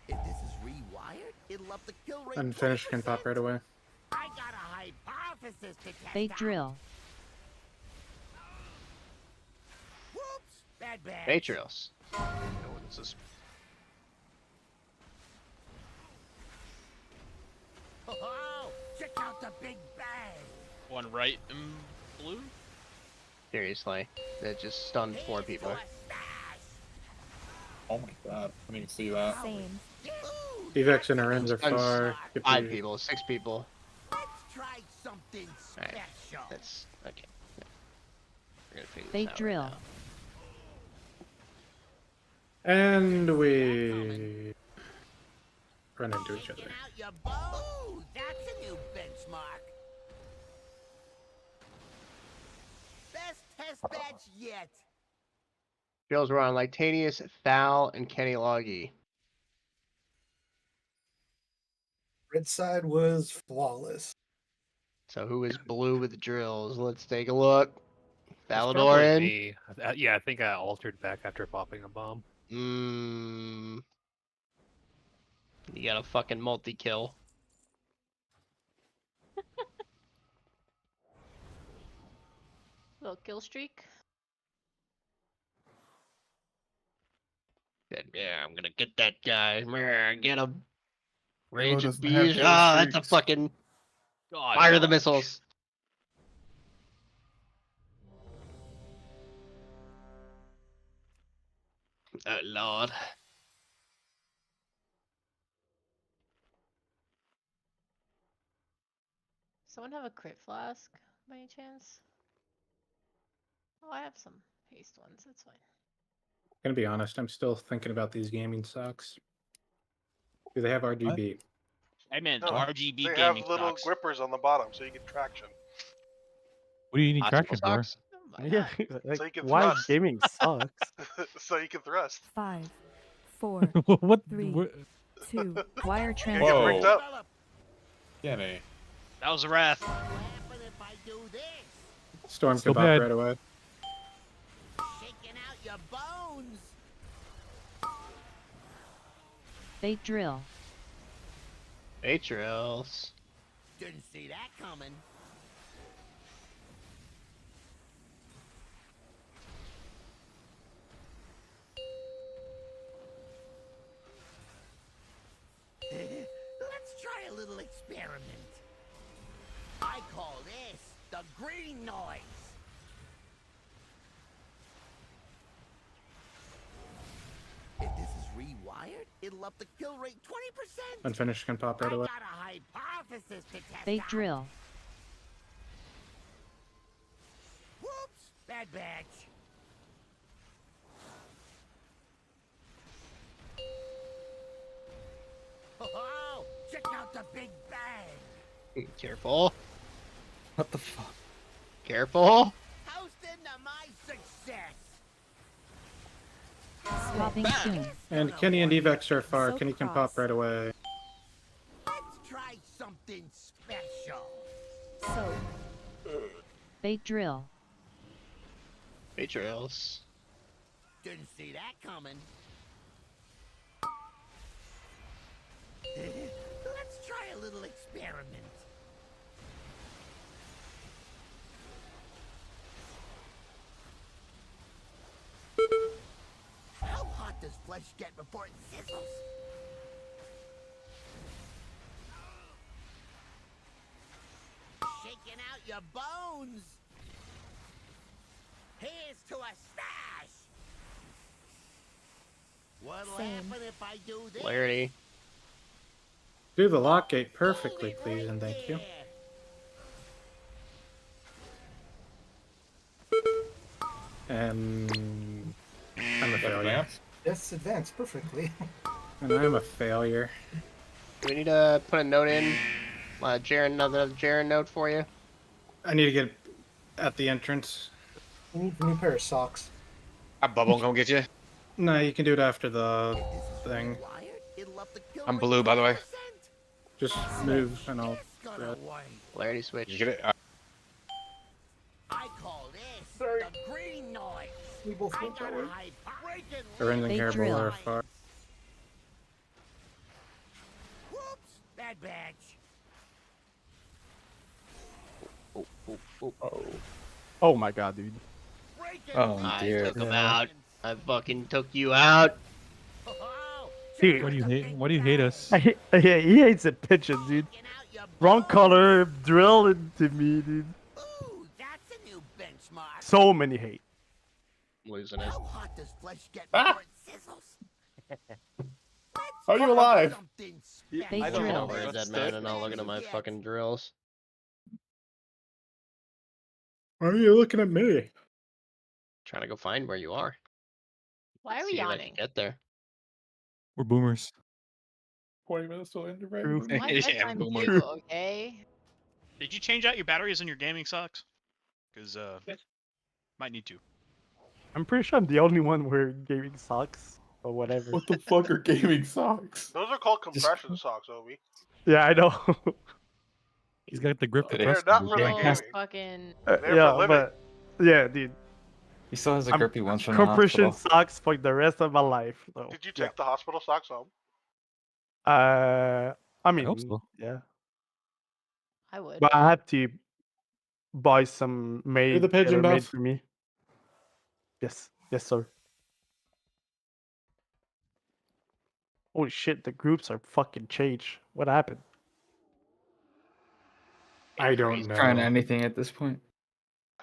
If this is rewired, it'll up the kill rate. Unfinished can pop right away. I got a hypothesis to test Fate out. drill. Whoops! Bad bad. Matrios. Oh, check out the big bang. One right in blue. Seriously, that just stunned 4 people. Oh my god, I didn't even see that. Same. Evex and Arens are Stuns far. 5 people, 6 people. Let's try something Alright, special. that's okay. Yeah. We're gonna figure this Fate out drill. right now. And we run into each other. Out your bow. That's a new benchmark. Best test batch yet. Drills were on Lictanius, Thal, and Kenny Logie. Red side was flawless. So who is blue with drills? Let's take a look. It's probably Valadoran. me. Yeah, I think I altered back after popping a bomb. You got a fucking multi-kill. Little kill streak. Yeah, I'm gonna get that guy. Get him. Rage of doesn't have bees. kill Ah, that's a streaks. fucking God, fire the gosh. missiles. Oh Lord. Someone have a crit flask by any chance? Oh, I have some haste ones. That's fine. Gonna be honest, I'm still thinking about these gaming socks. Do they have RGB? Hey man, the No, RGB they gaming have little socks. grippers on the bottom so you get traction. What do you need Optical traction for? socks? Yeah, like, So you can why thrust. gaming sucks? So you can thrust. 5, 4, What? 3, what- 2, Wire You transfer. get bricked Whoa. up. Kenny. That was a wrath. What happen if I do this? Storm Still can pop bad. right away. Shaking out your bones. Fate drill. Matrios. Didn't see that coming. Let's try a little experiment. I call this the green noise. If this is rewired, it'll up the kill rate 20%. Unfinished can pop right I away. got a hypothesis to test Fate out. drill. Whoops! Bad batch. Oh, check out the big bang. Careful. What the fuck? Careful. Toasting to my success. Popping soon. And Kenny and Evex are far. Kenny can pop right away. Let's try something special. So. Bait drill. Bait drills. Didn't see that coming. Let's try a little experiment. How hot does flesh get before it sizzles? Shaking out your bones. Here's to a stash. What'll happen if I do this? Clarity. Do the lock gate perfectly, please, and thank you. And I'm a failure. Yes, advance perfectly. And I'm a failure. Do we need to put a note in? Another Jaren note for you? I need to get at the entrance. You need a new pair of socks. Bubble won't come get you. No, you can do it after the thing. I'm blue, by the way. Just move and I'll. Clarity switch. You get it? I call this the green noise. We both I went that gotta way. hide breaking Arranging They hair drill. are far. Whoops, bad batch. Oh my god, dude. Oh I dear. took him Yeah. out. I fucking took you out. Dude, Why do you hate? Why do you hate us? yeah, he hates it pitching, dude. Wrong color, drill into me, dude. Ooh, that's a new benchmark. So many hate. Losing it. How hot does flesh get Ah! before it sizzles? How are you alive? Something Bait I don't drill. know. Where's that man? And I'll look at my fucking drills. Why are you looking at me? Trying to go find where you are. Why are we See if I can yawning? get there. We're boomers. 20 minutes till end of True. round. My Yeah, bedtime boomer. too, okay? Did you change out your batteries in your gaming socks? Because might need to. I'm pretty sure I'm the only one wearing gaming socks or whatever. What the fuck are gaming socks? Those are called compression socks, Obi. Yeah, I know. He's got the grip to They're press. not him. for Yeah, the I gaming. Fucking. They're for yeah, living. but yeah, dude. He still has a I'm grip he wants from the compression hospital. socks for the rest of my life. So, Did you take the hospital socks home? yeah. I mean, hope so. yeah, I would. but I had to buy some made the pigeon tailor-made buff. for me. Yes, yes, sir. Holy shit, the groups are fucking changed. What happened? I don't Trying know. anything at this point.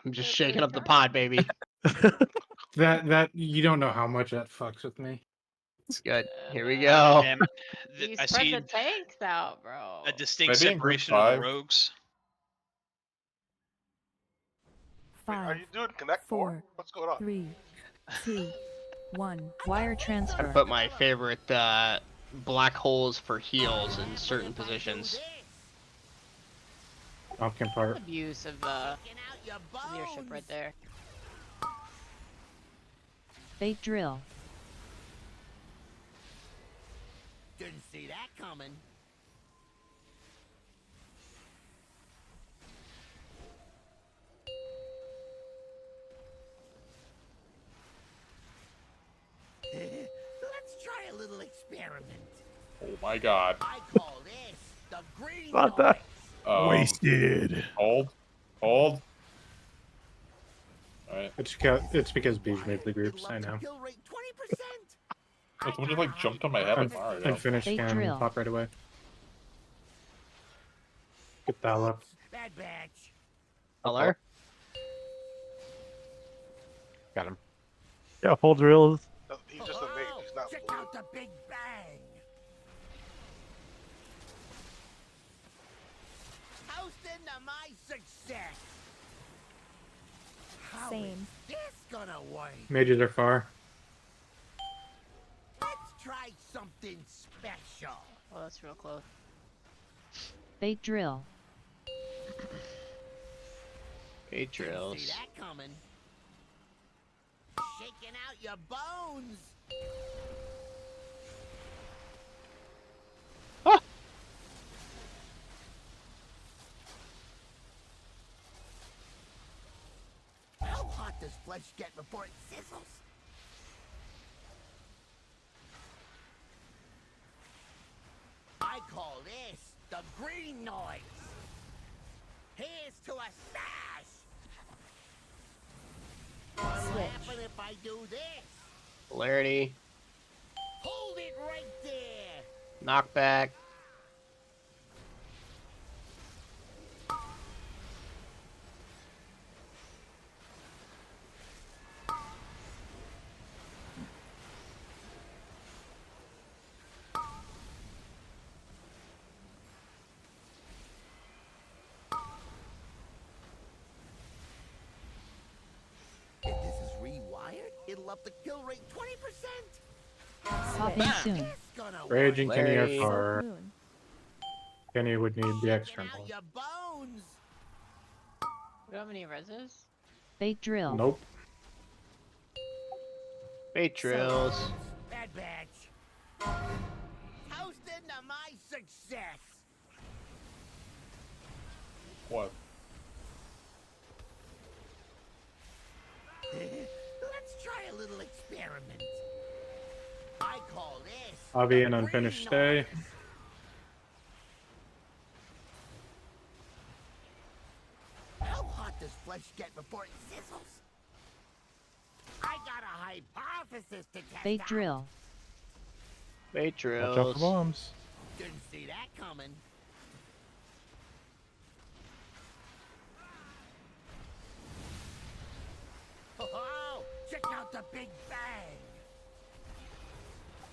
I'm just shaking up the pod, baby. That you don't know how much that fucks with me. It's good. Here we go. Damn, You I spread see the tanks out, bro. a distinct Maybe in group separation of the 5. rogues. Wait, are 5, you doing Connect 4? What's going on? 3, 2, 1. Wire I transfer. put my favorite black holes for heals in certain positions. Pumpkin part. Abuse of leadership right there. Bait drill. Didn't see that coming. Let's try a little experiment. Oh my god. I call this the green Not that. Wasted. Hold. Hold. Alright. It's because Beige made the groups. I know. Kill rate 20%. Someone just like jumped on my head like Mario. And finish They can drill. pop right away. Get that up. Bad batch. Color? Got him. Yeah, full drills. He's just a mage. He's not Check blue. out the big bang. Toasting to my success. How is Same. this gonna work? Mages are far. Let's try something special. Oh, that's real close. Bait drill. Bait Didn't drills. see that coming. Shaking out your bones. How hot does flesh get before it sizzles? I call this the green noise. Here's to a smash. What'll happen if I do this? Polarity. Hold it right there. Knockback. If this is rewired, it'll up the kill rate 20%. Popping soon. Raging Kenny are Larry. far. Kenny would need the extra one. Your bones. We don't have any reses. Bait drill. Nope. Bait drills. Bad batch. Toasting to my success. What? Let's try a little experiment. I call this. I'll be the an unfinished green day. noise. How hot does flesh get before it sizzles? I got a hypothesis to test Bait out. drill. Bait Watch out drills. for bombs. Didn't see that coming. Oh, check out the big bang.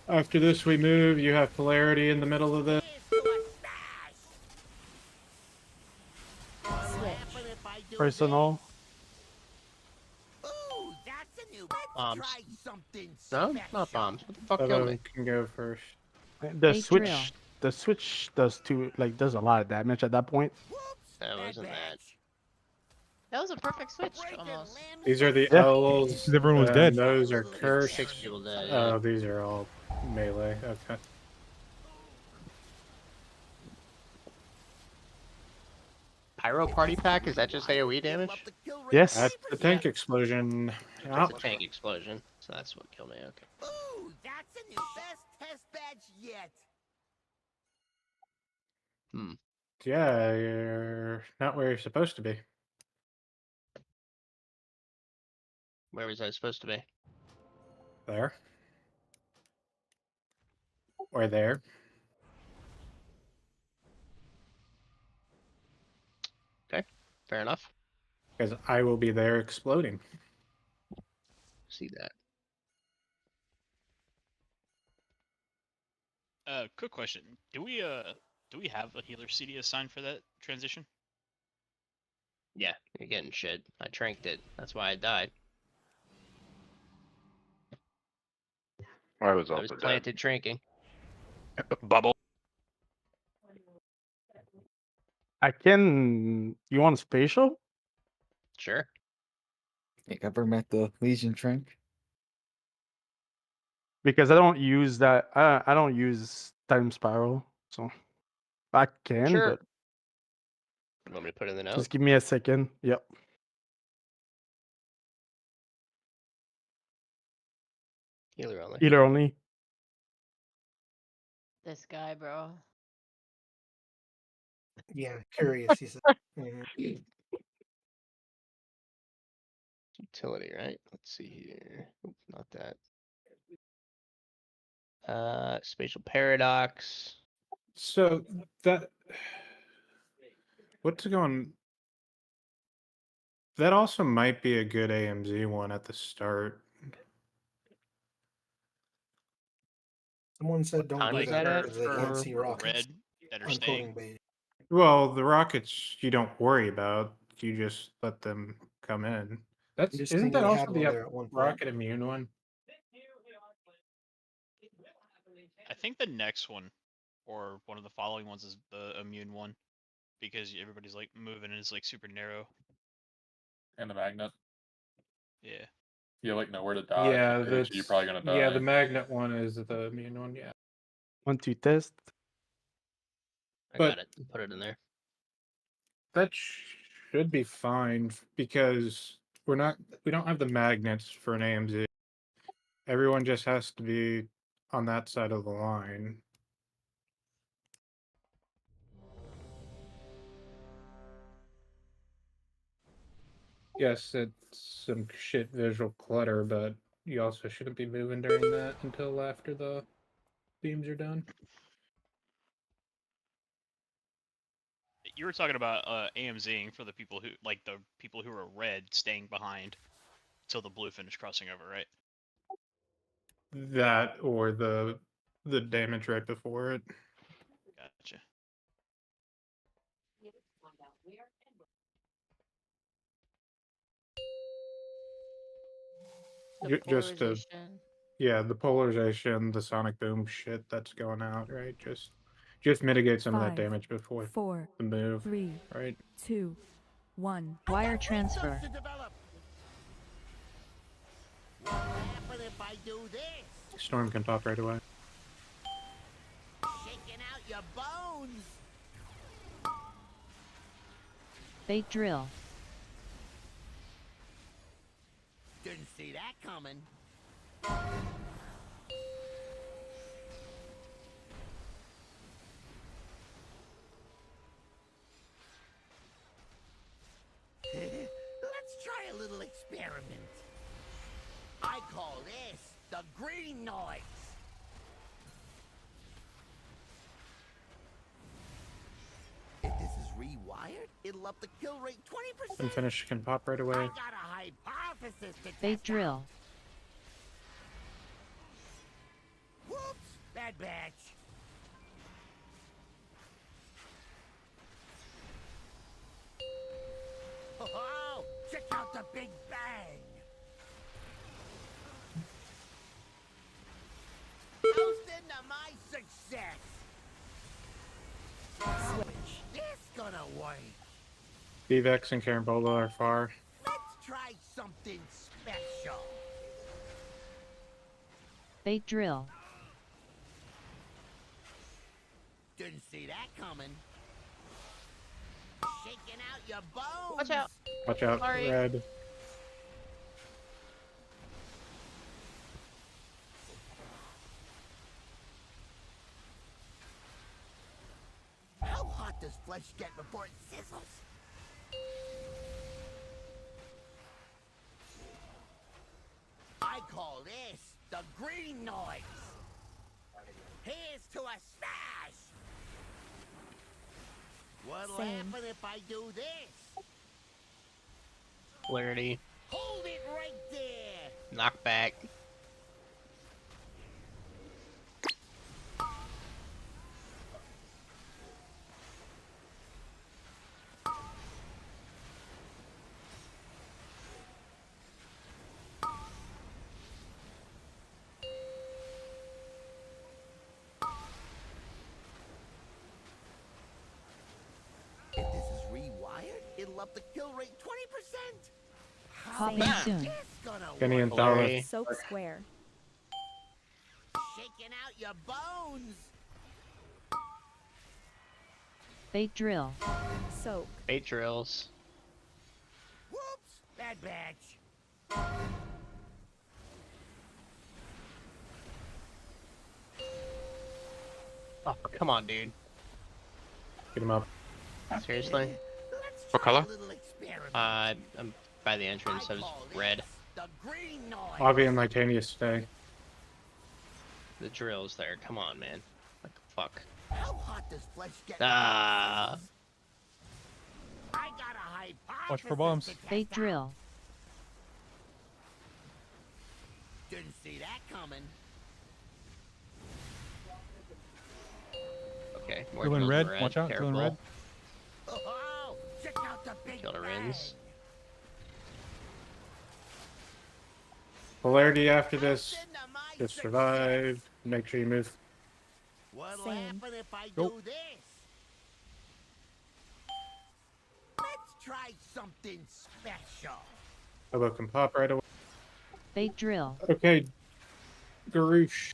After this, we move. You have polarity in the middle of this. Here's to a smash. What'll happen if I do Personal. this? Ooh, that's a new. Let's Bombs. try something No, special. not bombs. What the fuck killed me? Can go first. The Bait switch, drill. the switch does does a lot of damage at that point. Whoops, That bad wasn't that. batch. That was a perfect switch Breaking almost. limbs These are the Yeah. L's. Because everyone was and dead. Those are Little cursed. 6 people dead. Oh, Yeah. these are all melee. Okay. Pyro party pack? Is that just AoE damage? Up the kill rate Yes. That's the 20%. tank explosion. That's a tank explosion. So that's what killed me. Okay. Ooh, that's a new best test badge yet. Yeah, you're not where you're supposed to be. Where was I supposed to be? There. Or there. Okay. Fair enough. Because I will be there exploding. See that. Quick question. Do we have a healer CD assigned for that transition? Yeah, you're getting shit. I tranked it. That's why I died. I was I also was dead. planted tranking. Bubble. I can. You want spatial? Sure. Think I've ever met the Legion Trank. Because I don't use that. I don't use time spiral, so I can. Sure. But You want me to put in the note? just give me a second. Yep. Healer only. Healer only. This guy, bro. Yeah, curious. He said. Mhm. Utility, right? Let's see here. Oop, not that. Spatial paradox. So that what's going that also might be a good AMZ one at the start. Someone said don't time do is that that at? because they can't see For rockets. red that are Uncoding staying. bait. Well, the rockets you don't worry about. You just let them come in. That's I'm just isn't thinking that he also had the one there at one point. rocket immune one? I think the next one, or one of the following ones, is the immune one, because everybody's like moving and it's like super narrow. And the magnet. Yeah. You like know where to dodge. Yeah, if they hit you, you're probably gonna die. Yeah, the magnet one is the immune one. Yeah. Want to test? I But- got it. Put it in there. That should be fine because we don't have the magnets for an AMZ. Everyone just has to be on that side of the line. Yes, it's some shit visual clutter, but you also shouldn't be moving during that until after the beams are done. You were talking about AMZing for the people who are red staying behind till the blue finish crossing over, right? That or the damage right before it. Gotcha. The Just to, polarization. yeah, the polarization, the sonic boom shit that's going out, right? Just mitigate some of that 5, damage before 4, the move, 3, right? 2, 1. Wire transfer. To develop. What'll happen if I do this? Storm can pop right away. Shaking out your bones. Bait drill. Didn't see that coming. Let's try a little experiment. I call this the green noise. If this is rewired, it'll up the kill rate 20%. And finish can pop right I away. got a hypothesis to Bait test drill. out. Whoops! Bad batch. Oh, check out the big bang. Toast into my success. Switch. This gonna work. Vivex and Carambola are far. Let's try something special. Bait drill. Didn't see that coming. Shaking out your bones. Watch out. Watch out, Sorry. red. How hot does flesh get before it sizzles? I call this the green noise. Here's to a smash. What'll Same. happen if I do this? Polarity. Hold it right there. Knockback. If this is rewired, it'll up the kill rate 20%. Popping How's soon. this gonna Kenny work? and Thala. Polarity. Soak square. Shaking out your bones. Bait drill. Soak. Bait drills. Whoops! Bad batch. Oh, come on, dude. Get him up. Seriously? Let's What try color? a little experiment. I'm by the entrance. I was call red. this the green noise. Avi and Litanius stay. The drill's there. Come on, man. What the fuck? How hot does flesh get? Ah. I got a hypothesis. Watch for bombs. to test Bait out. drill. Didn't see that coming. Okay. More Killing drills in red. Watch out. Killing Careful. red. Oh, check out the big Kill the bang. rins. Polarity after this. Toast into my Just success. survive. Make sure you move. What'll Same. happen if I Go. do this? Let's try something special. Hobo can pop right away. They drill. Okay, Garoosh.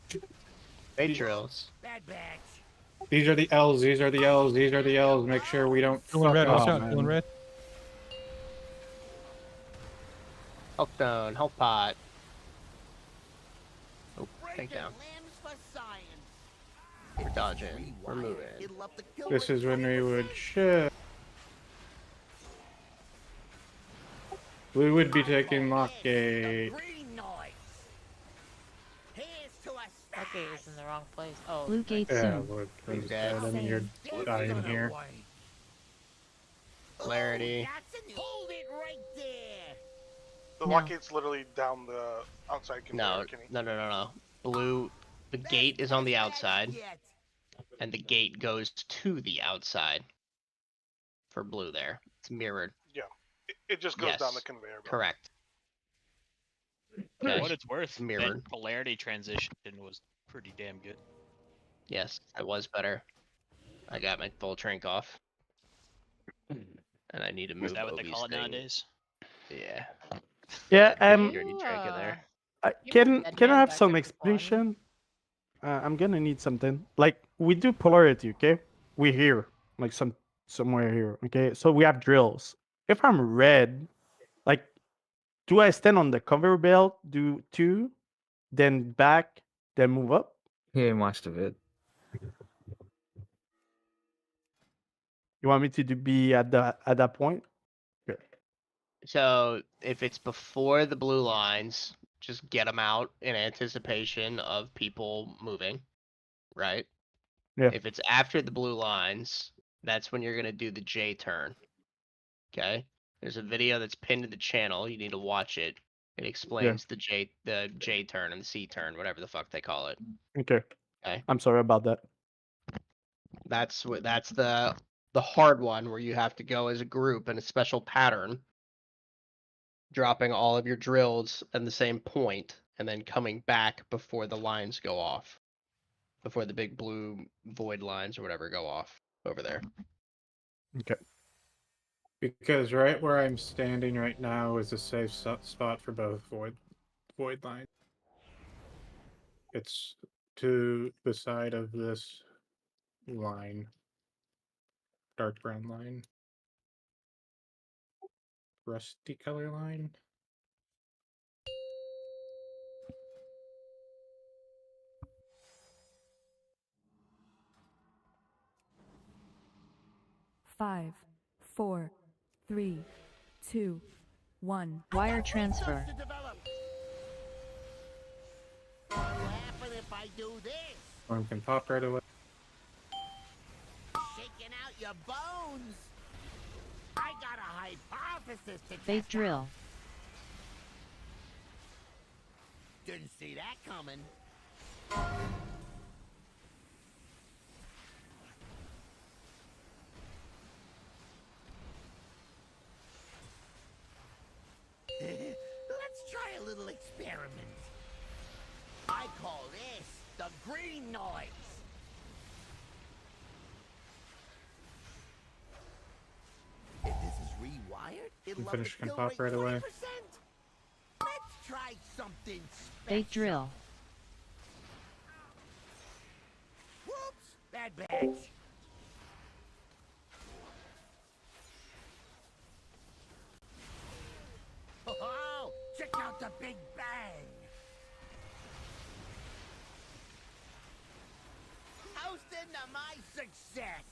They drills. These are the L's. These are the L's. These are the L's. Make sure we don't Killing fuck red, up. watch out, killing red. Hulk down, Hulk pot. Oh, tank down. We're dodging. We're moving. This is when we would shift. We would be taking Lockgate. That gate is in the wrong place. Oh. Blue gate Yeah, soon. Lord, Prince dead. I mean, you're dying here. Clarity. Hold it right there. The No. lockgate's literally down the outside No, conveyor, Kenny. no. Blue, the gate is on the outside, and the gate goes to the outside. For blue there. It's mirrored. Yeah. It just goes down the Yes, conveyor belt. Correct. For Okay. what it's worth, Mirrored. that polarity transition was pretty damn good. Yes, it was better. I got my full drink off. And I need to move Is that what they Obi's call it thing. nowadays? Yeah. Yeah, Dirty drink in there. Can that I man have back some at the explanation? I'm gonna need something. Like we do polarity, okay? We're here, like somewhere here, okay? So we have drills. If I'm red, like, do I stand on the conveyor belt, do 2, then back, then move up? He didn't watch the vid. You want me to be at that point? Okay. So if it's before the blue lines, just get them out in anticipation of people moving, right? Yeah. If it's after the blue lines, that's when you're gonna do the J turn. Okay. There's a video that's pinned to the channel. You need to watch it. It explains the J turn and the C turn, whatever the fuck they call it. Okay. Okay. I'm sorry about that. That's the hard one where you have to go as a group in a special pattern, dropping all of your drills at the same point, and then coming back before the lines go off, before the big blue void lines or whatever go off over there. Okay. Because right where I'm standing right now is a safe spot for both void lines. It's to the side of this line. Dark brown line. Rusty color line. Five, 4, 3, 2, 1. Wire transfer. If I do this, One can pop right away. shaking out your bones. I got a hypothesis to They test drill. out. Didn't see that coming. Let's try a little experiment. I call this the green noise. If this is rewired, it'll up the Finish can kill pop rate right away. 20%. Let's try something They special. drill. Whoops! Bad batch. Oh, check out the big bang. Toast into my success.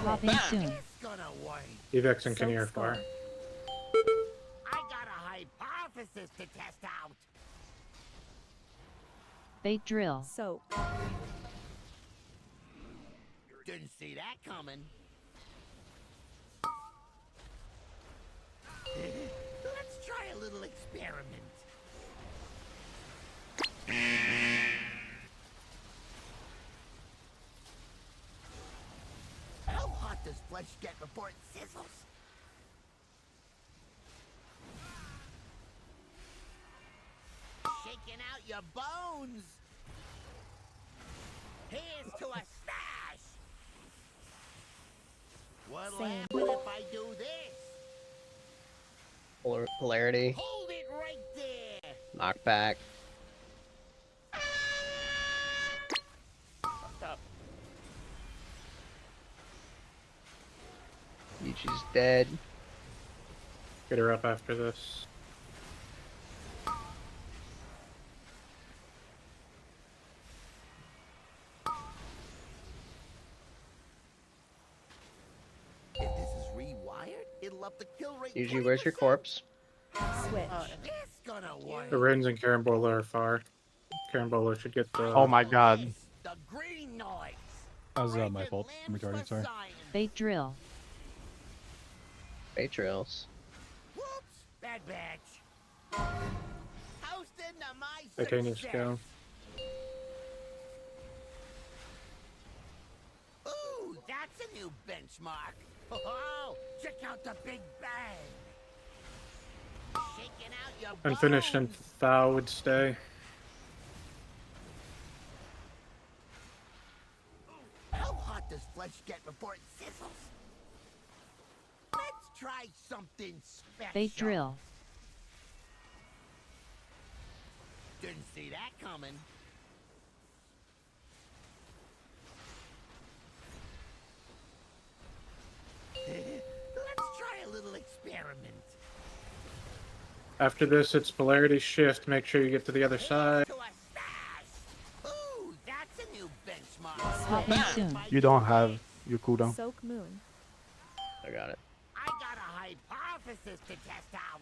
Swapping soon. It's gonna work. Evex and Kinnear far. I got a hypothesis to test out. They drill. Soak. Didn't see that coming. Let's try a little experiment. How hot does flesh get before it sizzles? Shaking out your bones. Here's to a stash. What'll Same. happen if I do this? Polarity. Hold it Knockback. Stop. Ichi's dead. Get her up after this. If this is rewired, it'll up the kill rate. Ichi, where's your corpse? Switch. It's gonna work. The runes and Carambola are far. Carambola should get the. Oh my god. The green noise. That was my fault. I'm retarded, sorry. Bait drill. Bait drills. Whoops, bad batch. Houston to my Titanium success. scale. Ooh, that's a new benchmark. Oh, check out the big bang. Shaking out your Unfinished and Thou would stay. How hot does flesh get before it sizzles? Let's try something special. Bait drill. Didn't see that coming. Let's try a little experiment. After this, it's polarity shift. Make sure you get to the other side. To a stash. Ooh, that's a new benchmark. Popping soon. You don't have your cooldown. Soak moon. I got it. I got a hypothesis to test out.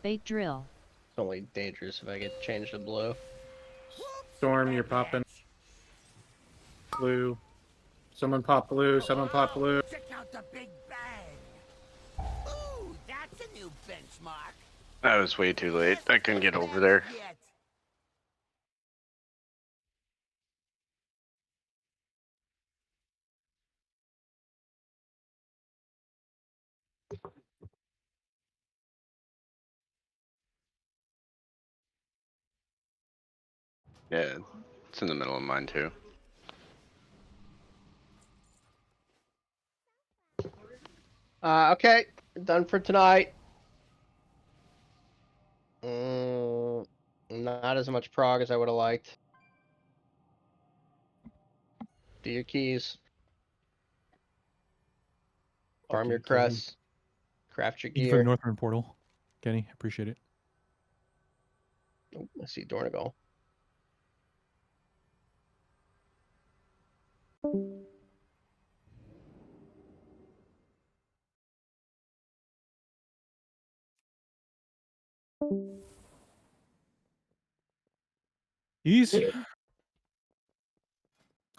Bait drill. It's only dangerous if I get changed to blue. Storm, you're popping. Blue. Someone pop blue. Someone pop blue. Check out the big bang. Ooh, that's a new benchmark. I was way too late. I couldn't get over there. Yet. Yeah, it's in the middle of mine too. Okay, done for tonight. Not as much prog as I would have liked. Do your keys. Farm your crests. Craft your Thank you for the gear. Northern portal, Kenny. Appreciate it. Oh, I see Dornigal. Easy.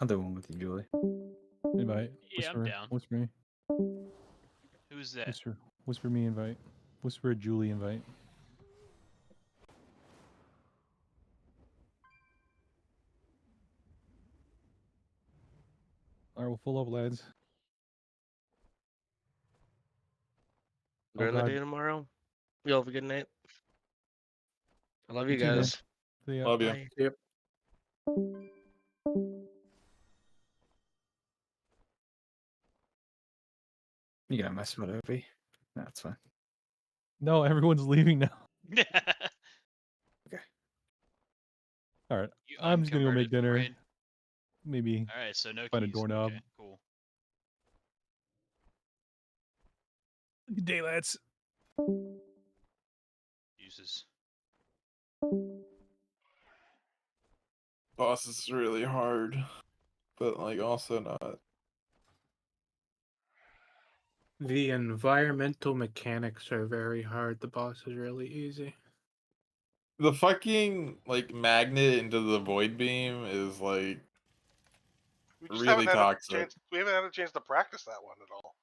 I'll do one with you, Julie. Invite. Yeah, I'm down. Whisper me. Who's that? Whisper me invite. Whisper a Julie invite. Alright, we'll full up, lads. During the God. day tomorrow. You all have a good night. I love you You too, man. guys. See ya. Love you. Bye. Yep. You gotta mess with Opie. No, it's fine. No, everyone's leaving now. Okay. Alright. You I'm just gonna go make unconverted from dinner. raid? Maybe Alright, so no find a keys. doorknob. Okay, cool. Good day, lads. Uses. Boss is really hard, but like also not. The environmental mechanics are very hard. The boss is really easy. The fucking like magnet into the void beam is like We just really haven't had toxic. we haven't had a chance to practice that one at all.